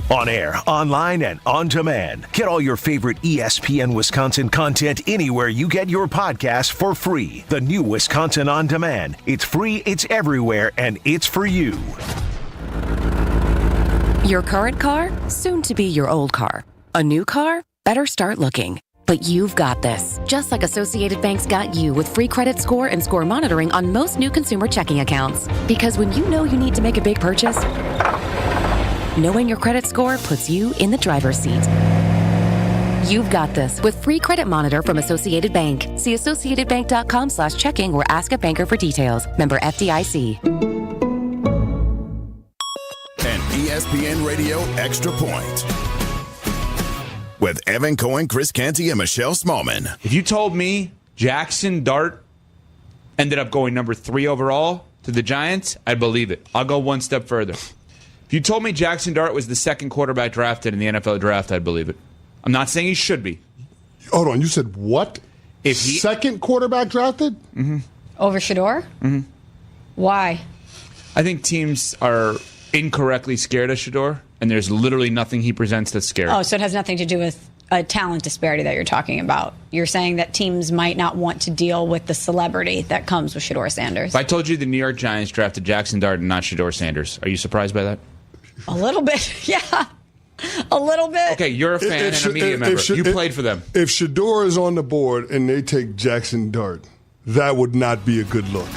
On air, online, and on demand. Get all your favorite ESPN Wisconsin content anywhere you get your podcasts for free. The new Wisconsin On Demand. It's free, it's everywhere, and it's for you. Your current car, soon to be your old car. A new car? Better start looking. But you've got this. Just like Associated Bank's got you with free credit score and score monitoring on most new consumer checking accounts. Because when you know you need to make a big purchase, knowing your credit score puts you in the driver's seat. You've got this with free credit monitor from Associated Bank. See associatedbank.com/checking or ask a banker for details. Member FDIC. An ESPN Radio Extra Point with Evan Cohen, Chris Canty, and Michelle Smallman. If you told me Jackson Dart ended up going number 3 overall to the Giants, I'd believe it. I'll go one step further. If you told me Jackson Dart was the second quarterback drafted in the NFL draft, I'd believe it. I'm not saying he should be. Hold on, you said what? Second quarterback drafted? Mm-hmm. Over Shedeur? Mm-hmm. Why? I think teams are incorrectly scared of Shedeur, and there's literally nothing he presents that's scary. Oh, so it has nothing to do with a talent disparity that you're talking about. You're saying that teams might not want to deal with the celebrity that comes with Shedeur Sanders. If I told you the New York Giants drafted Jackson Dart and not Shedeur Sanders, are you surprised by that? A little bit, yeah. A little bit. Okay, you're a fan and a media member. You played for them. If Shedeur is on the board and they take Jackson Dart, that would not be a good look.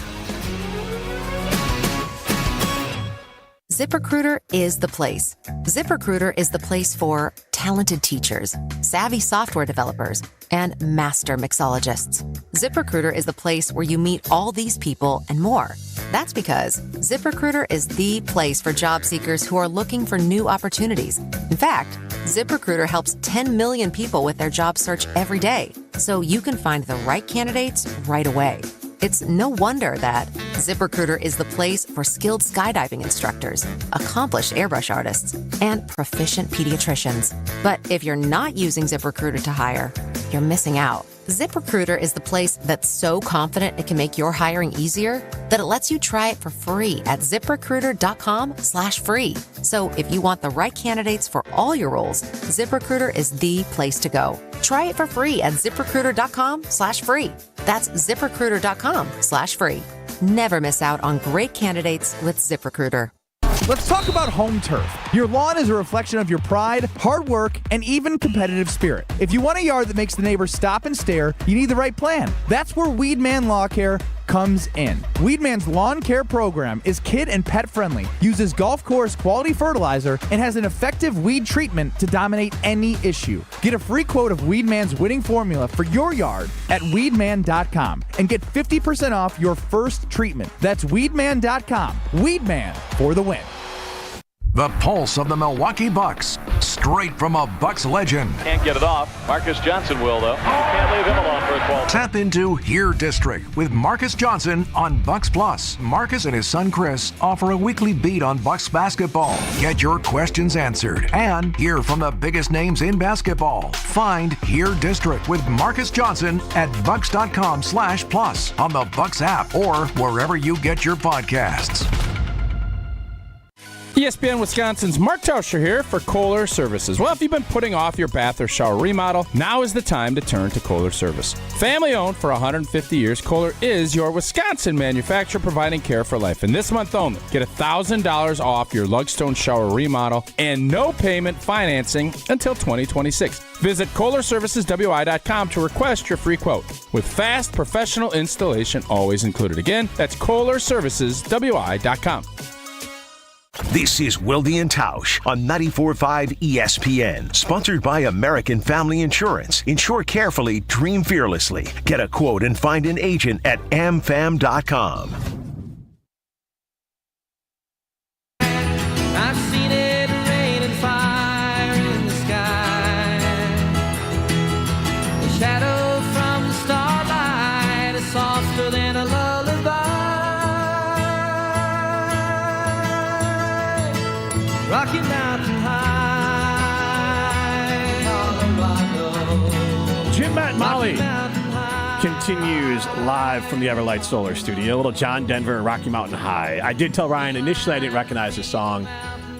ZipRecruiter is the place. ZipRecruiter is the place for talented teachers, savvy software developers, and master mixologists. ZipRecruiter is the place where you meet all these people and more. That's because ZipRecruiter is the place for job seekers who are looking for new opportunities. In fact, ZipRecruiter helps 10 million people with their job search every day, so you can find the right candidates right away. It's no wonder that ZipRecruiter is the place for skilled skydiving instructors, accomplished airbrush artists, and proficient pediatricians. But if you're not using ZipRecruiter to hire, you're missing out. ZipRecruiter is the place that's so confident it can make your hiring easier that it lets you try it for free at ZipRecruiter.com/free. So if you want the right candidates for all your roles, ZipRecruiter is the place to go. Try it for free at ZipRecruiter.com/free. That's ZipRecruiter.com/free. Never miss out on great candidates with ZipRecruiter. Let's talk about home turf. Your lawn is a reflection of your pride, hard work, and even competitive spirit. If you want a yard that makes the neighbors stop and stare, you need the right plan. That's where Weedman Lawn Care comes in. Weedman's lawn care program is kid and pet friendly, uses golf course quality fertilizer, and has an effective weed treatment to dominate any issue. Get a free quote of Weedman's winning formula for your yard at weedman.com and get 50% off your first treatment. That's weedman.com. Weedman for the win. The pulse of the Milwaukee Bucks, straight from a Bucks legend. Can't get it off. Marcus Johnson will, though. Can't leave him alone for a 12. Tap into Here District with Marcus Johnson on Bucks Plus. Marcus and his son Chris offer a weekly beat on Bucks basketball. Get your questions answered and hear from the biggest names in basketball. Find Here District with Marcus Johnson at bucks.com/plus on the Bucks app or wherever you get your podcasts. ESPN Wisconsin's Mark Tausch here for Kohler Services. Well, if you've been putting off your bath or shower remodel, now is the time to turn to Kohler Service. Family owned for 150 years, Kohler is your Wisconsin manufacturer providing care for life. And this month only, get $1,000 off your Lugstone shower remodel and no payment financing until 2026. Visit KohlerServicesWI.com to request your free quote with fast professional installation always included. Again, that's KohlerServicesWI.com. This is Wilde and Tausch on 94.5 ESPN. Sponsored by American Family Insurance. Insure carefully, dream fearlessly. Get a quote and find an agent at amfam.com. I've seen it rain and fire in the sky. The shadow from the starlight is softer than a lullaby. Rocky Mountain High, Colorado. Jim, Matt, Molly continues live from the Everlight Solar Studio. A little John Denver and Rocky Mountain High. I did tell Ryan initially I didn't recognize the song.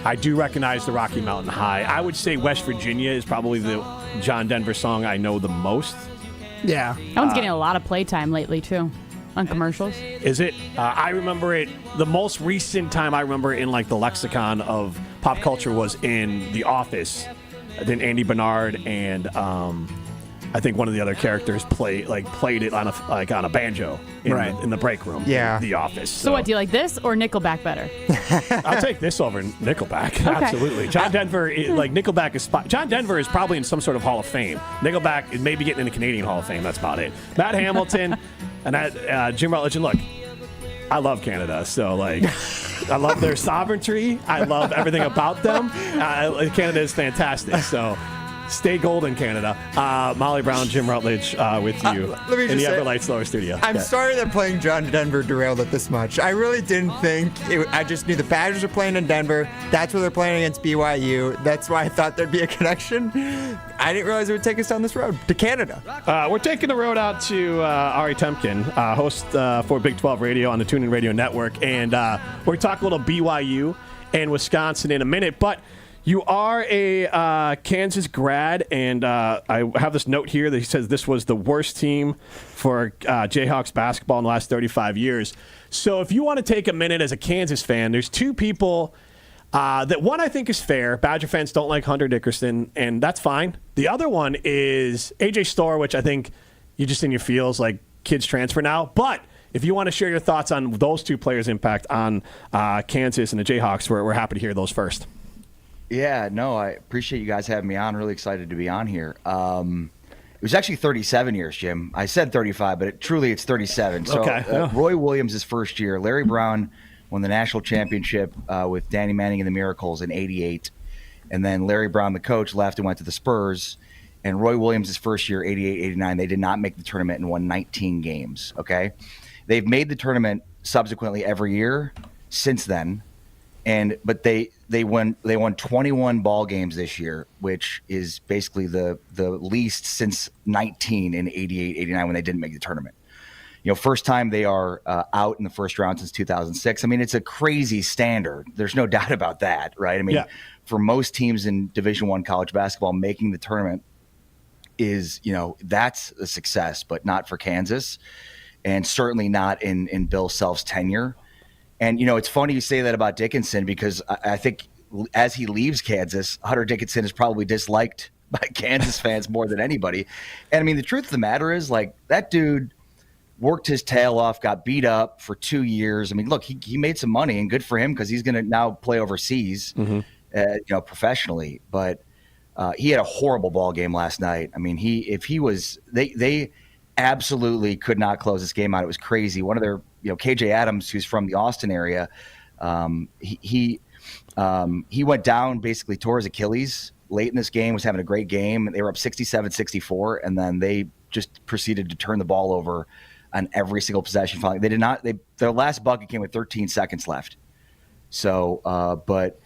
I do recognize the Rocky Mountain High. I would say West Virginia is probably the John Denver song I know the most. Yeah. That one's getting a lot of playtime lately, too. On commercials. Is it? I remember it. The most recent time I remember in like the lexicon of pop culture was in The Office. Then Andy Bernard and I think one of the other characters played it on a banjo in the break room. Yeah. In The Office. So what, do you like this or Nickelback better? I'll take this over Nickelback. Okay. Absolutely. John Denver, Nickelback is John Denver is probably in some sort of Hall of Fame. Nickelback is maybe getting in the Canadian Hall of Fame. That's about it. Matt Hamilton and Jim Rutledge. And look, I love Canada, so I love their sovereignty. I love everything about them. Canada is fantastic. So. Stay golden, Canada. Molly Brown, Jim Rutledge with you in the Everlight Solar Studio. I'm sorry that playing John Denver derailed it this much. I really didn't think I just knew the Badgers were playing in Denver. That's where they're playing against BYU. That's why I thought there'd be a connection. I didn't realize it would take us down this road to Canada. We're taking the road out to Ari Temkin, host for Big 12 Radio on the TuneIn Radio Network. And we're talking a little BYU and Wisconsin in a minute. But you are a Kansas grad, and I have this note here that he says this was the worst team for Jayhawks basketball in the last 35 years. So if you want to take a minute as a Kansas fan, there's two people That one I think is fair. Badger fans don't like Hunter Dickerson, and that's fine. The other one is AJ Storr, which I think you just in your feels like kids transfer now. But if you want to share your thoughts on those two players' impact on Kansas and the Jayhawks, we're happy to hear those first. Yeah, no, I appreciate you guys having me on. Really excited to be on here. It was actually 37 years, Jim. I said 35, but it's 37. So okay. Roy Williams' first year. Larry Brown won the national championship with Danny Manning and the Miracles in '88. And then Larry Brown, the coach, left and went to the Spurs. And Roy Williams' first year, '88, '89, they did not make the tournament and won 19 games, okay? They've made the tournament subsequently every year since then. But they won 21 ball games this year, which is basically the least since 19 in '88, '89 when they didn't make the tournament. First time they are out in the first round since 2006. I mean, it's a crazy standard. There's no doubt about that, right? I mean, for most teams in Division I college basketball, making the tournament is, that's a success, but not for Kansas, and certainly not in Bill Self's tenure. And, it's funny you say that about Dickinson, because I think as he leaves Kansas, Hunter Dickinson is probably disliked by Kansas fans more than anybody. And, I mean, the truth of the matter is, like, that dude worked his tail off, got beat up for 2 years. I mean, look, he made some money, and good for him, because he's going to now play overseas, professionally. But he had a horrible ball game last night. I mean, they absolutely could not close this game out. It was crazy. One of their, KJ Adams, who's from the Austin area, he went down, basically tore his Achilles late in this game, was having a great game. They were up 67-64, and then they just proceeded to turn the ball over on every single possession. They did not. Their last bucket came with 13 seconds left. So, but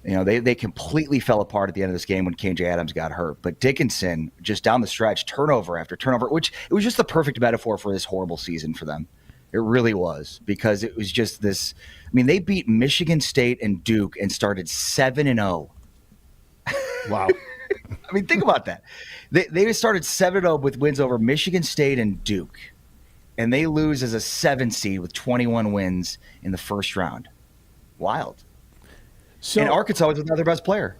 they completely fell apart at the end of this game when KJ Adams got hurt. But Dickinson, just down the stretch, turnover after turnover, which it was just the perfect metaphor for this horrible season for them. It really was, because it was just this. I mean, they beat Michigan State and Duke and started 7-0. Wow. I mean, think about that. They started 7-0 with wins over Michigan State and Duke, and they lose as a 7 seed with 21 wins in the first round. Wild. So, and Arkansas was another best player.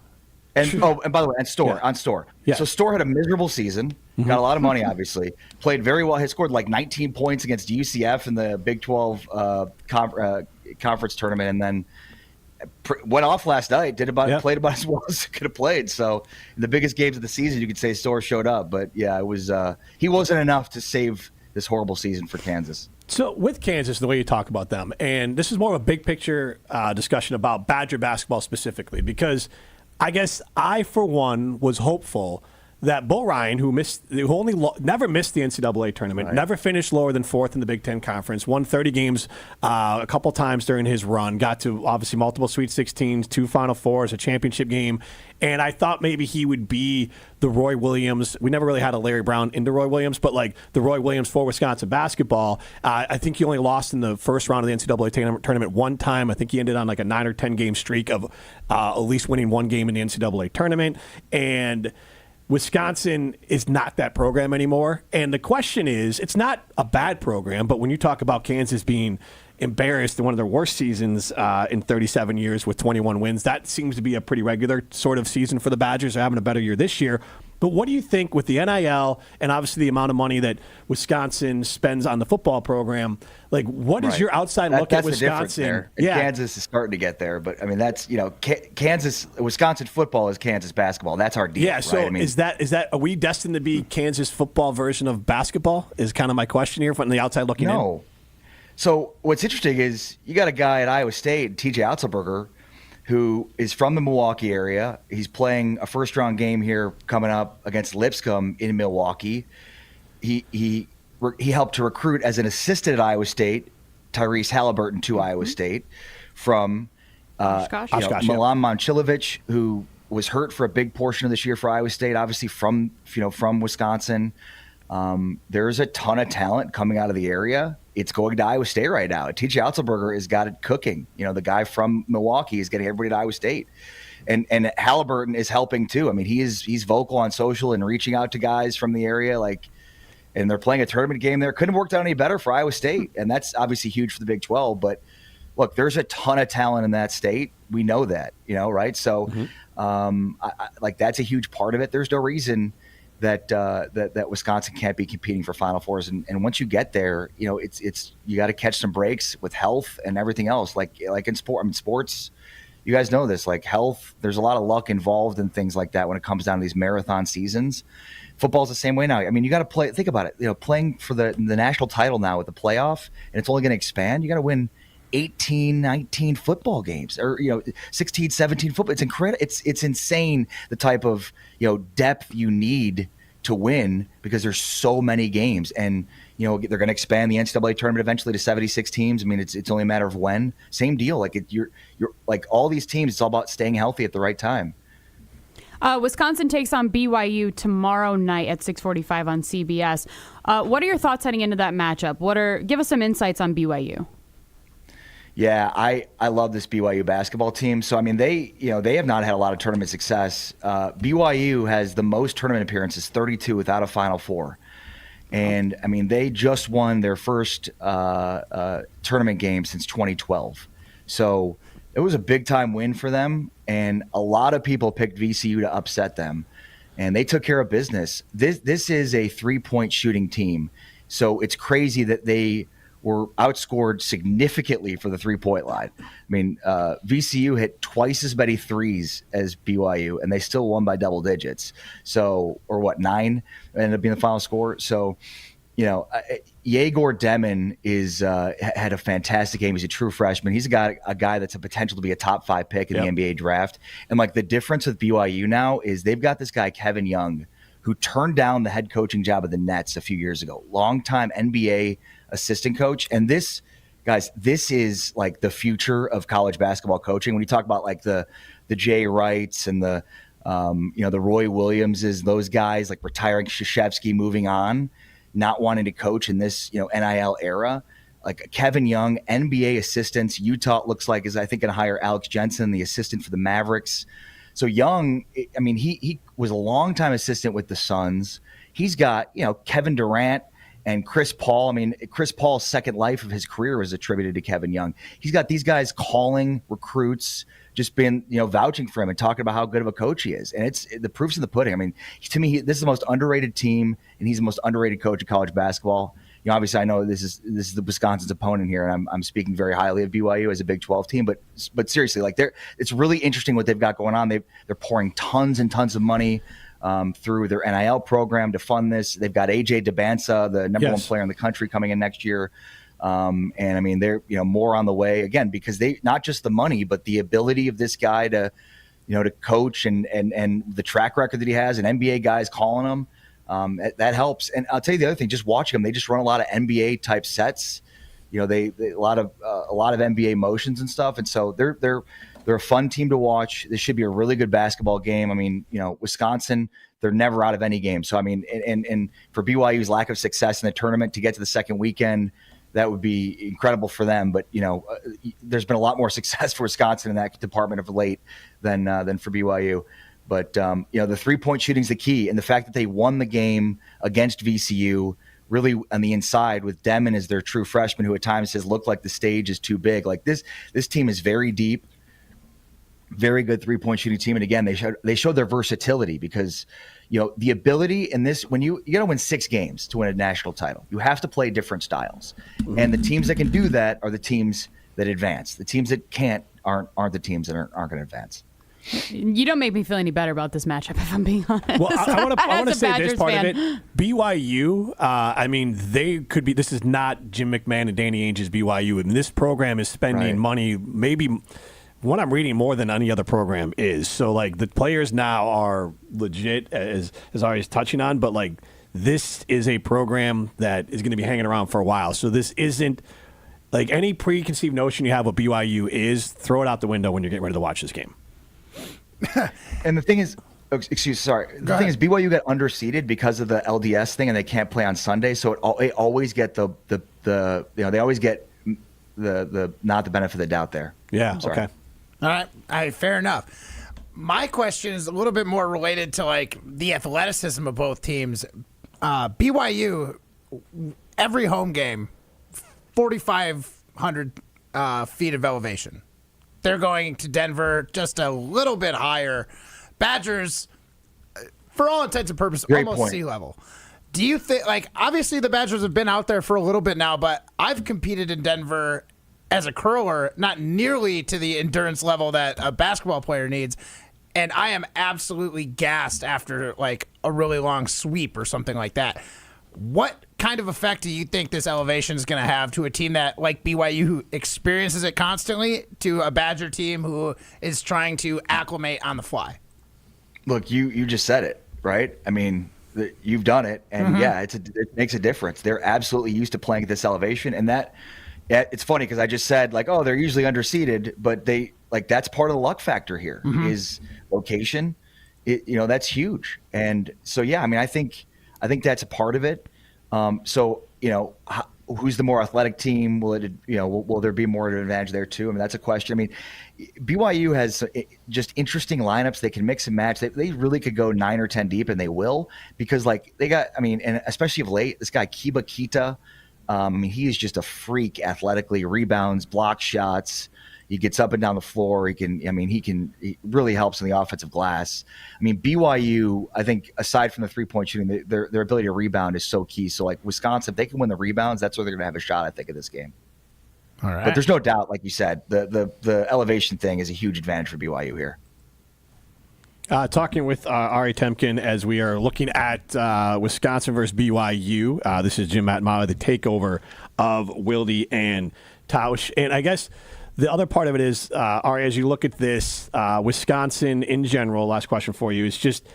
And and by the way, Storr. Yeah. So Storr had a miserable season, got a lot of money, obviously, played very well. He scored like 19 points against UCF in the Big 12 conference tournament, and then went off last night. Played about as well as he could have played. So in the biggest games of the season, you could say Storr showed up, but yeah, it was he wasn't enough to save this horrible season for Kansas. So with Kansas, the way you talk about them, and this is more of a big picture discussion about Badger basketball specifically, because I guess I, for one, was hopeful that Bo Ryan, who never missed the NCAA tournament, never finished lower than fourth in the Big Ten Conference, won 30 games a couple times during his run, got to obviously multiple Sweet 16s, 2 Final Fours, a championship game, and I thought maybe he would be the Roy Williams. We never really had a Larry Brown into Roy Williams, but like the Roy Williams for Wisconsin basketball. I think he only lost in the first round of the NCAA tournament one time. I think he ended on like a 9 or 10 game streak of at least winning one game in the NCAA tournament, and Wisconsin is not that program anymore. And the question is, it's not a bad program, but when you talk about Kansas being embarrassed in one of their worst seasons in 37 years with 21 wins, that seems to be a pretty regular sort of season for the Badgers. They're having a better year this year. But what do you think with the NIL and obviously the amount of money that Wisconsin spends on the football program? Like, what is your outside look at Wisconsin? There. Yeah. Kansas is starting to get there, but I mean, that's, Wisconsin football is Kansas basketball. That's our deal. Yeah. So right? I mean, is that are we destined to be Kansas football version of basketball? Is kind of my question here from the outside looking in. No. So what's interesting is you got a guy at Iowa State, TJ Otzelberger, who is from the Milwaukee area. He's playing a first-round game here coming up against Lipscomb in Milwaukee. He helped to recruit as an assistant at Iowa State Tyrese Halliburton to Iowa State from Milan Momcilovic, who was hurt for a big portion of this year for Iowa State, obviously from Wisconsin. There's a ton of talent coming out of the area. It's going to Iowa State right now. TJ Otzelberger has got it cooking. The guy from Milwaukee is getting everybody to Iowa State. And Halliburton is helping too. I mean, he's vocal on social and reaching out to guys from the area, and they're playing a tournament game there. Couldn't have worked out any better for Iowa State. And that's obviously huge for the Big 12. But look, there's a ton of talent in that state. We know that, right? So, that's a huge part of it. There's no reason that Wisconsin can't be competing for Final Fours. And once you get there, it's you got to catch some breaks with health and everything else. Like in sports, you guys know this. Like health, there's a lot of luck involved in things like that when it comes down to these marathon seasons. Football's the same way now. I mean, you got to play. Think about it. Playing for the national title now with the playoff, and it's only going to expand. You got to win 18, 19 football games, or 16, 17 football. It's incredible. It's insane the type of depth you need to win because there's so many games, and they're going to expand the NCAA tournament eventually to 76 teams. I mean, it's only a matter of when. Same deal. Like you're like all these teams. It's all about staying healthy at the right time. Wisconsin takes on BYU tomorrow night at 6:45 on CBS. What are your thoughts heading into that matchup? Give us some insights on BYU. Yeah, I love this BYU basketball team. So I mean, they have not had a lot of tournament success. BYU has the most tournament appearances, 32 without a Final Four, and I mean they just won their first tournament game since 2012. So it was a big time win for them, and a lot of people picked VCU to upset them, and they took care of business. This is a 3-point shooting team, so it's crazy that they were outscored significantly for the 3-point line. I mean, VCU hit twice as many threes as BYU, and they still won by double digits. So, or what, 9 ended up being the final score. So, Yegor Demon had a fantastic game. He's a true freshman. He's a guy that's a potential to be a top 5 pick in the NBA draft. And like the difference with BYU now is they've got this guy, Kevin Young, who turned down the head coaching job of the Nets a few years ago. Longtime NBA assistant coach. And this is like the future of college basketball coaching. When you talk about like the Jay Wrights and the Roy Williamses, those guys like retiring, Krzyzewski moving on, not wanting to coach in this, NIL era, like Kevin Young, NBA assistants. Utah looks like is I think going to hire Alex Jensen, the assistant for the Mavericks. So Young, I mean, he was a longtime assistant with the Suns. He's got, Kevin Durant and Chris Paul. I mean, Chris Paul's second life of his career was attributed to Kevin Young. He's got these guys calling recruits, just been, vouching for him and talking about how good of a coach he is. And the proof's in the pudding. I mean, to me, this is the most underrated team, and he's the most underrated coach of college basketball. Obviously, I know this is the Wisconsin's opponent here, and I'm speaking very highly of BYU as a Big 12 team. But seriously, like it's really interesting what they've got going on. They're pouring tons and tons of money through their NIL program to fund this. They've got AJ DeBansa, the number one player in the country, coming in next year. And I mean, they're more on the way again because they not just the money, but the ability of this guy to to coach and the track record that he has, and NBA guys calling him. That helps. And I'll tell you the other thing, just watching them, they just run a lot of NBA type sets. They a lot of NBA motions and stuff. And so they're a fun team to watch. This should be a really good basketball game. I mean, Wisconsin, they're never out of any game. So I mean, and for BYU's lack of success in the tournament to get to the second weekend, that would be incredible for them. But there's been a lot more success for Wisconsin in that department of late than for BYU. But, the 3-point shooting is the key. And the fact that they won the game against VCU really on the inside with Demon as their true freshman, who at times has looked like the stage is too big. Like this team is very deep, very good 3-point shooting team. And again, they showed their versatility because, the ability in this, when you got to win 6 games to win a national title, you have to play different styles. And the teams that can do that are the teams that advance. The teams that can't aren't the teams that aren't going to advance. You don't make me feel any better about this matchup, if I'm being honest. Well, I want to say this part of it. BYU, I mean, they could be. This is not Jim McMahon and Danny Ainge's BYU, and this program is spending money. Maybe what I'm reading more than any other program is. So, like, the players now are legit, as Ari's touching on. But like, this is a program that is going to be hanging around for a while. So this isn't like any preconceived notion you have what BYU is. Throw it out the window when you're getting ready to watch this game. And the thing is, thing is, BYU got underseeded because of the LDS thing, and they can't play on Sunday. So they always get they always get the not the benefit of the doubt there. Yeah. Okay. All right. Fair enough. My question is a little bit more related to like the athleticism of both teams. BYU, every home game, 4,500 feet of elevation. They're going to Denver just a little bit higher. Badgers, for all intents and purposes, almost sea level. Do you think, like, obviously the Badgers have been out there for a little bit now, but I've competed in Denver as a curler, not nearly to the endurance level that a basketball player needs. And I am absolutely gassed after, like, a really long sweep or something like that. What kind of effect do you think this elevation is going to have to a team that, like BYU, who experiences it constantly, to a Badger team who is trying to acclimate on the fly? Look, you just said it, right? I mean, you've done it, and it makes a difference. They're absolutely used to playing at this elevation, and it's funny because I just said, like, oh, they're usually underseeded, but that's part of the luck factor here is location. That's huge, and so I mean, I think that's a part of it. Who's the more athletic team? Will there be more of an advantage there too? I mean, that's a question. I mean, BYU has just interesting lineups. They can mix and match. They really could go 9 or 10 deep, and they will, because they got. I mean, and especially of late, this guy Kiba Kita. I mean, he is just a freak athletically. Rebounds, block shots. He gets up and down the floor. He really helps in the offensive glass. I mean, BYU, I think, aside from the 3-point shooting, their ability to rebound is so key. So, like, Wisconsin, if they can win the rebounds, that's where they're going to have a shot, I think, of this game. All right. But there's no doubt, like you said, the elevation thing is a huge advantage for BYU here. Talking with Ari Temkin as we are looking at Wisconsin versus BYU. This is Jim Matmala, the takeover of Wilde and Tausch. And I guess the other part of it is, Ari, as you look at this, Wisconsin in general, last question for you, is just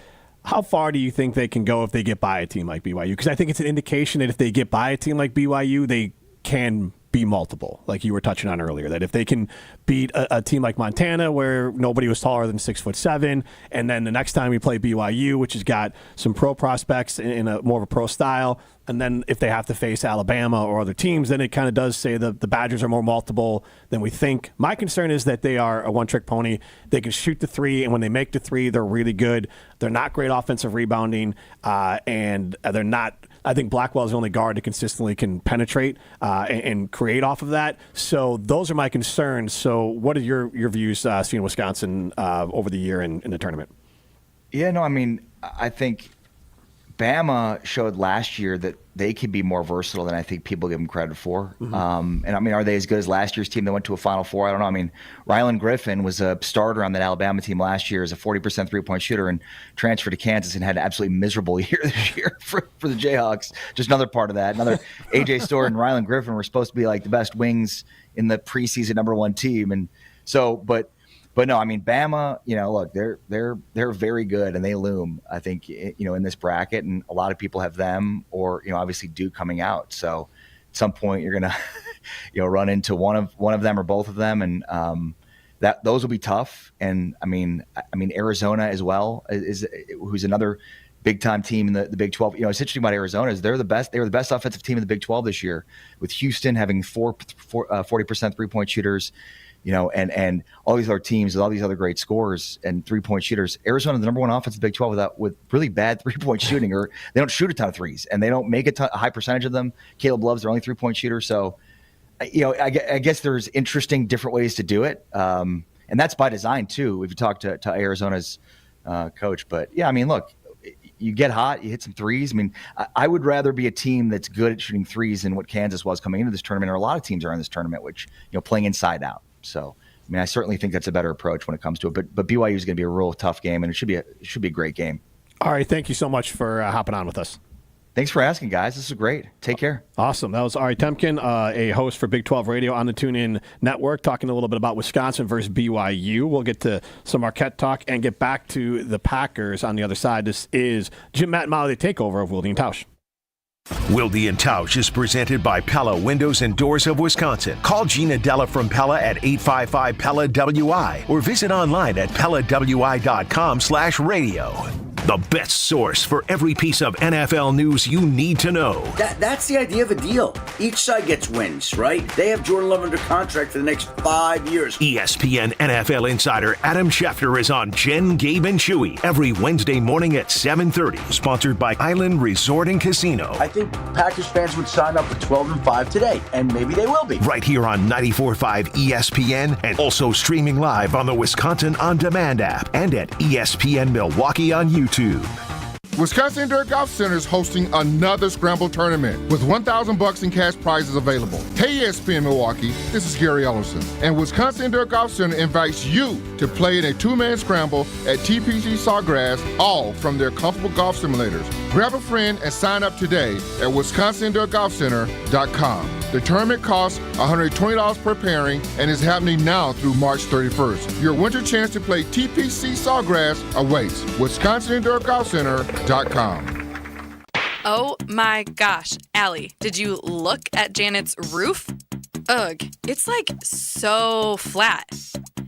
how far do you think they can go if they get by a team like BYU? Because I think it's an indication that if they get by a team like BYU, they can be multiple, like you were touching on earlier, that if they can beat a team like Montana where nobody was taller than 6'7", and then the next time we play BYU, which has got some pro prospects in a more of a pro style, and then if they have to face Alabama or other teams, then it kind of does say the Badgers are more multiple than we think. My concern is that they are a one-trick pony. They can shoot the three, and when they make the three, they're really good. They're not great offensive rebounding, and they're not. I think Blackwell is the only guard that consistently can penetrate and create off of that. So those are my concerns. So what are your views seeing Wisconsin over the year in the tournament? Yeah, no, I mean, I think Bama showed last year that they could be more versatile than I think people give them credit for. And I mean, are they as good as last year's team that went to a Final Four? I don't know. I mean, Rylan Griffin was a starter on that Alabama team last year as a 40% three-point shooter and transferred to Kansas and had an absolutely miserable year this year for the Jayhawks. Just another part of that. Another AJ Stewart and Rylan Griffin were supposed to be like the best wings in the preseason #1 team. And so, but no, I mean, Bama, look, they're very good and they loom, I think, in this bracket, and a lot of people have them or, obviously Duke coming out. So at some point you're going to, run into one of them or both of them. And those will be tough. And I mean, Arizona as well who's another big time team in the Big 12. It's interesting about Arizona is they were the best offensive team in the Big 12 this year, with Houston having 40% 3-point shooters. And all these other teams with all these other great scorers and 3-point shooters. Arizona, the #1 offense in the Big 12 with really bad 3-point shooting, or they don't shoot a ton of threes, and they don't make a high percentage of them. Caleb Love's their only 3-point shooter. So, I guess there's interesting different ways to do it. And that's by design too, if you talk to Arizona's coach. But yeah, I mean, look, you get hot, you hit some threes. I mean, I would rather be a team that's good at shooting threes than what Kansas was coming into this tournament, or a lot of teams are in this tournament, which, playing inside out. So, I mean, I certainly think that's a better approach when it comes to it. But BYU is going to be a real tough game, and it should be a great game. All right, thank you so much for hopping on with us. Thanks for asking, guys. This is great. Take care. Awesome. That was Ari Temkin, a host for Big 12 Radio on the TuneIn Network, talking a little bit about Wisconsin versus BYU. We'll get to some Marquette talk and get back to the Packers on the other side. This is Jim Matmala, the takeover of Wilde and Tausch. Wilde and Tausch is presented by Pella Windows and Doors of Wisconsin. Call Gina Della from Pella at 855-PELLA-WI or visit online at PellaWI.com/radio. the best source for every piece of NFL news you need to know. That's the idea of a deal. Each side gets wins, right? They have Jordan Love under contract for the next 5 years. ESPN NFL insider Adam Schefter is on Jen, Gabe, and Chewy every Wednesday morning at 7:30. Sponsored by Island Resort and Casino. I think Packers fans would sign up for 12-5 today, and maybe they will be. Right here on 94.5 ESPN, and also streaming live on the Wisconsin On Demand app and at ESPN Milwaukee on YouTube. Wisconsin Indoor Golf Center is hosting another Scramble tournament with $1,000 in cash prizes available. Hey ESPN Milwaukee, this is Gary Ellerson, and Wisconsin Indoor Golf Center invites you to play in a two-man scramble at TPC Sawgrass, all from their comfortable golf simulators. Grab a friend and sign up today at wisconsindoorgolfcenter.com. The tournament costs $120 per pairing and is happening now through March 31st. Your winter chance to play TPC Sawgrass awaits. wisconsindoorgolfcenter.com. Oh my gosh, Allie, did you look at Janet's roof? Ugh, it's like so flat.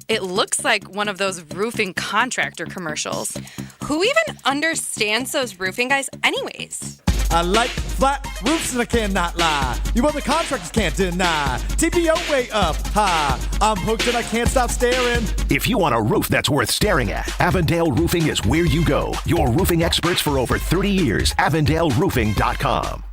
It looks like one of those roofing contractor commercials. Who even understands those roofing guys anyways? I like flat roofs and I cannot lie. You other contractors can't deny. TPO way up high. I'm hooked and I can't stop staring. If you want a roof that's worth staring at, Avondale Roofing is where you go. Your roofing experts for over 30 years. AvondaleRoofing.com.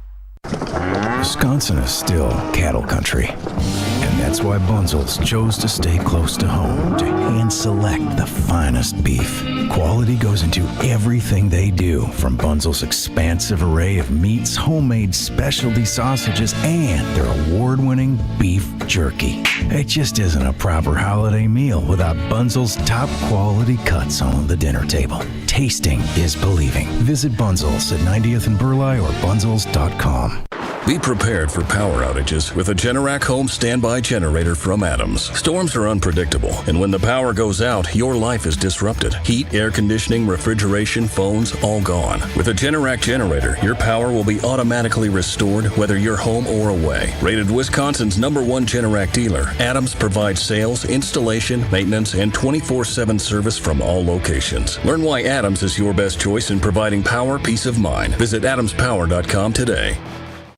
Wisconsin is still cattle country. And that's why Bunzel's chose to stay close to home to hand select the finest beef. Quality goes into everything they do, from Bunzel's expansive array of meats, homemade specialty sausages, and their award-winning beef jerky. It just isn't a proper holiday meal without Bunzel's top quality cuts on the dinner table. Tasting is believing. Visit Bunzel's at 90th and Burleigh or bunzels.com. Be prepared for power outages with a Generac home standby generator from Adams. Storms are unpredictable, and when the power goes out, your life is disrupted. Heat, air conditioning, refrigeration, phones, all gone. With a Generac generator, your power will be automatically restored whether you're home or away. Rated Wisconsin's #1 Generac dealer, Adams provides sales, installation, maintenance, and 24/7 service from all locations. Learn why Adams is your best choice in providing power peace of mind. Visit adamspower.com today.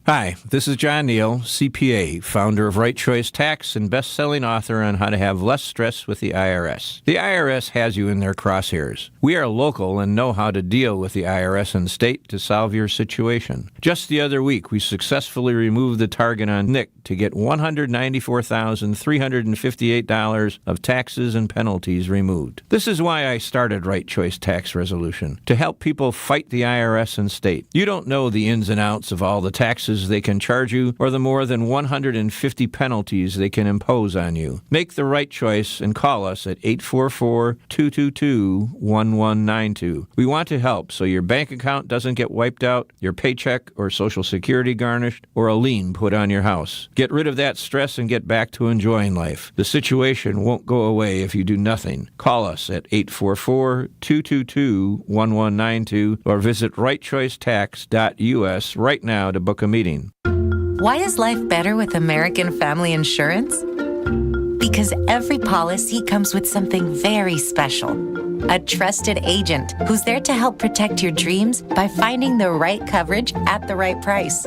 Hi, this is John Neal, CPA, founder of Right Choice Tax and best-selling author on how to have less stress with the IRS. The IRS has you in their crosshairs. We are local and know how to deal with the IRS and state to solve your situation. Just the other week, we successfully removed the target on Nick to get $194,358 of taxes and penalties removed. This is why I started Right Choice Tax Resolution, to help people fight the IRS and state. You don't know the ins and outs of all the taxes they can charge you or the more than 150 penalties they can impose on you. Make the right choice and call us at 844-222-1192. We want to help so your bank account doesn't get wiped out, your paycheck or Social Security garnished, or a lien put on your house. Get rid of that stress and get back to enjoying life. The situation won't go away if you do nothing. Call us at 844-222-1192 or visit rightchoicetax.us right now to book a meeting. Why is life better with American Family Insurance? Because every policy comes with something very special. A trusted agent who's there to help protect your dreams by finding the right coverage at the right price.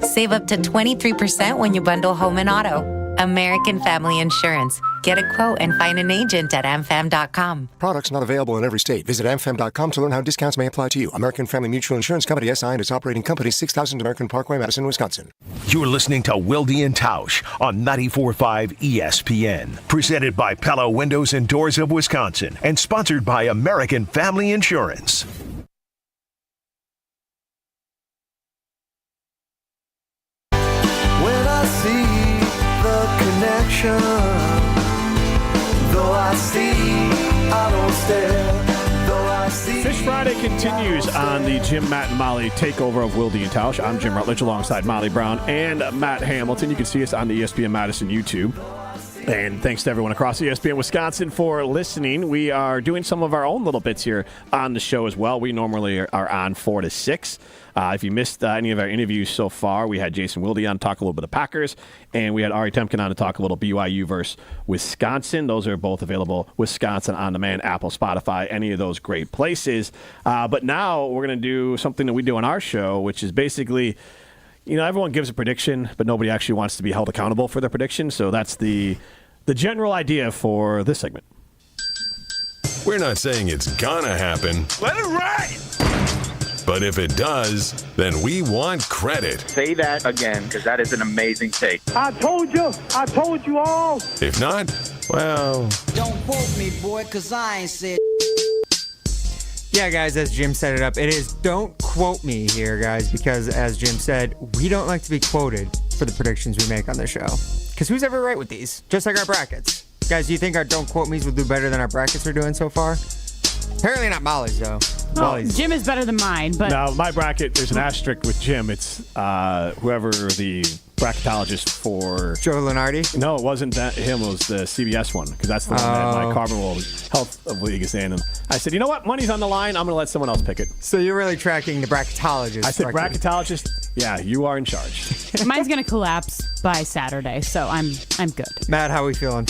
Save up to 23% when you bundle home and auto. American Family Insurance. Get a quote and find an agent at amfam.com. Products not available in every state. Visit amfam.com to learn how discounts may apply to you. American Family Mutual Insurance Company, SI, and its operating company, 6000 American Parkway, Madison, Wisconsin. You're listening to Wilde and Tausch on 94.5 ESPN. Presented by Pella Windows and Doors of Wisconsin and sponsored by American Family Insurance. When I see the connection, though I see, I don't stare. Though I see. Fish Friday continues on the Jim, Matt, and Molly takeover of Wilde and Tausch. I'm Jim Rutledge alongside Molly Brown and Matt Hamilton. You can see us on the ESPN Madison YouTube. And thanks to everyone across ESPN Wisconsin for listening. We are doing some of our own little bits here on the show as well. We normally are on 4 to 6. If you missed any of our interviews so far, we had Jason Wilde on to talk a little bit of Packers, and we had Ari Temkin on to talk a little BYU versus Wisconsin. Those are both available, Wisconsin On Demand, Apple, Spotify, any of those great places. But now we're going to do something that we do on our show, which is basically, everyone gives a prediction, but nobody actually wants to be held accountable for their prediction. So that's the general idea for this segment. We're not saying it's gonna happen. Let it ride! But if it does, then we want credit. Say that again, because that is an amazing take. I told you all. If not, well... Don't quote me, boy, because I ain't said... Yeah, guys, as Jim set it up, it is don't quote me here, guys, because as Jim said, we don't like to be quoted for the predictions we make on the show. Because who's ever right with these? Just like our brackets. Guys, do you think our don't quote me's will do better than our brackets are doing so far? Apparently not Molly's, though. Jim is better than mine, but... Now, my bracket, there's an asterisk with Jim. It's whoever the bracketologist for... Joe Lenardi? No, it wasn't him. It was the CBS one, because that's the one that my Carbon World Health League is in. And I said, you know what? Money's on the line. I'm going to let someone else pick it. So you're really tracking the bracketologist. I said bracketologist. Yeah, you are in charge. Mine's going to collapse by Saturday, so I'm good. Matt, how are we feeling?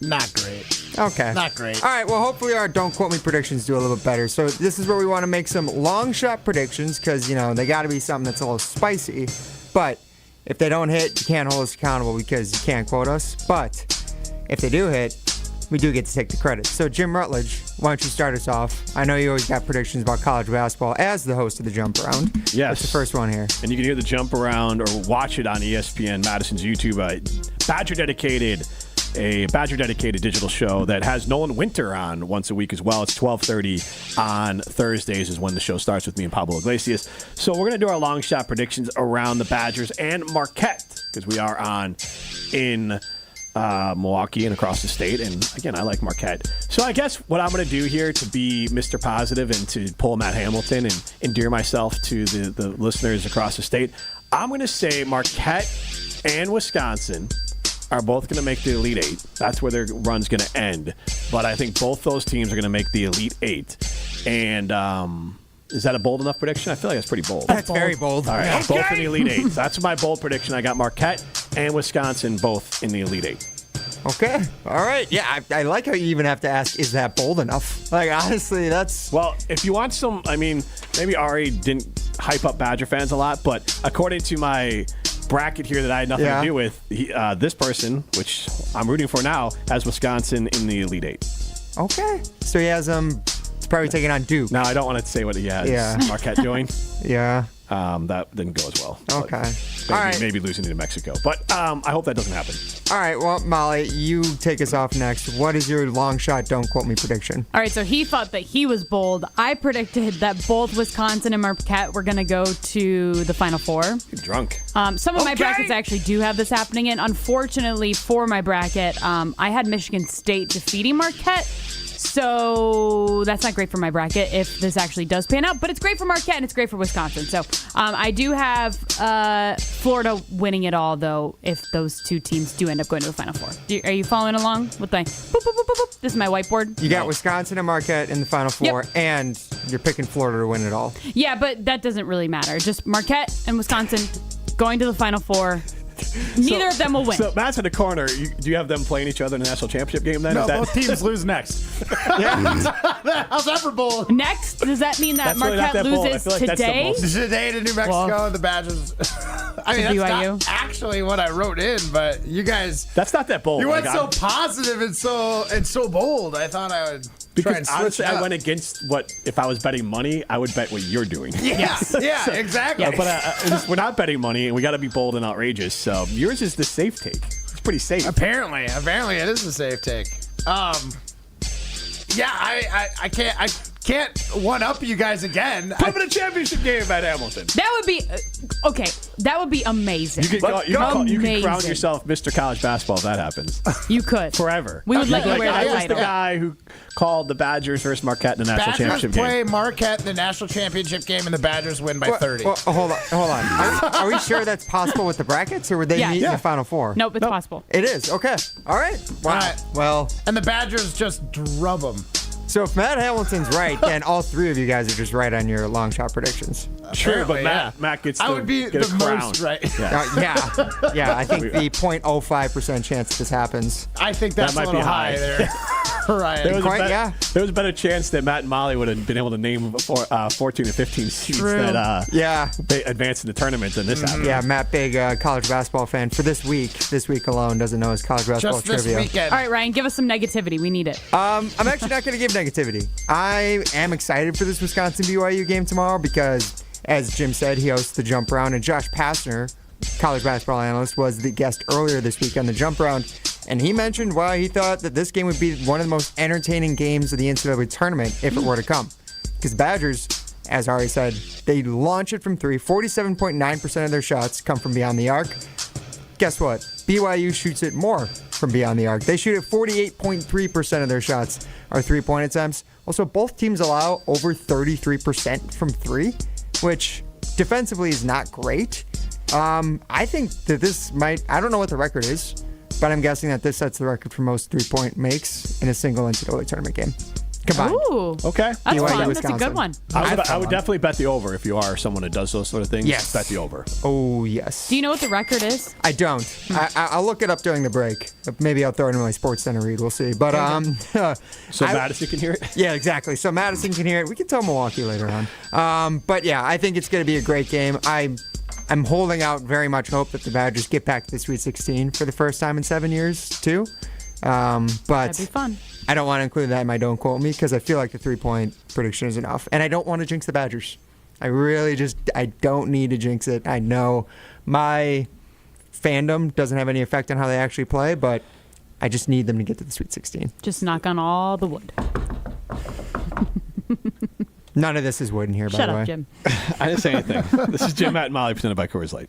Not great. Okay. Not great. All right, well, hopefully our Don't Quote Me predictions do a little bit better. So this is where we want to make some long shot predictions because, they got to be something that's a little spicy. But if they don't hit, you can't hold us accountable because you can't quote us. But if they do hit, we do get to take the credit. So, Jim Rutledge, why don't you start us off? I know you always got predictions about college basketball as the host of the Jump Around. Yes. What's the first one here? And you can hear the Jump Around or watch it on ESPN Madison's YouTube. A Badger-dedicated digital show that has Nolan Winter on once a week as well. It's 12:30 on Thursdays is when the show starts with me and Pablo Iglesias. So we're going to do our long shot predictions around the Badgers and Marquette because we are on in Milwaukee and across the state. And, again, I like Marquette. So I guess what I'm going to do here to be Mr. Positive and to pull Matt Hamilton and endear myself to the listeners across the state, I'm going to say Marquette and Wisconsin are both going to make the Elite Eight. That's where their run's going to end. But I think both those teams are going to make the Elite Eight. And is that a bold enough prediction? I feel like that's pretty bold. That's very bold. All right, both in the Elite Eight. That's my bold prediction. I got Marquette and Wisconsin both in the Elite Eight. Okay. All right. Yeah, I like how you even have to ask, is that bold enough? Like, honestly, that's... Well, if you want some... I mean, maybe Ari didn't hype up Badger fans a lot, but according to my bracket here that I had nothing to do with, this person, which I'm rooting for now, has Wisconsin in the Elite Eight. Okay. So he has he's probably taking on Duke. No, I don't want to say what he has. Yeah. Marquette doing. Yeah. That didn't go as well. Okay. All right. Maybe losing to New Mexico. But I hope that doesn't happen. All right. Well, Molly, you take us off next. What is your long shot, don't quote me prediction? All right. So he thought that he was bold. I predicted that both Wisconsin and Marquette were going to go to the Final Four. You're drunk. Some of my brackets actually do have this happening. And unfortunately for my bracket, I had Michigan State defeating Marquette. So that's not great for my bracket if this actually does pan out, but it's great for Marquette and it's great for Wisconsin. So I do have Florida winning it all, though, if those two teams do end up going to the Final Four. Are you following along with my boop, boop, boop, boop, boop? This is my whiteboard. You got Wisconsin and Marquette in the Final Four, and you're picking Florida to win it all. Yeah, but that doesn't really matter. Just Marquette and Wisconsin going to the Final Four. Neither of them will win. So Matt's in the corner. Do you have them playing each other in the national championship game then? No, both teams lose next. How's that for bold? Next? Does that mean that Marquette loses today? Today to New Mexico, the Badgers. I mean, that's not actually what I wrote in, but you guys. That's not that bold. You went so positive and so bold. I thought I would try and switch honestly, it up. I went against what, if I was betting money, I would bet what you're doing. Yeah, exactly. But we're not betting money, and we got to be bold and outrageous. So yours is the safe take. It's pretty safe. Apparently it is a safe take. Yeah, I can't one-up you guys again. Put him in a championship game, Matt Hamilton. That would be okay. That would be amazing. You can crown yourself Mr. College Basketball if that happens. You could forever. We would let you wear that I was title. the guy who called the Badgers versus Marquette in the national championship game. Badgers play Marquette in the national championship game, and the Badgers win by 30. Well, hold on. Are we sure that's possible with the brackets, or would they meet in the Final Four? Nope, it's possible. It is. Okay. All right. Wow. All right. Well. And the Badgers just drub them. So if Matt Hamilton's right, then all three of you guys are just right on your long shot predictions. True, but Matt gets I would be the most right. Yeah. I think the 0.05% chance this happens. I think that's that might a little be high there. Right. There was a better chance that Matt and Molly would have been able to name 14 or 15 seeds that they advanced in the tournament than this happened. Yeah, Matt, big college basketball fan for this week alone, doesn't know his college basketball Just this trivia. weekend. All right, Ryan, give us some negativity. We need it. I'm actually not going to give negativity. I am excited for this Wisconsin-BYU game tomorrow because, as Jim said, he hosts the Jump Round, and Josh Pastner, college basketball analyst, was the guest earlier this week on the Jump Round, and he mentioned why he thought that this game would be one of the most entertaining games of the NCAA tournament if it were to come. Because Badgers, as Ari said, they launch it from three. 47.9% of their shots come from beyond the arc. Guess what? BYU shoots it more from beyond the arc. They shoot it 48.3% of their shots are three-point attempts. Also, both teams allow over 33% from three, which defensively is not great. I think that this might, I don't know what the record is, but I'm guessing that this sets the record for most three-point makes in a single NCAA tournament game. Combined. Ooh. Okay. That's fun. That's a good one. I would definitely bet the over if you are someone who does those sort of things. Yes. Bet the over. Oh, yes. Do you know what the record is? I don't. I'll look it up during the break. Maybe I'll throw it in my Sports Center read. We'll see. But so Madison can hear it? Yeah, exactly. So Madison can hear it. We can tell Milwaukee later on. But yeah, I think it's going to be a great game. I'm holding out very much hope that the Badgers get back to the Sweet 16 for the first time in 7 years, too. But that'd be fun. I don't want to include that in my don't quote me because I feel like the 3-point prediction is enough. And I don't want to jinx the Badgers. I don't need to jinx it. I know my fandom doesn't have any effect on how they actually play, but I just need them to get to the Sweet 16. Just knock on all the wood. None of this is wood in here, by the way. Shut up, Jim. I didn't say anything. This is Jim, Matt, and Molly presented by Coors Light.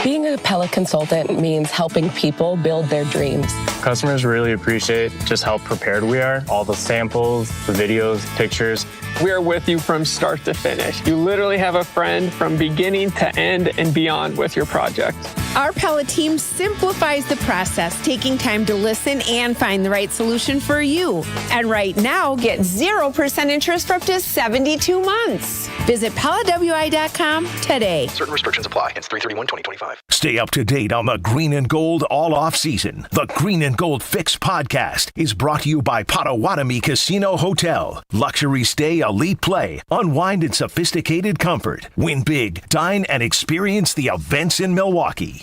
Being a Pella consultant means helping people build their dreams. Customers really appreciate just how prepared we are. All the samples, the videos, pictures. We are with you from start to finish. You literally have a friend from beginning to end and beyond with your project. Our Pella team simplifies the process, taking time to listen and find the right solution for you. And right now, get 0% interest for up to 72 months. Visit PellaWI.com today. Certain restrictions apply. Hence 3/31/2025. Stay up to date on the Green and Gold all off season. The Green and Gold Fix podcast is brought to you by Potawatomi Casino Hotel. Luxury stay, elite play, unwind in sophisticated comfort. Win big, dine, and experience the events in Milwaukee.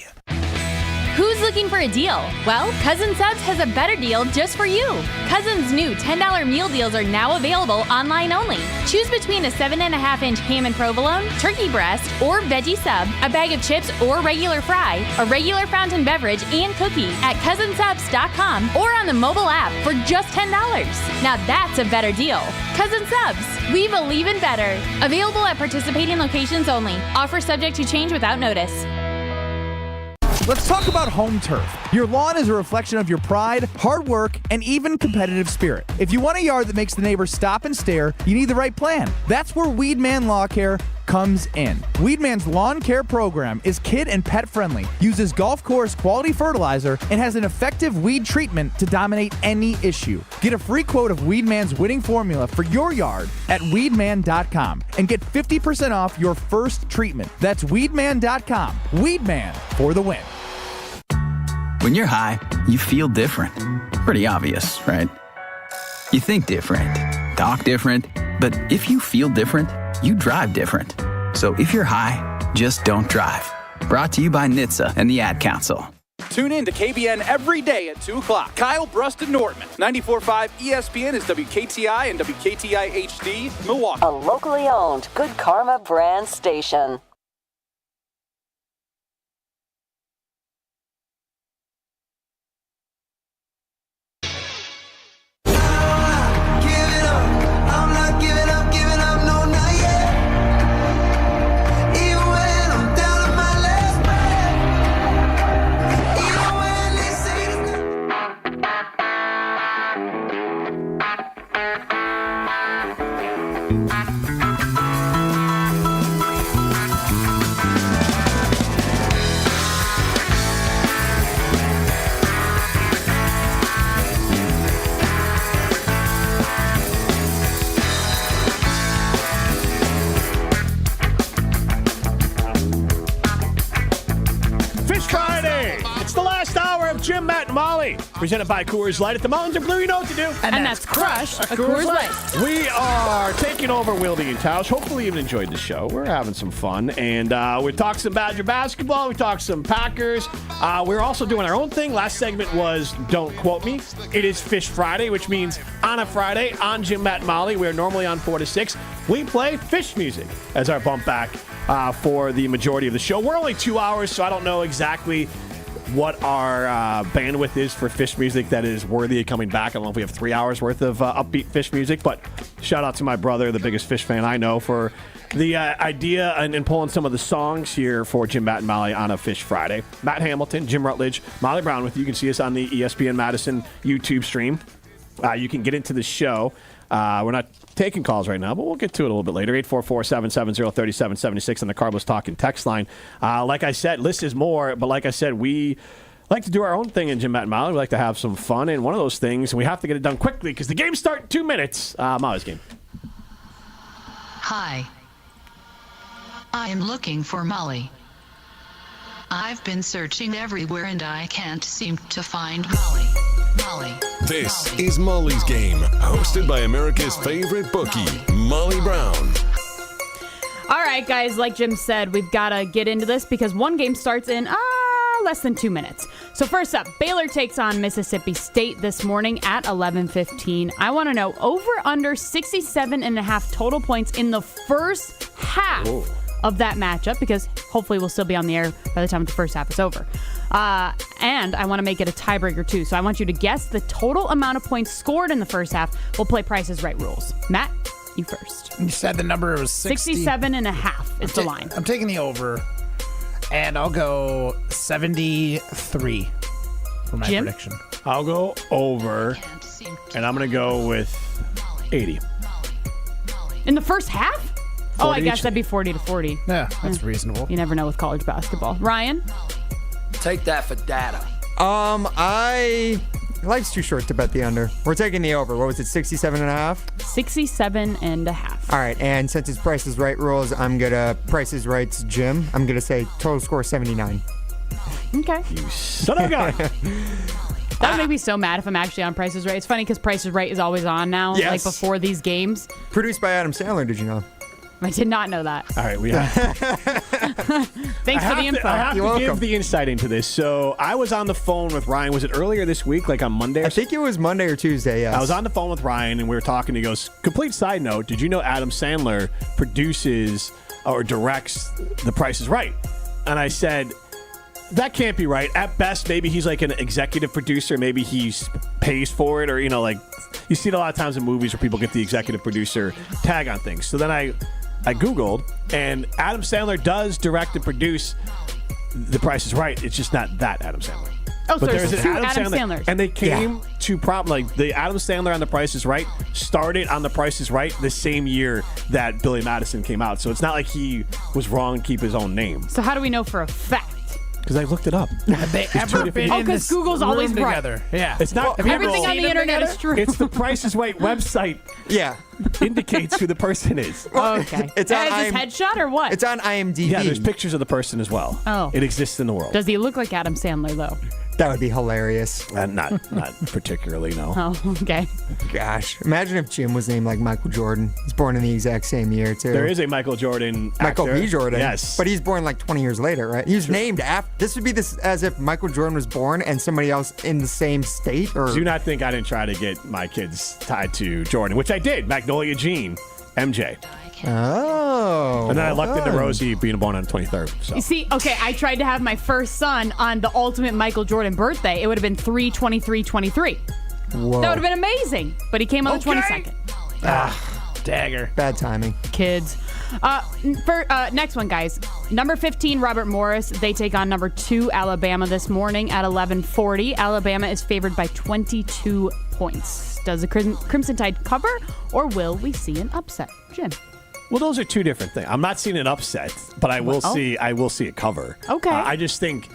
Who's looking for a deal? Well, Cousin Subs has a better deal just for you. Cousin's new $10 meal deals are now available online only. Choose between a 7.5-inch ham and provolone, turkey breast, or veggie sub, a bag of chips or regular fry, a regular fountain beverage, and cookie at cousinsubs.com or on the mobile app for just $10. Now that's a better deal. Cousin Subs, we believe in better. Available at participating locations only. Offer subject to change without notice. Let's talk about home turf. Your lawn is a reflection of your pride, hard work, and even competitive spirit. If you want a yard that makes the neighbors stop and stare, you need the right plan. That's where Weedman Lawn Care comes in. Weedman's lawn care program is kid and pet friendly, uses golf course quality fertilizer, and has an effective weed treatment to dominate any issue. Get a free quote of Weedman's winning formula for your yard at weedman.com and get 50% off your first treatment. That's weedman.com. Weedman for the win. When you're high, you feel different. Pretty obvious, right? You think different, talk different, but if you feel different, you drive different. So if you're high, just don't drive. Brought to you by NHTSA and the Ad Council. Tune in to KBN every day at 2 o'clock. Kyle Brust and Nordman. 94.5 ESPN is WKTI and WKTI HD, Milwaukee. A locally owned Good Karma brand station. and Molly, presented by Coors Light. If the mountains are blue, you know what to do. And that's crush a Coors Light. We are taking over Wilde and Tausch. Hopefully you've enjoyed the show. We're having some fun. And we talked some Badger basketball. We talked some Packers. We're also doing our own thing. Last segment was Don't Quote Me. It is Fish Friday, which means on a Friday, on Jim, Matt, and Molly, we're normally on 4 to 6. We play Fish music as our bump back for the majority of the show. We're only 2 hours, so I don't know exactly what our bandwidth is for Fish music that is worthy of coming back. I don't know if we have 3 hours worth of upbeat Fish music, but shout out to my brother, the biggest Fish fan I know, for the idea and pulling some of the songs here for Jim, Matt, and Molly on a Fish Friday. Matt Hamilton, Jim Rutledge, Molly Brown with you. You can see us on the ESPN Madison YouTube stream. You can get into the show. We're not taking calls right now, but we'll get to it a little bit later. 844-770-3776 on the Carlos Talking text line. Like I said, list is more, but like I said, we like to do our own thing in Jim, Matt, and Molly. We like to have some fun, and one of those things, and we have to get it done quickly because the games start in 2 minutes. Molly's game. Hi. I am looking for Molly. I've been searching everywhere and I can't seem to find Molly. This is Molly's Game, hosted by America's favorite bookie, Molly Brown. All right, guys, like Jim said, we've got to get into this because one game starts in less than 2 minutes. So first up, Baylor takes on Mississippi State this morning at 11:15. I want to know over/under 67.5 total points in the first half of that matchup because hopefully we'll still be on the air by the time the first half is over. And I want to make it a tiebreaker, too. So I want you to guess the total amount of points scored in the first half. We'll play Price is Right rules. Matt, you first. You said the number was 67.5 is the line. I'm taking the over, and I'll go 73 for my Jim? prediction. I'll go over, and I'm going to go with 80. In the first half? Oh, I guess that'd be 40-40. Yeah, that's reasonable. You never know with college basketball. Ryan? Take that for data. Life's too short to bet the under. We're taking the over. What was it, 67.5? 67.5. All right, and since it's Price is Right rules, I'm going to Price is Right's Jim. I'm going to say total score 79. Okay. You son of a gun. That would make me so mad if I'm actually on Price is Right. It's funny because Price is Right is always on now, like before these games. Produced by Adam Sandler, did you know? I did not know that. All right, we have. Thanks for the info. I have to give the insight into this. So I was on the phone with Ryan. Was it earlier this week, like on Monday? I think it was Monday or Tuesday, yes. I was on the phone with Ryan, and we were talking. He goes, complete side note, did you know Adam Sandler produces or directs The Price is Right? And I said, that can't be right. At best, maybe he's like an executive producer. Maybe he pays for it, or, like you see it a lot of times in movies where people get the executive producer tag on things. So then I Googled, and Adam Sandler does direct and produce The Price is Right. It's just not that Adam Sandler. Oh, so there's two Adam Sandlers. And they came to the Adam Sandler on The Price is Right started on The Price is Right the same year that Billy Madison came out. So it's not like he was wrong to keep his own name. So how do we know for a fact? Because I looked it up. Have they ever been in this Google's room always together? right. Yeah. It's not everything on the internet is true. It's the Price is Right website. Yeah. Indicates who the person is. Okay. It's is this headshot or what? It's on IMDb. Yeah, there's pictures of the person as well. Oh. It exists in the world. Does he look like Adam Sandler, though? That would be hilarious. Not particularly, no. Oh, okay. Gosh. Imagine if Jim was named like Michael Jordan. He's born in the exact same year, too. There is a Michael Jordan Michael actor. B. Jordan. Yes. But he's born like 20 years later, right? He was named after. This would be as if Michael Jordan was born and somebody else in the same state? Or Do not think I didn't try to get my kids tied to Jordan, which I did. Magnolia Jean, MJ. Oh. And then I lucked into Rosie being born on the 23rd. So. You see, okay, I tried to have my first son on the ultimate Michael Jordan birthday. It would have been 3/23/23. Whoa. That would have been amazing. But he came on the 22nd. Dagger. Bad timing. Kids. Next one, guys. Number 15, Robert Morris. They take on number 2, Alabama, this morning at 11:40. Alabama is favored by 22 points. Does the Crimson Tide cover, or will we see an upset? Jim. Well, those are two different things. I'm not seeing an upset, but I will see a cover. Okay. I just think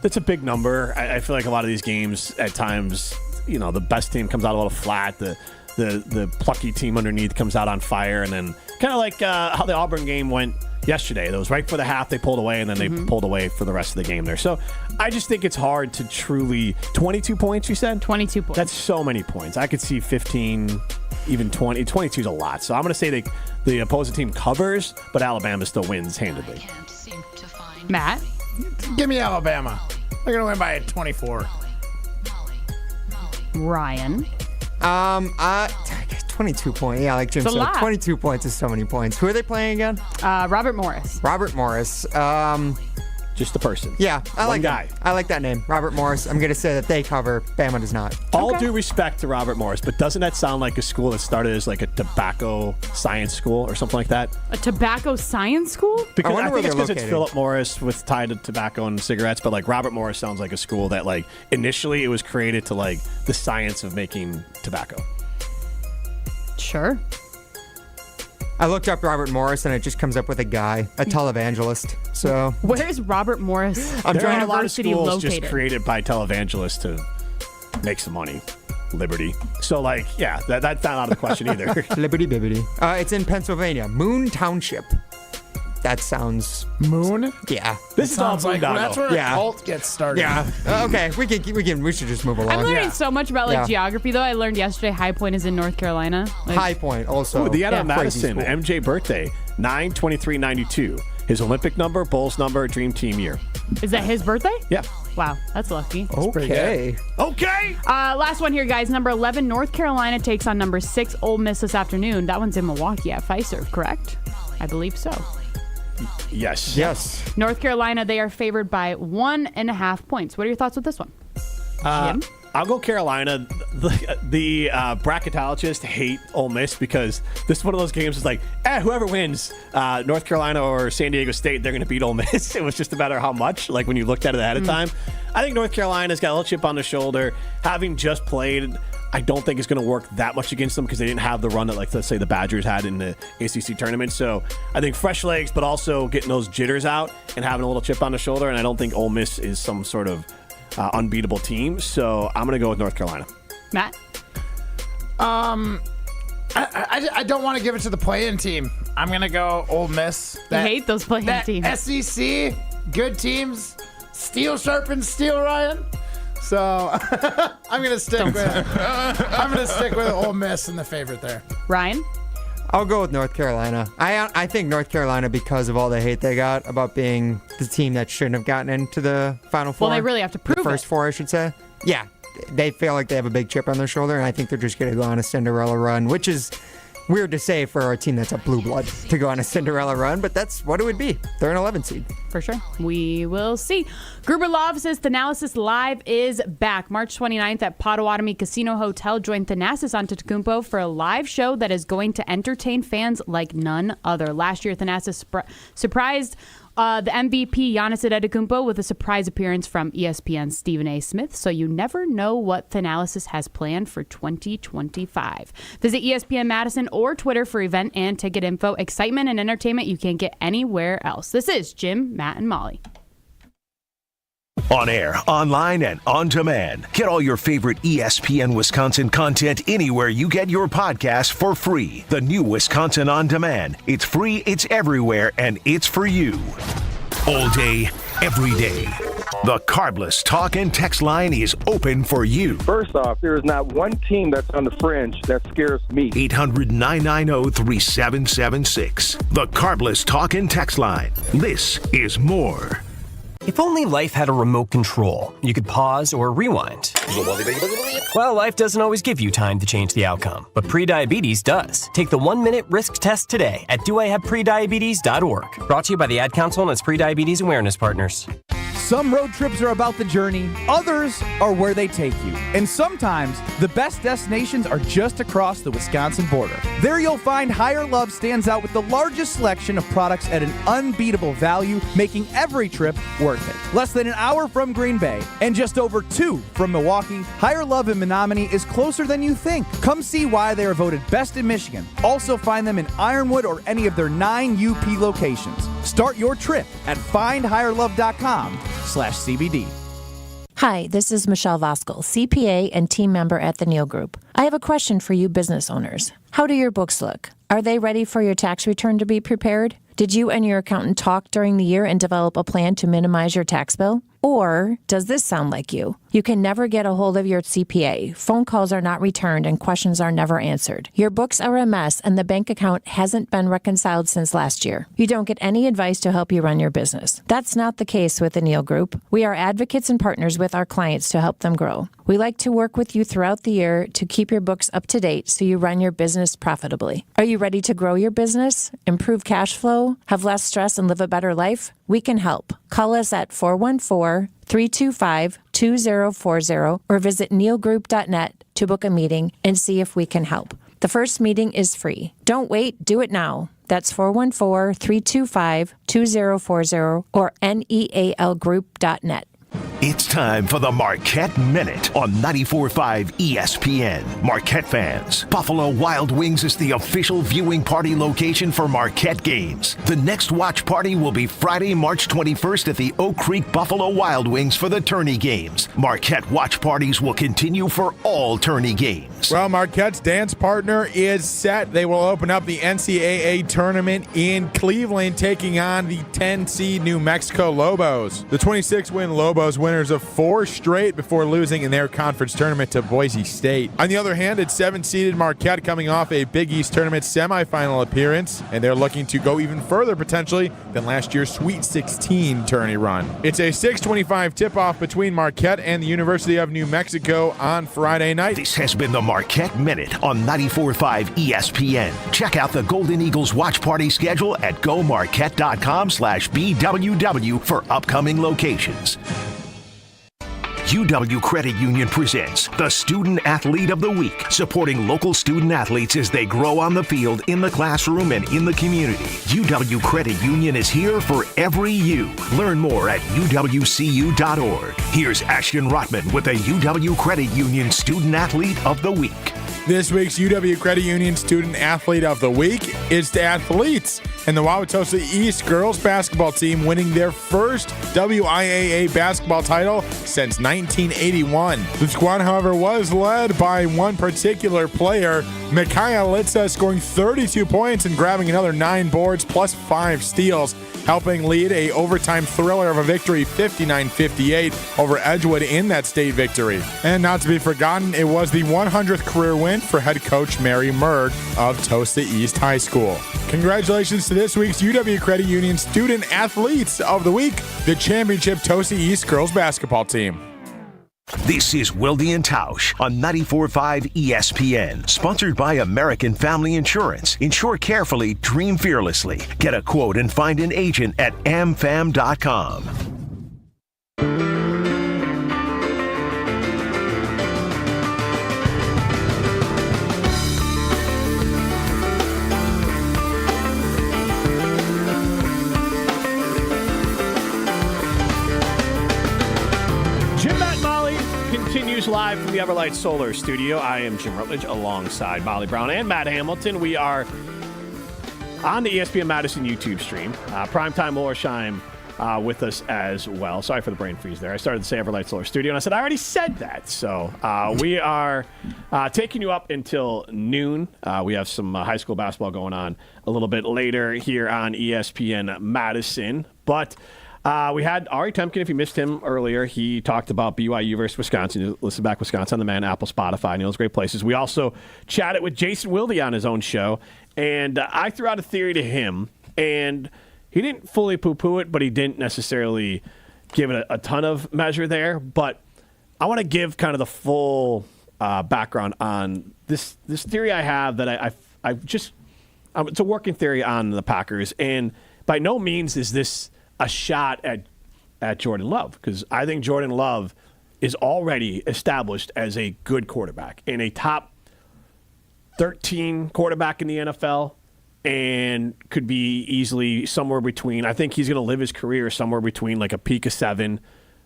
that's a big number. I feel like a lot of these games at times, the best team comes out a little flat. The plucky team underneath comes out on fire, and then kind of like how the Auburn game went yesterday. That was right for the half. They pulled away, and then they pulled away for the rest of the game there. So I just think it's hard to truly 22 points. You said 22 points. That's so many points. I could see 15, even 20. 22 is a lot. So I'm going to say the opposing team covers, but Alabama still wins handedly. Matt, give me Alabama. They're going to win by 24. Ryan. 22 points. Yeah, like Jim It's a said, lot. 22 points is so many points. Who are they playing again? Robert Morris. Robert Morris. Just the person. Yeah, I One like guy. him. I like that name, Robert Morris. I'm going to say that they cover. Bama does not. All due respect to Robert Morris, but doesn't that sound like a school that started as like a tobacco science school or something like that? A tobacco science school? Because wonder I where think it's they're because it's located. Philip Morris with tied to tobacco and cigarettes, but like Robert Morris sounds like a school that like initially it was created to like the science of making tobacco. Sure. I looked up Robert Morris, and it just comes up with a guy, a televangelist. So Where's Robert Morris There are a lot of University schools located? just created by televangelists to make some money. Liberty. So like, yeah, that's not out of the question either. Liberty Bibbity. It's in Pennsylvania, Moon Township. That sounds Moon. Yeah. This is all Sounds like that's where a cult gets started. Yeah. Okay. We should just move along. I'm learning so much about Yeah. geography, though. I learned yesterday High Point is in North Carolina. High Point also. Ooh, the Edna crazy Madison school. MJ birthday, 9/23/92. His Olympic number, Bulls number, Dream Team year. Is that his birthday? Yeah. Wow, that's lucky. Okay. Okay. Last one here, guys. Number 11, North Carolina takes on number 6, Ole Miss this afternoon. That one's in Milwaukee at Fiserv, correct? I believe so. Yes. Yes. North Carolina, they are favored by 1.5 points. What are your thoughts with this one? Jim? I'll go Carolina. The bracketologists hate Ole Miss because this is one of those games. It's like, whoever wins, North Carolina or San Diego State, they're going to beat Ole Miss. It was just a matter how much. Like when you looked at it ahead of time, I think North Carolina's got a little chip on their shoulder. Having just played, I don't think it's going to work that much against them because they didn't have the run that, like, let's say the Badgers had in the ACC tournament. So I think fresh legs, but also getting those jitters out and having a little chip on the shoulder. And I don't think Ole Miss is some sort of unbeatable team. So I'm going to go with North Carolina. Matt? I don't want to give it to the play-in team. I'm going to go Ole Miss. You hate those play-in teams. SEC, good teams. Steel sharpens steel, Ryan. So I'm going to stick with Ole Miss in the favorite there. Ryan? I'll go with North Carolina. I think North Carolina, because of all the hate they got about being the team that shouldn't have gotten into the Final Four. Well, they really have to prove the first it. four, I should say. Yeah, they feel like they have a big chip on their shoulder, and I think they're just going to go on a Cinderella run, which is weird to say for a team that's a blue blood to go on a Cinderella run, but that's what it would be. They're an 11 seed. For sure. We will see. Gruber Law Offices Thanasis Live is back March 29th at Potawatomi Casino Hotel. Join Thanasis Antetokounmpo for a live show that is going to entertain fans like none other. Last year, Thanasis surprised the MVP Giannis Antetokounmpo with a surprise appearance from ESPN's Stephen A. Smith, so you never know what Thanasis has planned for 2025. Visit ESPN Madison or Twitter for event and ticket info. Excitement and entertainment you can't get anywhere else. This is Jim, Matt, and Molly. On air, online, and on demand. Get all your favorite ESPN Wisconsin content anywhere you get your podcasts for free. The new Wisconsin On Demand. It's free, it's everywhere, and it's for you. All day, every day. The Carbless Talk and Text line is open for you. First off, there is not one team that's on the fringe that scares me. 800-990-3776. The Carbless Talk and Text line. This is more. If only life had a remote control, you could pause or rewind. Well, life doesn't always give you time to change the outcome, but prediabetes does. Take the 1-minute risk test today at doihaveprediabetes.org. Brought to you by the Ad Council and its prediabetes awareness partners. Some road trips are about the journey, others are where they take you. And sometimes, the best destinations are just across the Wisconsin border. There you'll find Higher Love stands out with the largest selection of products at an unbeatable value, making every trip worth it. Less than an hour from Green Bay and just over 2 from Milwaukee, Higher Love in Menominee is closer than you think. Come see why they are voted best in Michigan. Also find them in Ironwood or any of their 9 UP locations. Start your trip at findhigherlove.com/CBD. Hi, this is Michelle Voskel, CPA and team member at the Neal Group. I have a question for you business owners. How do your books look? Are they ready for your tax return to be prepared? Did you and your accountant talk during the year and develop a plan to minimize your tax bill? Or does this sound like you? You can never get a hold of your CPA. Phone calls are not returned and questions are never answered. Your books are a mess and the bank account hasn't been reconciled since last year. You don't get any advice to help you run your business. That's not the case with the Neal Group. We are advocates and partners with our clients to help them grow. We like to work with you throughout the year to keep your books up to date so you run your business profitably. Are you ready to grow your business, improve cash flow, have less stress, and live a better life? We can help. Call us at 414-325-2040 or visit nealgroup.net to book a meeting and see if we can help. The first meeting is free. Don't wait, do it now. That's 414-325-2040 or nealgroup.net. It's time for the Marquette Minute on 94.5 ESPN. Marquette fans, Buffalo Wild Wings is the official viewing party location for Marquette games. The next watch party will be Friday, March 21st at the Oak Creek Buffalo Wild Wings for the tourney games. Marquette watch parties will continue for all tourney games. Well, Marquette's dance partner is set. They will open up the NCAA tournament in Cleveland, taking on the 10-seed New Mexico Lobos. The 26-win Lobos winners of 4 straight before losing in their conference tournament to Boise State. On the other hand, it's 7-seeded Marquette coming off a Big East tournament semifinal appearance, and they're looking to go even further potentially than last year's Sweet 16 tourney run. It's a 6:25 tip-off between Marquette and the University of New Mexico on Friday night. This has been the Marquette Minute on 94.5 ESPN. Check out the Golden Eagles watch party schedule at gomarquette.com/BWW for upcoming locations. UW Credit Union presents the Student Athlete of the Week, supporting local student athletes as they grow on the field, in the classroom, and in the community. UW Credit Union is here for every you. Learn more at uwcu.org. Here's Ashton Rotman with the UW Credit Union Student Athlete of the Week. This week's UW Credit Union Student Athlete of the Week is to athletes and the Wauwatosa East girls basketball team winning their first WIAA basketball title since 1981. The squad, however, was led by one particular player, Micaiah Litza, scoring 32 points and grabbing another 9 boards plus 5 steals, helping lead a overtime thriller of a victory 59-58 over Edgewood in that state victory. And not to be forgotten, it was the 100th career win for head coach Mary Murd of Tosa East High School. Congratulations to this week's UW Credit Union Student Athletes of the Week, the championship Tosa East girls basketball team. This is Wilde and Tausch on 94.5 ESPN, sponsored by American Family Insurance. Insure carefully, dream fearlessly. Get a quote and find an agent at amfam.com. Continues live from the Everlight Solar Studio. I am Jim Rutledge alongside Molly Brown and Matt Hamilton. We are on the ESPN Madison YouTube stream. Primetime Lorsheim with us as well. Sorry for the brain freeze there. I started to say Everlight Solar Studio, and I said I already said that. So we are taking you up until noon. We have some high school basketball going on a little bit later here on ESPN Madison. But we had Ari Temkin. If you missed him earlier, he talked about BYU versus Wisconsin. You listen back, Wisconsin on the Man, Apple, Spotify, and those great places. We also chatted with Jason Wilde on his own show, and I threw out a theory to him, and he didn't fully poo-poo it, but he didn't necessarily give it a ton of measure there. But I want to give kind of the full background on this theory I have that it's a working theory on the Packers, and by no means is this a shot at Jordan Love, because I think Jordan Love is already established as a good quarterback and a top 13 quarterback in the NFL, and could be easily somewhere between. I think he's going to live his career somewhere between like a peak of 7,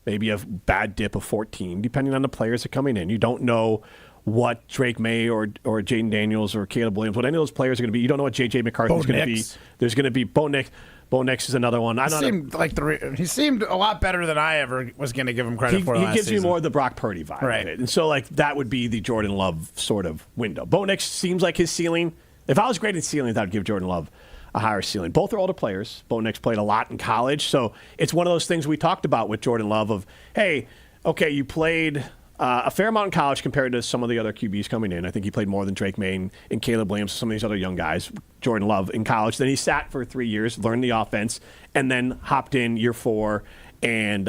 maybe a bad dip of 14, depending on the players that are coming in. You don't know what Drake May or Jaden Daniels or Caleb Williams, what any of those players are going to be. You don't know what J.J. McCarthy is going to be. There's going to be Bo Nix. Bo Nix is another one. He seemed a lot better than I ever was going to give him credit for. He gives you more of the Brock Purdy vibe, right? And so that would be the Jordan Love sort of window. Bo Nix seems like his ceiling. If I was grading ceilings, I'd give Jordan Love a higher ceiling. Both are older players. Bo Nix played a lot in college. So it's one of those things we talked about with Jordan Love of, hey, okay, you played a fair amount in college compared to some of the other QBs coming in. I think he played more than Drake May and Caleb Williams, some of these other young guys, Jordan Love in college. Then he sat for 3 years, learned the offense, and then hopped in year 4 and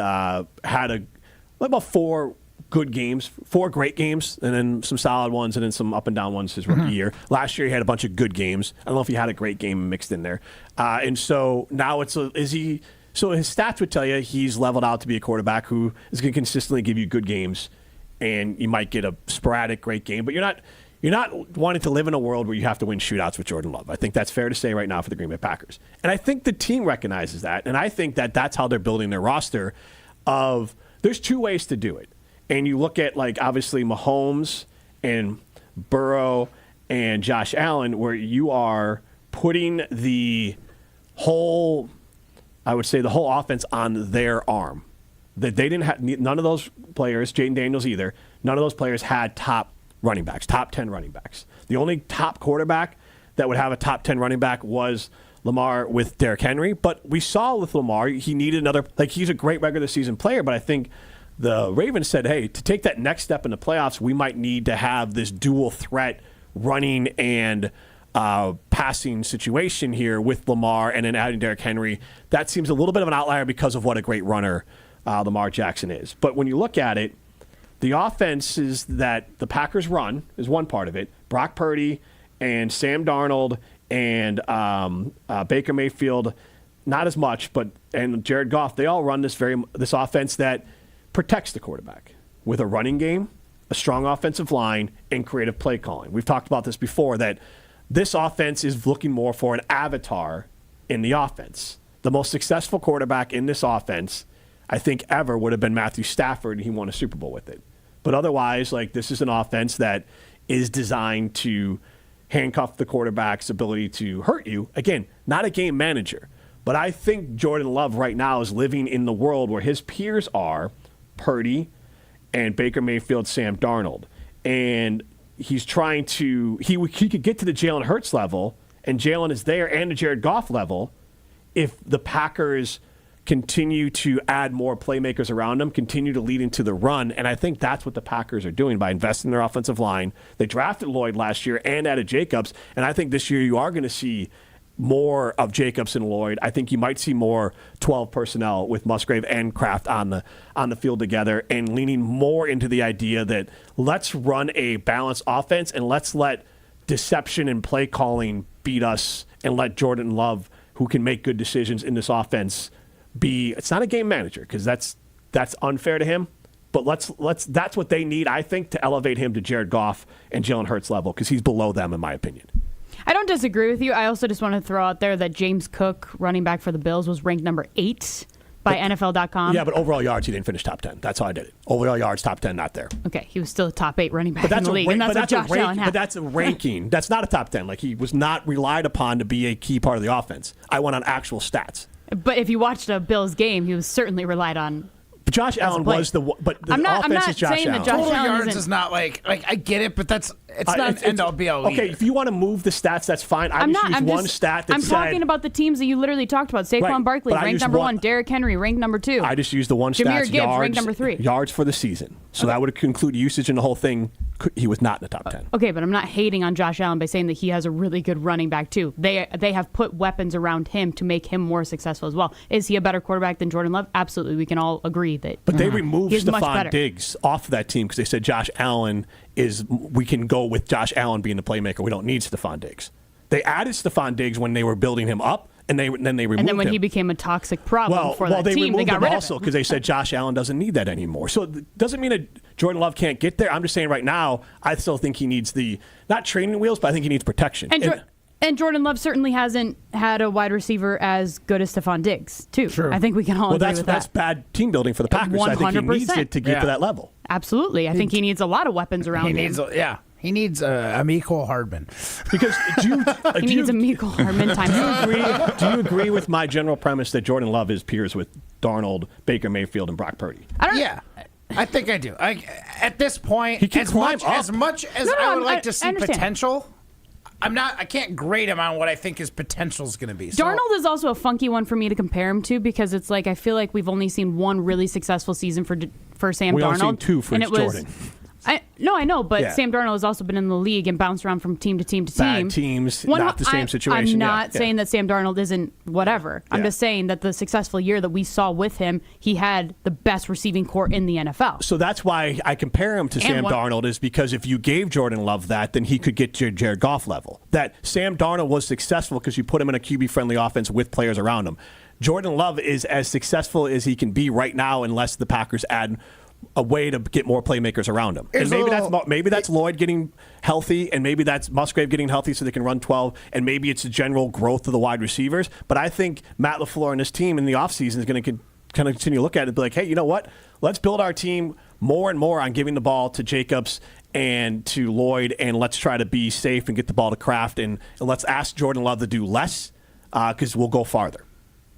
had about 4 good games, 4 great games, and then some solid ones, and then some up and down ones his rookie year. Last year he had a bunch of good games. I don't know if he had a great game mixed in there. And so now so his stats would tell you he's leveled out to be a quarterback who is going to consistently give you good games, and you might get a sporadic great game, but you're not wanting to live in a world where you have to win shootouts with Jordan Love. I think that's fair to say right now for the Green Bay Packers. And I think the team recognizes that, and I think that that's how they're building their roster of there's 2 ways to do it. And you look at, like, obviously Mahomes and Burrow and Josh Allen, where you are putting the whole offense on their arm. That they didn't have, none of those players, Jaden Daniels either, none of those players had top running backs, top 10 running backs. The only top quarterback that would have a top 10 running back was Lamar with Derrick Henry. But we saw with Lamar, he needed another, like, he's a great regular season player, but I think the Ravens said, hey, to take that next step in the playoffs, we might need to have this dual threat running and passing situation here with Lamar and then adding Derrick Henry. That seems a little bit of an outlier because of what a great runner Lamar Jackson is. But when you look at it, the offenses that the Packers run is one part of it. Brock Purdy and Sam Darnold and Baker Mayfield, not as much, and Jared Goff, they all run this offense that protects the quarterback with a running game, a strong offensive line, and creative play calling. We've talked about this before, that this offense is looking more for an avatar in the offense. The most successful quarterback in this offense, I think, ever would have been Matthew Stafford, and he won a Super Bowl with it. But otherwise, like, this is an offense that is designed to handcuff the quarterback's ability to hurt you. Again, not a game manager. But I think Jordan Love right now is living in the world where his peers are Purdy and Baker Mayfield, Sam Darnold. And he's trying to, he could get to the Jalen Hurts level, and Jalen is there, and the Jared Goff level, if the Packers continue to add more playmakers around them, continue to lead into the run. And I think that's what the Packers are doing by investing in their offensive line. They drafted Lloyd last year and added Jacobs. And I think this year you are going to see more of Jacobs and Lloyd. I think you might see more 12 personnel with Musgrave and Kraft on the field together, and leaning more into the idea that let's run a balanced offense and let's let deception and play calling beat us, and let Jordan Love, who can make good decisions in this offense, it's not a game manager, because that's unfair to him. But that's what they need, I think, to elevate him to Jared Goff and Jalen Hurts level, because he's below them in my opinion. I don't disagree with you. I also just want to throw out there that James Cook, running back for the Bills, was ranked number 8 by NFL.com. Yeah, but overall yards, he didn't finish top 10. That's how I did it. Overall yards, top 10, not there. Okay, he was still a top 8 running back in the league, and that's what Josh Allen had. But that's a ranking. That's not a top 10. Like, he was not relied upon to be a key part of the offense. I went on actual stats. But if you watched a Bills game, he was certainly relied on. But Josh Allen was the offense is Josh Allen. Total yards is not like I get it, but it's not an end-all be-all. Okay, if you want to move the stats, that's fine. I'm talking about the teams that you literally talked about. Saquon Barkley, ranked number 1. Derrick Henry, ranked number 2. I just used the one Jahmyr stats, Gibbs, ranked number 3. Yards for the season. So that would conclude usage in the whole thing. He was not in the top 10. Okay, but I'm not hating on Josh Allen by saying that he has a really good running back too. They have put weapons around him to make him more successful as well. Is he a better quarterback than Jordan Love? Absolutely. We can all agree that. But they removed Stephon Diggs off of that team because they said Josh Allen we can go with Josh Allen being the playmaker. We don't need Stephon Diggs. They added Stephon Diggs when they were building him up. And then they removed him. And then when he became a toxic problem for that team, they got rid of him. Well, they removed him also because they said Josh Allen doesn't need that anymore. So it doesn't mean that Jordan Love can't get there. I'm just saying right now, I still think he needs not training wheels, but I think he needs protection. And Jordan Love certainly hasn't had a wide receiver as good as Stephon Diggs, too. True. I think we can all agree with that. That's bad team building for the Packers. 100%. I think he needs it to get to that level. Absolutely. I think he needs a lot of weapons around him. He needs a Mecole Hardman. Because he needs a Mecole Hardman time. Do you agree with my general premise that Jordan Love is peers with Darnold, Baker Mayfield, and Brock Purdy? I think I do. At this point, he can as much as I would like to see potential, I can't grade him on what I think his potential is going to be. So, Darnold is also a funky one for me to compare him to because it's like I feel like we've only seen one really successful season for Sam Darnold. We've only seen two for Jordan. I know, but Sam Darnold has also been in the league and bounced around from team to team to team. Bad teams, not the same situation. I'm not saying that Sam Darnold isn't whatever. I'm just saying that the successful year that we saw with him, he had the best receiving core in the NFL. So that's why I compare him to Sam Darnold is because if you gave Jordan Love that, then he could get to Jared Goff level. That Sam Darnold was successful because you put him in a QB-friendly offense with players around him. Jordan Love is as successful as he can be right now unless the Packers add a way to get more playmakers around him. And maybe that's Lloyd getting healthy, and maybe that's Musgrave getting healthy so they can run 12, and maybe it's the general growth of the wide receivers. But I think Matt LaFleur and his team in the offseason is going to kind of continue to look at it and be like, hey, you know what? Let's build our team more and more on giving the ball to Jacobs and to Lloyd, and let's try to be safe and get the ball to Kraft, and let's ask Jordan Love to do less because we'll go farther.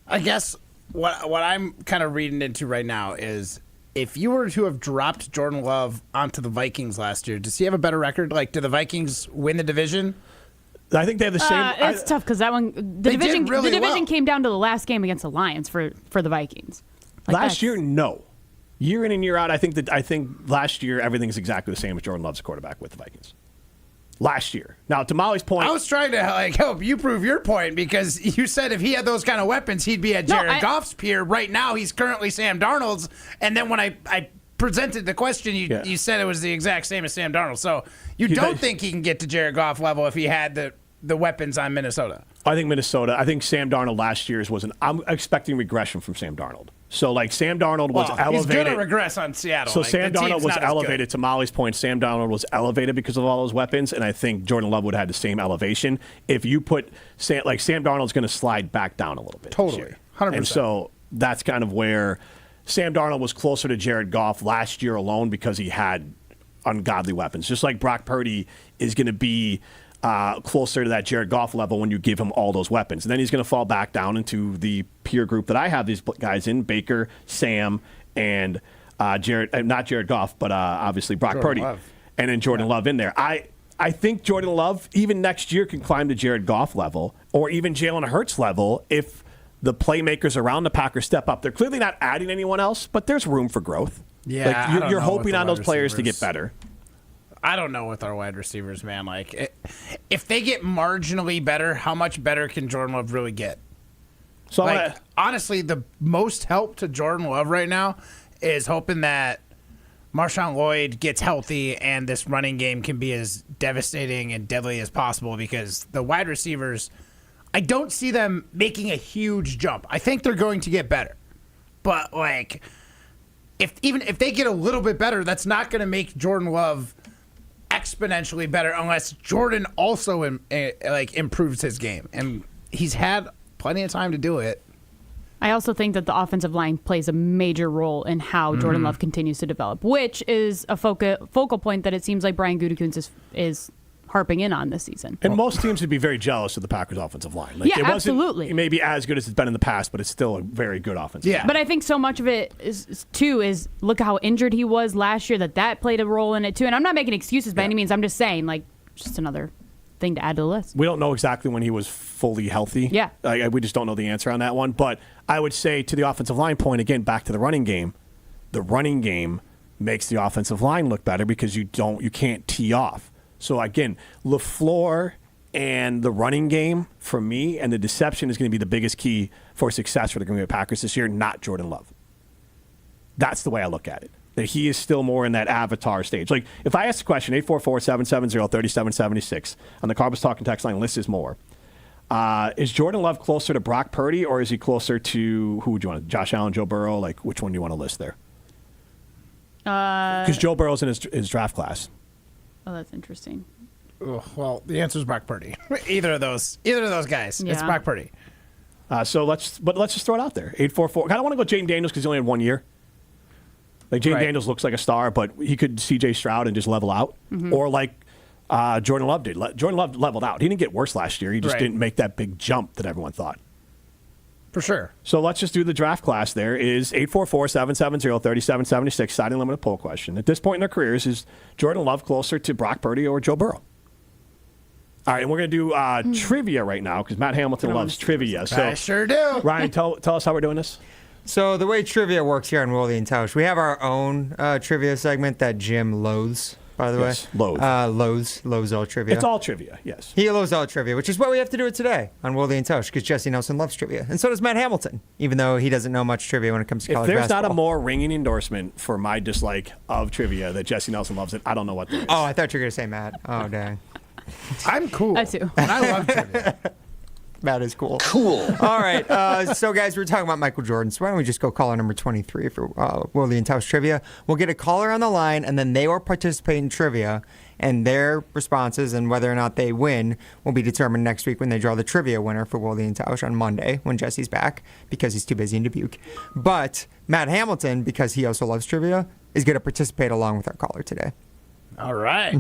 I guess what I'm kind of reading into right now is if you were to have dropped Jordan Love onto the Vikings last year, does he have a better record? Like, do the Vikings win the division? I think they have the same. It's tough because that one, the division came down to the last game against the Lions for the Vikings. Last year, no. Year in and year out, I think last year everything's exactly the same as Jordan Love's quarterback with the Vikings. Last year. Now, to Molly's point, I was trying to help you prove your point because you said if he had those kind of weapons, he'd be at Jared Goff's peer. Right now, he's currently Sam Darnold's. And then when I presented the question, you said it was the exact same as Sam Darnold. So you don't think he can get to Jared Goff level if he had the weapons on Minnesota? I think Sam Darnold last year's I'm expecting regression from Sam Darnold. So, Sam Darnold was elevated. He's going to regress on Seattle. So, Sam Darnold was elevated. To Molly's point, Sam Darnold was elevated because of all those weapons, and I think Jordan Love would have had the same elevation. If you put Sam Darnold's going to slide back down a little bit. Totally. 100%. And so, that's kind of where Sam Darnold was closer to Jared Goff last year alone because he had ungodly weapons. Just like Brock Purdy is going to be closer to that Jared Goff level when you give him all those weapons. And then he's going to fall back down into the peer group that I have these guys in, Baker, Sam, and not Jared Goff, but obviously Brock Purdy. Love. And then Jordan Love in there. I think Jordan Love, even next year, can climb to Jared Goff level or even Jalen Hurts level if the playmakers around the Packers step up. They're clearly not adding anyone else, but there's room for growth. Yeah, you're hoping on those players to get better. I don't know with our wide receivers, man. If they get marginally better, how much better can Jordan Love really get? So honestly, the most help to Jordan Love right now is hoping that Marshawn Lloyd gets healthy and this running game can be as devastating and deadly as possible because the wide receivers, I don't see them making a huge jump. I think they're going to get better. But, if they get a little bit better, that's not going to make Jordan Love exponentially better unless Jordan also improves his game, and he's had plenty of time to do it. I also think that the offensive line plays a major role in how Jordan Love continues to develop, which is a focal point that it seems like Brian Gutekunst is harping in on this season. And most teams would be very jealous of the Packers' offensive line. It absolutely. It may be as good as it's been in the past, but it's still a very good offensive line. But I think so much of it is look how injured he was last year, that played a role in it too. And I'm not making excuses by any means. I'm just saying, just another thing to add to the list. We don't know exactly when he was fully healthy. Yeah. We just don't know the answer on that one. But I would say to the offensive line point, again, back to the running game makes the offensive line look better because you can't tee off. So, again, LaFleur and the running game, for me, and the deception is going to be the biggest key for success for the Green Bay Packers this year, not Jordan Love. That's the way I look at it, that he is still more in that avatar stage. If I ask the question, 844-770-3776, on the Carbus Talking text line, list is more. Is Jordan Love closer to Brock Purdy, or is he closer to, who would you want, Josh Allen, Joe Burrow? Which one do you want to list there? Because Joe Burrow's in his draft class. Oh, that's interesting. Well, the answer is Brock Purdy. Either of those guys. Yeah. It's Brock Purdy. So let's just throw it out there. 844. I don't want to go Jaden Daniels because he only had 1 year. Jaden Daniels looks like a star, but he could C.J. Stroud and just level out, or Jordan Love did. Jordan Love leveled out. He didn't get worse last year. He just didn't make that big jump that everyone thought. For sure. So let's just do the draft class there. Is 844-770-3776, signing limited poll question. At this point in their careers, is Jordan Love closer to Brock Purdy or Joe Burrow? All right, and we're going to do trivia right now because Matt Hamilton loves trivia. So, I sure do. Ryan, tell us how we're doing this. So the way trivia works here on Wilde and Tausch, we have our own trivia segment that Jim loathes, by the way. Loathes all trivia. It's all trivia, yes. He loathes all trivia, which is what we have to do it today on Wilde and Tausch because Jesse Nelson loves trivia. And so does Matt Hamilton, even though he doesn't know much trivia when it comes to college basketball. If there's basketball. not a more ringing endorsement for my dislike of trivia that Jesse Nelson loves it, I don't know what there is. Oh, I thought you were going to say Matt. Oh, dang. I'm cool. I too. And I love trivia. Matt is cool. Cool. All right. So, guys, we're talking about Michael Jordan. So why don't we just go caller number 23 for Wilde and Tausch trivia? We'll get a caller on the line, and then they will participate in trivia, and their responses and whether or not they win will be determined next week when they draw the trivia winner for Wilde and Tausch on Monday when Jesse's back because he's too busy in Dubuque. But Matt Hamilton, because he also loves trivia, is going to participate along with our caller today. All right.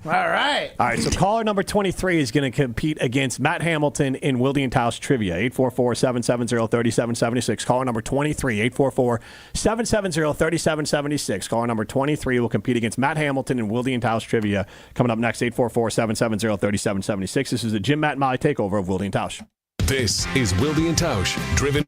All right. All right, so caller number 23 is going to compete against Matt Hamilton in Wilde and Tausch trivia. 844-770-3776. Caller number 23, 844-770-3776. Caller number 23 will compete against Matt Hamilton in Wilde and Tausch trivia. Coming up next, 844-770-3776. This is the Jim, Matt, and Molly takeover of Wilde and Tausch. This is Wilde and Tausch, driven.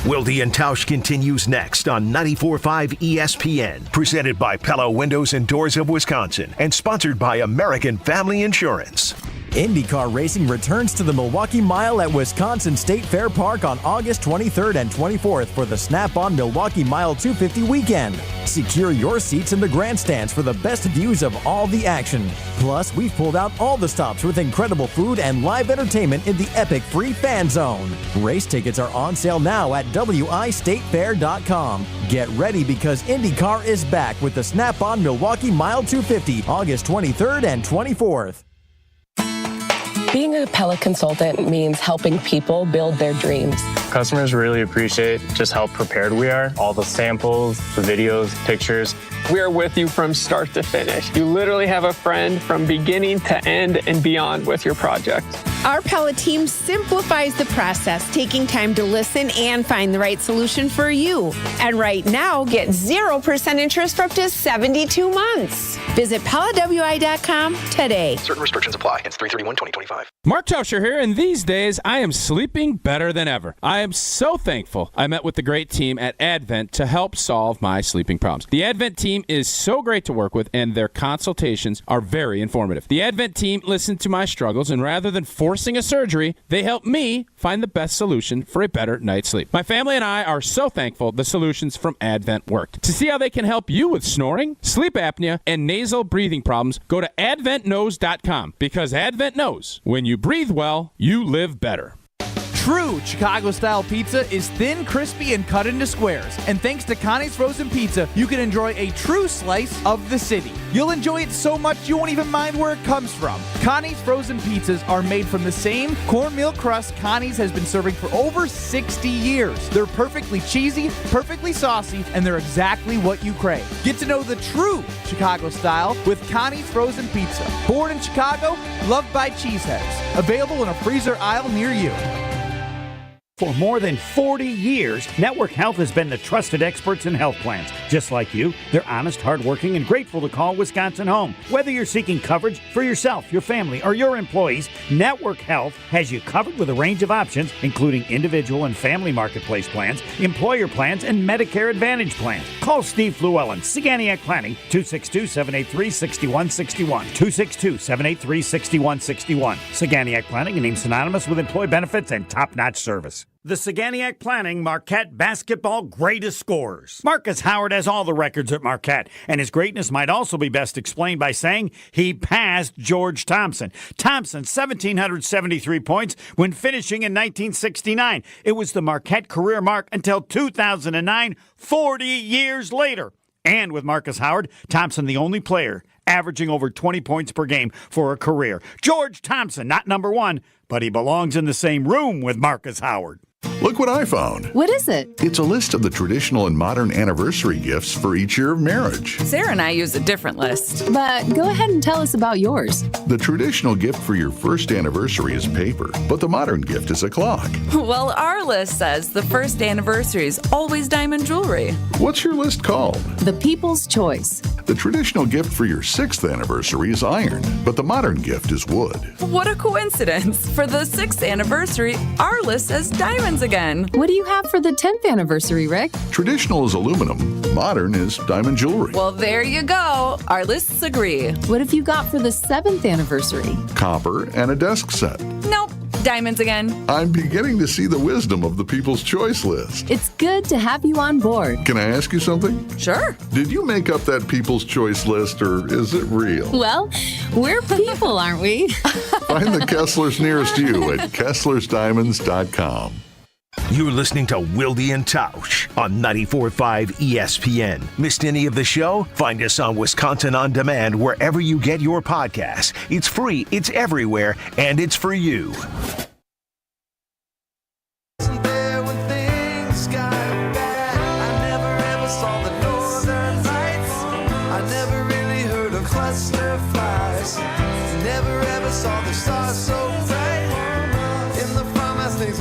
Wilde and Tausch continues next on 94.5 ESPN, presented by Pella Windows and Doors of Wisconsin, and sponsored by American Family Insurance. IndyCar racing returns to the Milwaukee Mile at Wisconsin State Fair Park on August 23rd and 24th for the Snap-on Milwaukee Mile 250 weekend. Secure your seats in the grandstands for the best views of all the action. Plus, we've pulled out all the stops with incredible food and live entertainment in the epic free fan zone. Race tickets are on sale now at wistatefair.com. Get ready because IndyCar is back with the Snap-on Milwaukee Mile 250 August 23rd and 24th. Being a Pella consultant means helping people build their dreams. Customers really appreciate just how prepared we are. All the samples, the videos, pictures. We are with you from start to finish. You literally have a friend from beginning to end and beyond with your project. Our Pella team simplifies the process, taking time to listen and find the right solution for you. And right now, get 0% interest for up to 72 months. Visit PellaWI.com today. Certain restrictions apply. It's 3/31/2025. Mark Tauscher here, and these days I am sleeping better than ever. I am so thankful I met with the great team at Advent to help solve my sleeping problems. The Advent team is so great to work with, and their consultations are very informative. The Advent team listened to my struggles, and rather than forcing a surgery, they helped me find the best solution for a better night's sleep. My family and I are so thankful the solutions from Advent worked. To see how they can help you with snoring, sleep apnea, and nasal breathing problems, go to adventknows.com, because Advent knows when you breathe well, you live better. True Chicago-style pizza is thin, crispy, and cut into squares. And thanks to Connie's Frozen Pizza, you can enjoy a true slice of the city. You'll enjoy it so much you won't even mind where it comes from. Connie's Frozen Pizzas are made from the same cornmeal crust Connie's has been serving for over 60 years. They're perfectly cheesy, perfectly saucy, and they're exactly what you crave. Get to know the true Chicago style with Connie's Frozen Pizza. Born in Chicago, loved by cheeseheads. Available in a freezer aisle near you. For more than 40 years, Network Health has been the trusted experts in health plans. Just like you, they're honest, hardworking, and grateful to call Wisconsin home. Whether you're seeking coverage for yourself, your family, or your employees, Network Health has you covered with a range of options, including individual and family marketplace plans, employer plans, and Medicare Advantage plans. Call Steve Llewellyn, Saganiac Planning, 262-783-6161. 262-783-6161. Saganiac Planning, a name synonymous with employee benefits and top-notch service. The Saganiac Planning Marquette basketball greatest scorers. Marcus Howard has all the records at Marquette, and his greatness might also be best explained by saying he passed George Thompson. Thompson, 1,773 points when finishing in 1969. It was the Marquette career mark until 2009, 40 years later. And with Marcus Howard, Thompson the only player averaging over 20 points per game for a career. George Thompson, not number one, but he belongs in the same room with Marcus Howard. Look what I found. What is it? It's a list of the traditional and modern anniversary gifts for each year of marriage. Sarah and I use a different list. But go ahead and tell us about yours. The traditional gift for your first anniversary is paper, but the modern gift is a clock. Well, our list says the first anniversary is always diamond jewelry. What's your list called? The People's Choice. The traditional gift for your 6th anniversary is iron, but the modern gift is wood. What a coincidence. For the 6th anniversary, our list says diamonds again. What do you have for the 10th anniversary, Rick? Traditional is aluminum, modern is diamond jewelry. Well, there you go. Our lists agree. What have you got for the 7th anniversary? Copper and a desk set. Nope. Diamonds again. I'm beginning to see the wisdom of the People's Choice list. It's good to have you on board. Can I ask you something? Sure. Did you make up that People's Choice list, or is it real? Well, we're people, aren't we? Find the Kesslers nearest you at KesslersDiamonds.com. You're listening to Wilde and Tausch on 94.5 ESPN. Missed any of the show? Find us on Wisconsin On Demand wherever you get your podcasts. It's free, it's everywhere, and it's for you.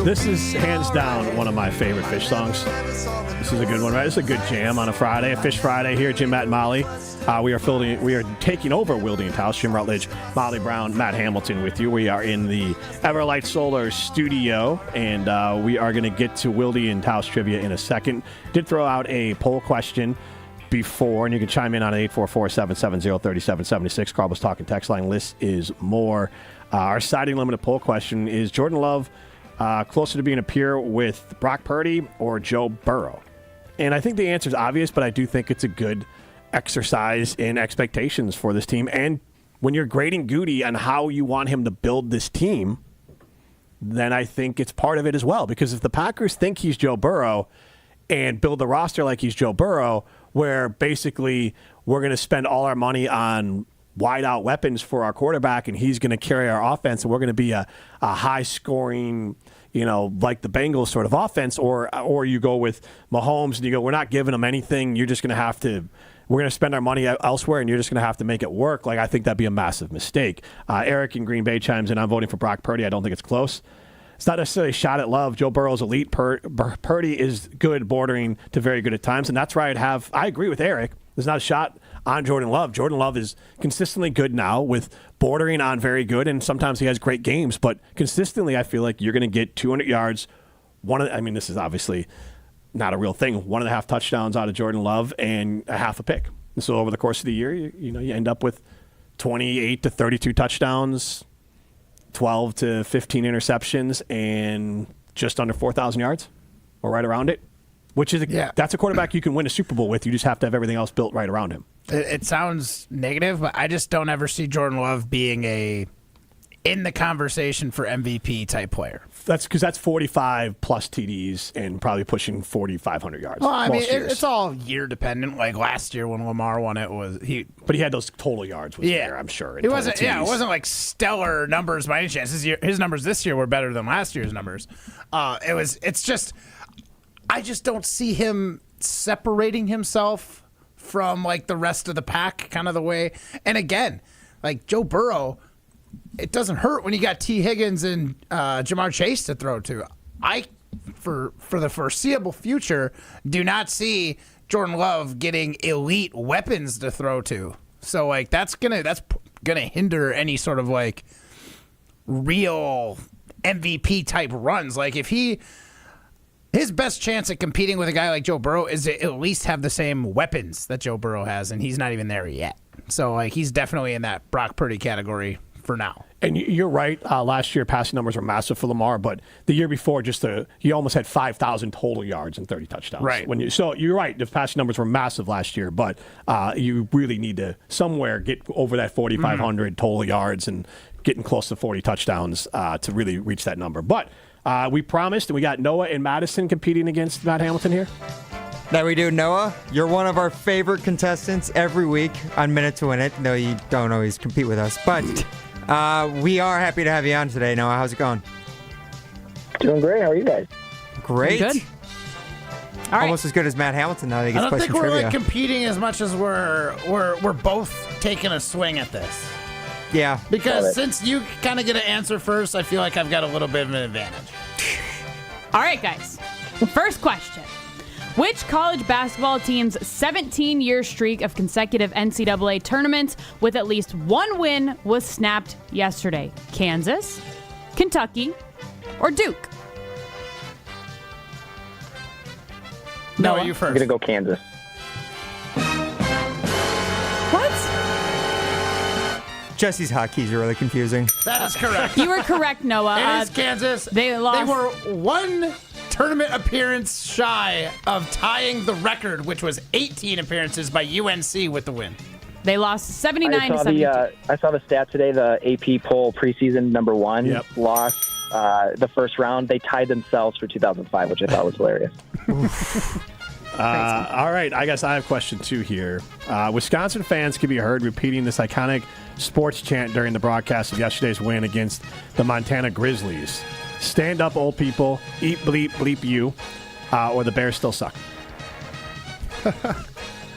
This is hands down one of my favorite Fish songs. This is a good one, right? This is a good jam on a Friday, a Fish Friday here. Jim, Matt, and Molly. We are taking over Wilde and Tausch. Jim Rutledge, Molly Brown, Matt Hamilton with you. We are in the Everlight Solar studio, and we are going to get to Wilde and Tausch trivia in a second. Did throw out a poll question before, and you can chime in on 844-770-3776. Carl was talking text line. List is more. Our siding limited poll question is Jordan Love closer to being a peer with Brock Purdy or Joe Burrow? And I think the answer is obvious, but I do think it's a good exercise in expectations for this team. And when you're grading Goody on how you want him to build this team, then I think it's part of it as well. Because if the Packers think he's Joe Burrow and build the roster like he's Joe Burrow, where basically we're going to spend all our money on wide-out weapons for our quarterback, and he's going to carry our offense, and we're going to be a high-scoring, like the Bengals sort of offense, or you go with Mahomes and you go, we're not giving him anything. You're just going to have to – we're going to spend our money elsewhere, and you're just going to have to make it work. Like, I think that'd be a massive mistake. Eric in Green Bay chimes in. I'm voting for Brock Purdy. I don't think it's close. It's not necessarily a shot at Love. Joe Burrow's elite. Purdy is good, bordering to very good at times, and that's where I agree with Eric. There's not a shot on Jordan Love. Jordan Love is consistently good now with bordering on very good, and sometimes he has great games, but consistently I feel like you're going to get 200 yards. This is obviously not a real thing. 1.5 touchdowns out of Jordan Love and a half a pick. And so over the course of the year, you end up with 28 to 32 touchdowns, 12 to 15 interceptions, and just under 4,000 yards or right around it. Which is that's a quarterback you can win a Super Bowl with. You just have to have everything else built right around him. It sounds negative, but I just don't ever see Jordan Love being in the conversation for MVP type player. That's because that's 45 plus TDs and probably pushing 4,500 yards. Well, I mean, it's all year dependent. Like last year when Lamar won it, but he had those total yards with there, I'm sure. It wasn't. Yeah, it wasn't like stellar numbers by any chance. His numbers this year were better than last year's numbers. It's just. I just don't see him separating himself from like the rest of the pack, kind of the way. And again, like Joe Burrow, it doesn't hurt when you got T. Higgins and Jamar Chase to throw to. For the foreseeable future, do not see Jordan Love getting elite weapons to throw to. So like that's gonna hinder any sort of like real MVP type runs. Like if his best chance at competing with a guy like Joe Burrow is to at least have the same weapons that Joe Burrow has, and he's not even there yet. So, like, he's definitely in that Brock Purdy category for now. And you're right. Last year, passing numbers were massive for Lamar, but the year before, he almost had 5,000 total yards and 30 touchdowns. Right. So you're right. The passing numbers were massive last year, but you really need to somewhere get over that 4,500 total yards and getting close to 40 touchdowns to really reach that number. But we promised, and we got Noah and Madison competing against Matt Hamilton here. That we do. Noah, you're one of our favorite contestants every week on Minute to Win It, though you don't always compete with us. But we are happy to have you on today, Noah. How's it going? Doing great. How are you guys? Great. Good. All right. Almost as good as Matt Hamilton now that he I gets don't think question we're trivia. like competing as much as we're both taking a swing at this. Yeah. Because since you kind of get to answer first, I feel like I've got a little bit of an advantage. All right, guys. First question. Which college basketball team's 17-year streak of consecutive NCAA tournaments with at least one win was snapped yesterday? Kansas, Kentucky, or Duke? No, you first. I'm going to go Kansas. What? Jesse's hotkeys are really confusing. That is correct. You were correct, Noah. It is Kansas. They lost. They were one tournament appearance shy of tying the record, which was 18 appearances by UNC with the win. They lost 79 I to saw 72. I saw the stat today. The AP poll preseason number one lost the first round. They tied themselves for 2005, which I thought was hilarious. All right, I guess I have question 2 here. Wisconsin fans can be heard repeating this iconic sports chant during the broadcast of yesterday's win against the Montana Grizzlies. Stand up, old people. Eat, bleep, bleep you. Or the Bears still suck.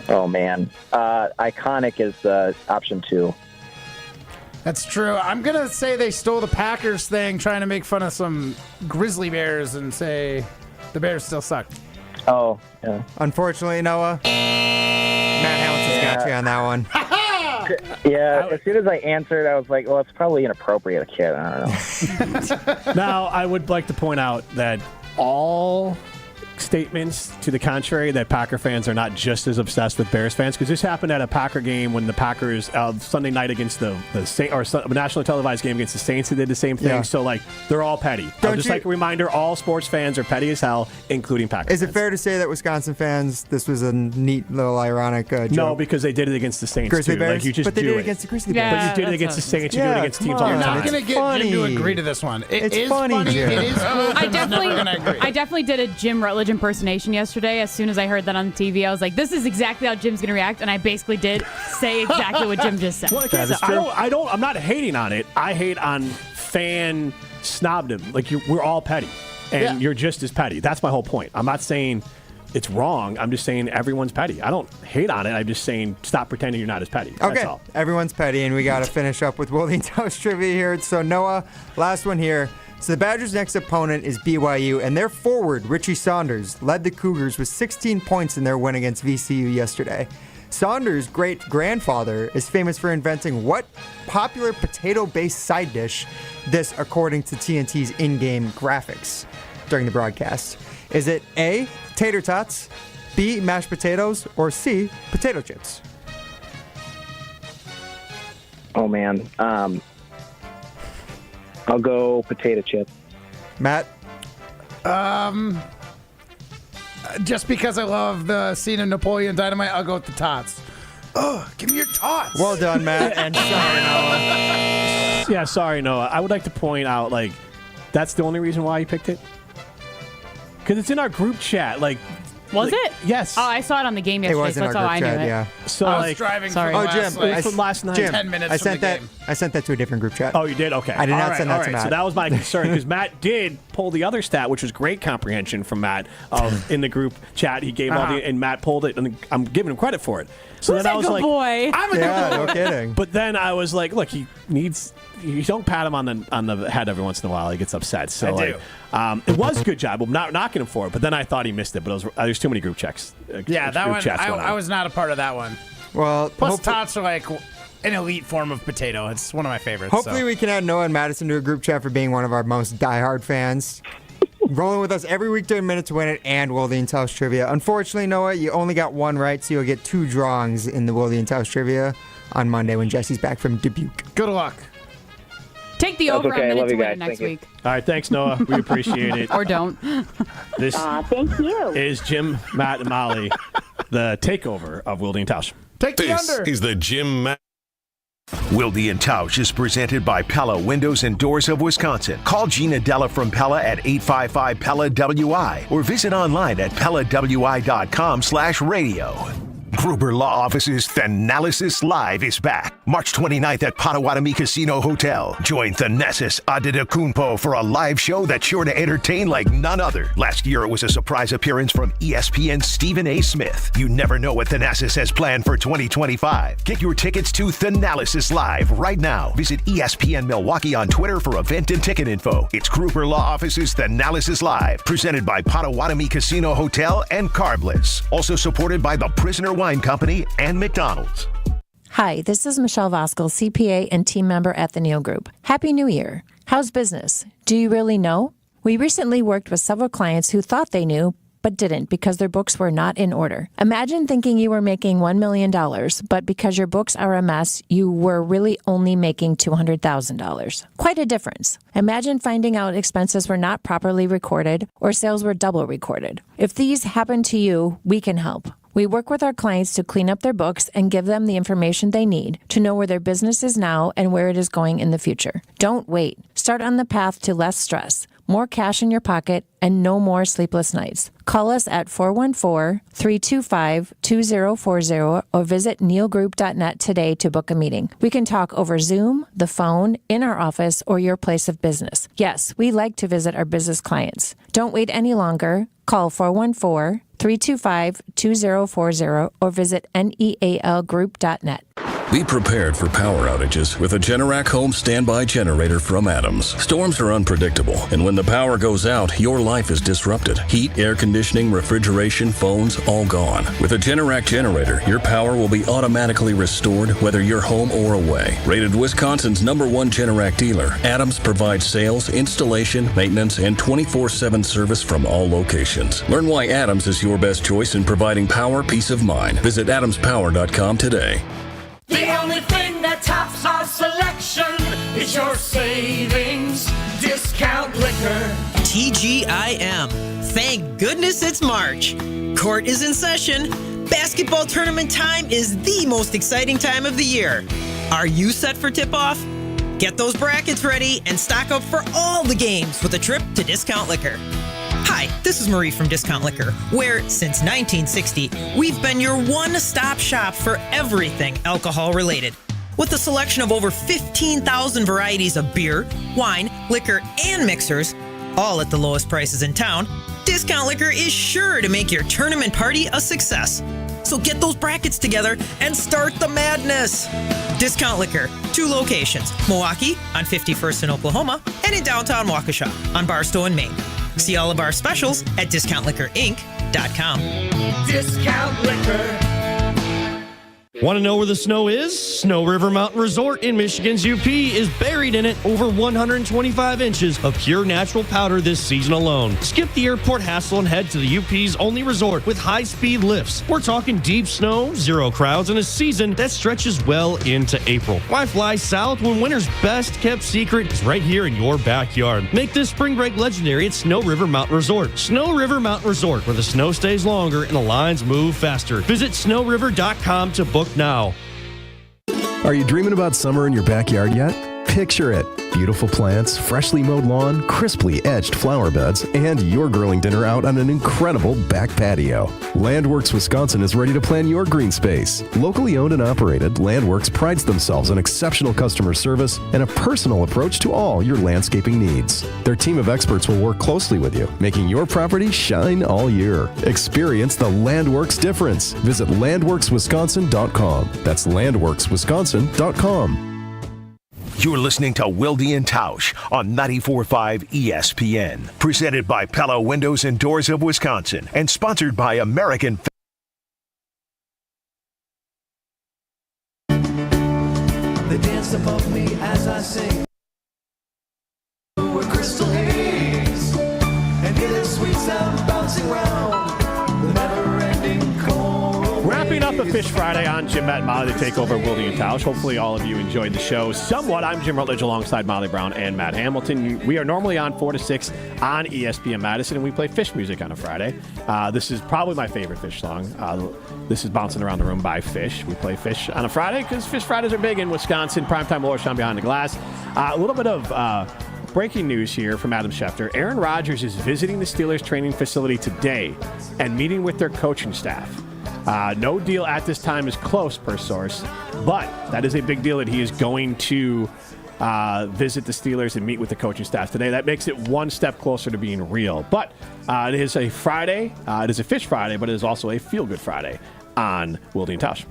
Oh, man. Iconic is option 2. That's true. I'm going to say they stole the Packers thing, trying to make fun of some Grizzly Bears and say the Bears still suck. Oh, yeah. Unfortunately, Noah, Matt Hamilton's got you on that one. Yeah, as soon as I answered, I was like, well, it's probably inappropriate, kid. I don't know. Now, I would like to point out that all statements to the contrary, that Packer fans are not just as obsessed with Bears fans, because this happened at a Packer game when the Packers Sunday night against the Saints, or nationally televised game against the Saints, they did the same thing. Yeah. So like they're all petty. Just like a reminder, all sports fans are petty as hell, including Packers. Is it fair to say that Wisconsin fans, this was a neat little ironic joke? No, because they did it against the Saints Grizzly too. Bears? Like you just but they do did it it against the Grizzly Bears. But you did it against the Saints. You do it against teams all the You're time. not going to get Jim to agree to this one. It's is funny, Jim. It is cool. I definitely did a Jim Rutledge impersonation yesterday. As soon as I heard that on TV, I was like, this is exactly how Jim's going to react. And I basically did say exactly what Jim just said. Well, I'm not hating on it. I hate on fan snobdom. Like we're all petty, and you're just as petty. That's my whole point. I'm not saying it's wrong. I'm just saying everyone's petty. I don't hate on it. I'm just saying stop pretending you're not as petty. That's Okay, all. everyone's petty, and we got to finish up with Wilde and Tausch trivia here. So Noah, last one here. So the Badgers' next opponent is BYU, and their forward, Richie Saunders, led the Cougars with 16 points in their win against VCU yesterday. Saunders' great-grandfather is famous for inventing what popular potato-based side dish? This, according to TNT's in-game graphics during the broadcast. Is it A, tater tots, B, mashed potatoes, or C, potato chips? Oh, man. I'll go potato chip. Matt? Just because I love the scene of Napoleon Dynamite, I'll go with the tots. Oh, give me your tots. Well done, Matt. And sorry, Noah. Yeah, sorry, Noah. I would like to point out, like, that's the only reason why you picked it? Because it's in our group chat. Was it? Yes. Oh, I saw it on the game yesterday, so that's how I knew it. Yeah. So I was driving sorry. from Jim, from last night. Jim, 10 minutes I from sent the that. game. I sent that to a different group chat. Oh, you did? Okay. I did not All right, send that all to right. Matt. So that was my concern, because Matt did pull the other stat, which was great comprehension from Matt in the group chat. He gave all the, and Matt pulled it, and I'm giving him credit for it. So Who's then I a was good like, boy? I'm a good boy. No kidding. But then I was like, look, you don't pat him on the head every once in a while. He gets upset. So I do. It was a good job. I'm not knocking him for it. But then I thought he missed it. But there's too many group checks. Yeah, that group one, chats going on. I was not a part of that one. Well, Plus, tots are like an elite form of potato. It's one of my favorites. Hopefully we can add Noah and Madison to a group chat for being one of our most diehard fans. Rolling with us every week during Minute to Win It and Wilde and Tausch trivia. Unfortunately, Noah, you only got one right, so you'll get 2 drawings in the Wilde and Tausch trivia on Monday when Jesse's back from Dubuque. Good luck. Take the over on Minute to Win It next week. All right, thanks, Noah. We appreciate it. Or don't. This thank you. is Jim, Matt, and Molly, the takeover of Wilde and Tausch. Take the This under. is the Jim Matt. Wilde and Tausch is presented by Pella Windows and Doors of Wisconsin. Call Gina Della from Pella at 855-PELLA-WI or visit online at PellaWI.com/radio. Gruber Law Office's Thanalysis Live is back. March 29th at Potawatomi Casino Hotel. Join Thanasis Adetokunbo for a live show that's sure to entertain like none other. Last year, it was a surprise appearance from ESPN's Stephen A. Smith. You never know what Thanasis has planned for 2025. Get your tickets to Thanalysis Live right now. Visit ESPN Milwaukee on Twitter for event and ticket info. It's Gruber Law Office's Thanalysis Live, presented by Potawatomi Casino Hotel and Carbless. Also supported by the Prisoner Wine Company and McDonald's. Hi, this is Michelle Voskel, CPA and team member at the Neal Group. Happy New Year. How's business? Do you really know? We recently worked with several clients who thought they knew, but didn't because their books were not in order. Imagine thinking you were making $1 million, but because your books are a mess, you were really only making $200,000. Quite a difference. Imagine finding out expenses were not properly recorded or sales were double recorded. If these happen to you, we can help. We work with our clients to clean up their books and give them the information they need to know where their business is now and where it is going in the future. Don't wait. Start on the path to less stress, more cash in your pocket, and no more sleepless nights. Call us at 414-325-2040 or visit nealgroup.net today to book a meeting. We can talk over Zoom, the phone, in our office, or your place of business. Yes, we like to visit our business clients. Don't wait any longer. Call 414-325-2040 or visit nealgroup.net. Be prepared for power outages with a Generac home standby generator from Adams. Storms are unpredictable, and when the power goes out, your life is disrupted. Heat, air conditioning, refrigeration, phones, all gone. With a Generac generator, your power will be automatically restored whether you're home or away. Rated Wisconsin's #1 Generac dealer, Adams provides sales, installation, maintenance, and 24/7 service from all locations. Learn why Adams is your best choice in providing power peace of mind. Visit adamspower.com today. The only thing that tops our selection is your savings discount liquor. TGIM. Thank goodness it's March. Court is in session. Basketball tournament time is the most exciting time of the year. Are you set for tip-off? Get those brackets ready and stock up for all the games with a trip to Discount Liquor. Hi, this is Marie from Discount Liquor, where since 1960, we've been your one-stop shop for everything alcohol-related. With a selection of over 15,000 varieties of beer, wine, liquor, and mixers, all at the lowest prices in town, Discount Liquor is sure to make your tournament party a success. So get those brackets together and start the madness. Discount Liquor, 2 locations, Milwaukee on 51st in Oklahoma and in downtown Waukesha on Barstow in Maine. See all of our specials at discountliquorinc.com. Discount Liquor. Want to know where the snow is? Snow River Mountain Resort in Michigan's UP is buried in it. Over 125 inches of pure natural powder this season alone. Skip the airport hassle and head to the UP's only resort with high-speed lifts. We're talking deep snow, 0 crowds, and a season that stretches well into April. Why fly south when winter's best-kept secret is right here in your backyard? Make this spring break legendary at Snow River Mountain Resort. Snow River Mountain Resort, where the snow stays longer and the lines move faster. Visit snowriver.com to book now. Are you dreaming about summer in your backyard yet? Picture it. Beautiful plants, freshly mowed lawn, crisply edged flower beds, and your grilling dinner out on an incredible back patio. Landworks Wisconsin is ready to plan your green space. Locally owned and operated, Landworks prides themselves on exceptional customer service and a personal approach to all your landscaping needs. Their team of experts will work closely with you, making your property shine all year. Experience the Landworks difference. Visit landworkswisconsin.com. That's landworkswisconsin.com. You're listening to Wilde and Tausch on 94.5 ESPN. Presented by Pella Windows and Doors of Wisconsin and sponsored by American. They dance above me as I sing. We're crystal haze and hear the sweet sound bouncing round the never-ending cold. Wrapping up a Fish Friday on Jim, Matt, and Molly, the Takeover, Wilde and Tausch. Hopefully all of you enjoyed the show somewhat. I'm Jim Rutledge alongside Molly Brown and Matt Hamilton. We are normally on 4 to 6 on ESPN Madison, and we play Fish music on a Friday. This is probably my favorite Fish song. This is Bouncing Around the Room by Fish. We play Fish on a Friday because Fish Fridays are big in Wisconsin. Primetime Lower Sean Behind the Glass. A little bit of breaking news here from Adam Schefter. Aaron Rodgers is visiting the Steelers training facility today and meeting with their coaching staff. No deal at this time is close, per source, but that is a big deal that he is going to visit the Steelers and meet with the coaching staff today. That makes it one step closer to being real. But it is a Friday. It is a Fish Friday, but it is also a Feel Good Friday on Wilde and Tausch.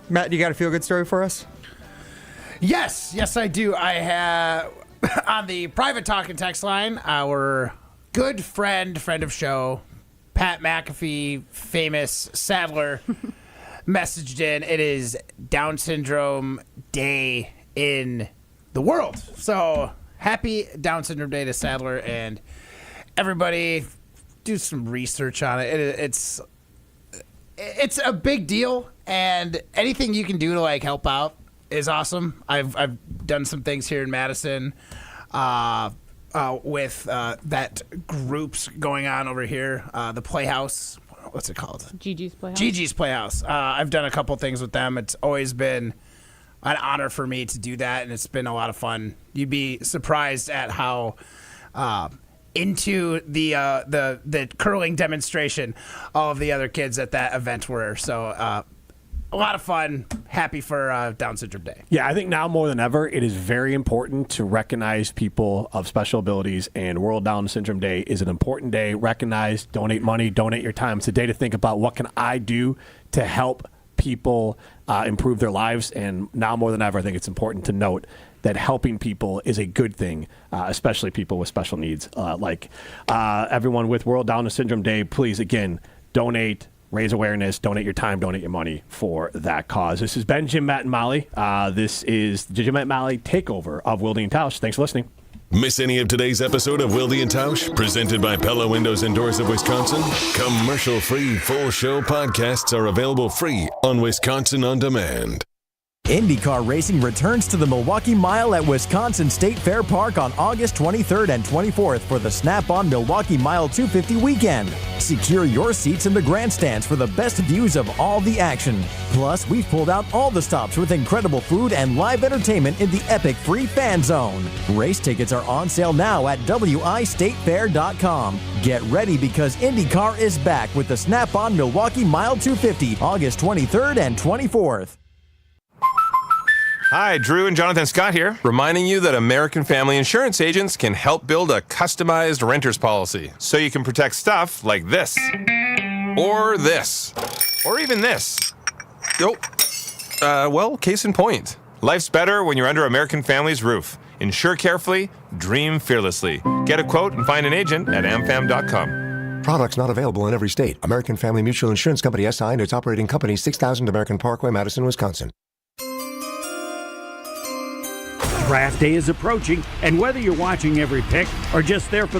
Matt, you got a feel-good story for us? Yes, I do. I have on the private talk and text line, our good friend of show, Pat McAfee, famous Sadler, messaged in. It is Down Syndrome Day in the world. So happy Down Syndrome Day to Sadler, and everybody do some research on it. It's a big deal, and anything you can do to like help out is awesome. I've done some things here in Madison with that groups going on over here. The Playhouse, what's it called? Gigi's Playhouse. Gigi's Playhouse. I've done a couple things with them. It's always been an honor for me to do that, and it's been a lot of fun. You'd be surprised at how into the curling demonstration all of the other kids at that event were. So a lot of fun. Happy for Down Syndrome Day. Yeah, I think now more than ever, it is very important to recognize people of special abilities, and World Down Syndrome Day is an important day. Recognize, donate money, donate your time. It's a day to think about what can I do to help people improve their lives, and now more than ever, I think it's important to note that helping people is a good thing, especially people with special needs. Everyone with World Down Syndrome Day, please, again, donate, raise awareness, donate your time, donate your money for that cause. This has been Jim, Matt, and Molly. This is the Jim, Matt, and Molly takeover of Wilde and Tausch. Thanks for listening. Miss any of today's episode of Wilde and Tausch, presented by Pella Windows and Doors of Wisconsin? Commercial-free full show podcasts are available free on Wisconsin On Demand. IndyCar racing returns to the Milwaukee Mile at Wisconsin State Fair Park on August 23rd and 24th for the Snap-on Milwaukee Mile 250 weekend. Secure your seats in the grandstands for the best views of all the action. Plus, we've pulled out all the stops with incredible food and live entertainment in the epic free fan zone. Race tickets are on sale now at wistatefair.com. Get ready because IndyCar is back with the Snap-on Milwaukee Mile 250, August 23rd and 24th. Hi, Drew and Jonathan Scott here, reminding you that American Family Insurance agents can help build a customized renter's policy so you can protect stuff like this, or this, or even this. Well, case in point. Life's better when you're under American Family's roof. Insure carefully, dream fearlessly. Get a quote and find an agent at amfam.com. Products not available in every state. American Family Mutual Insurance Company SI and its operating company, 6000 American Parkway, Madison, Wisconsin. Draft day is approaching, and whether you're watching every pick or just there for the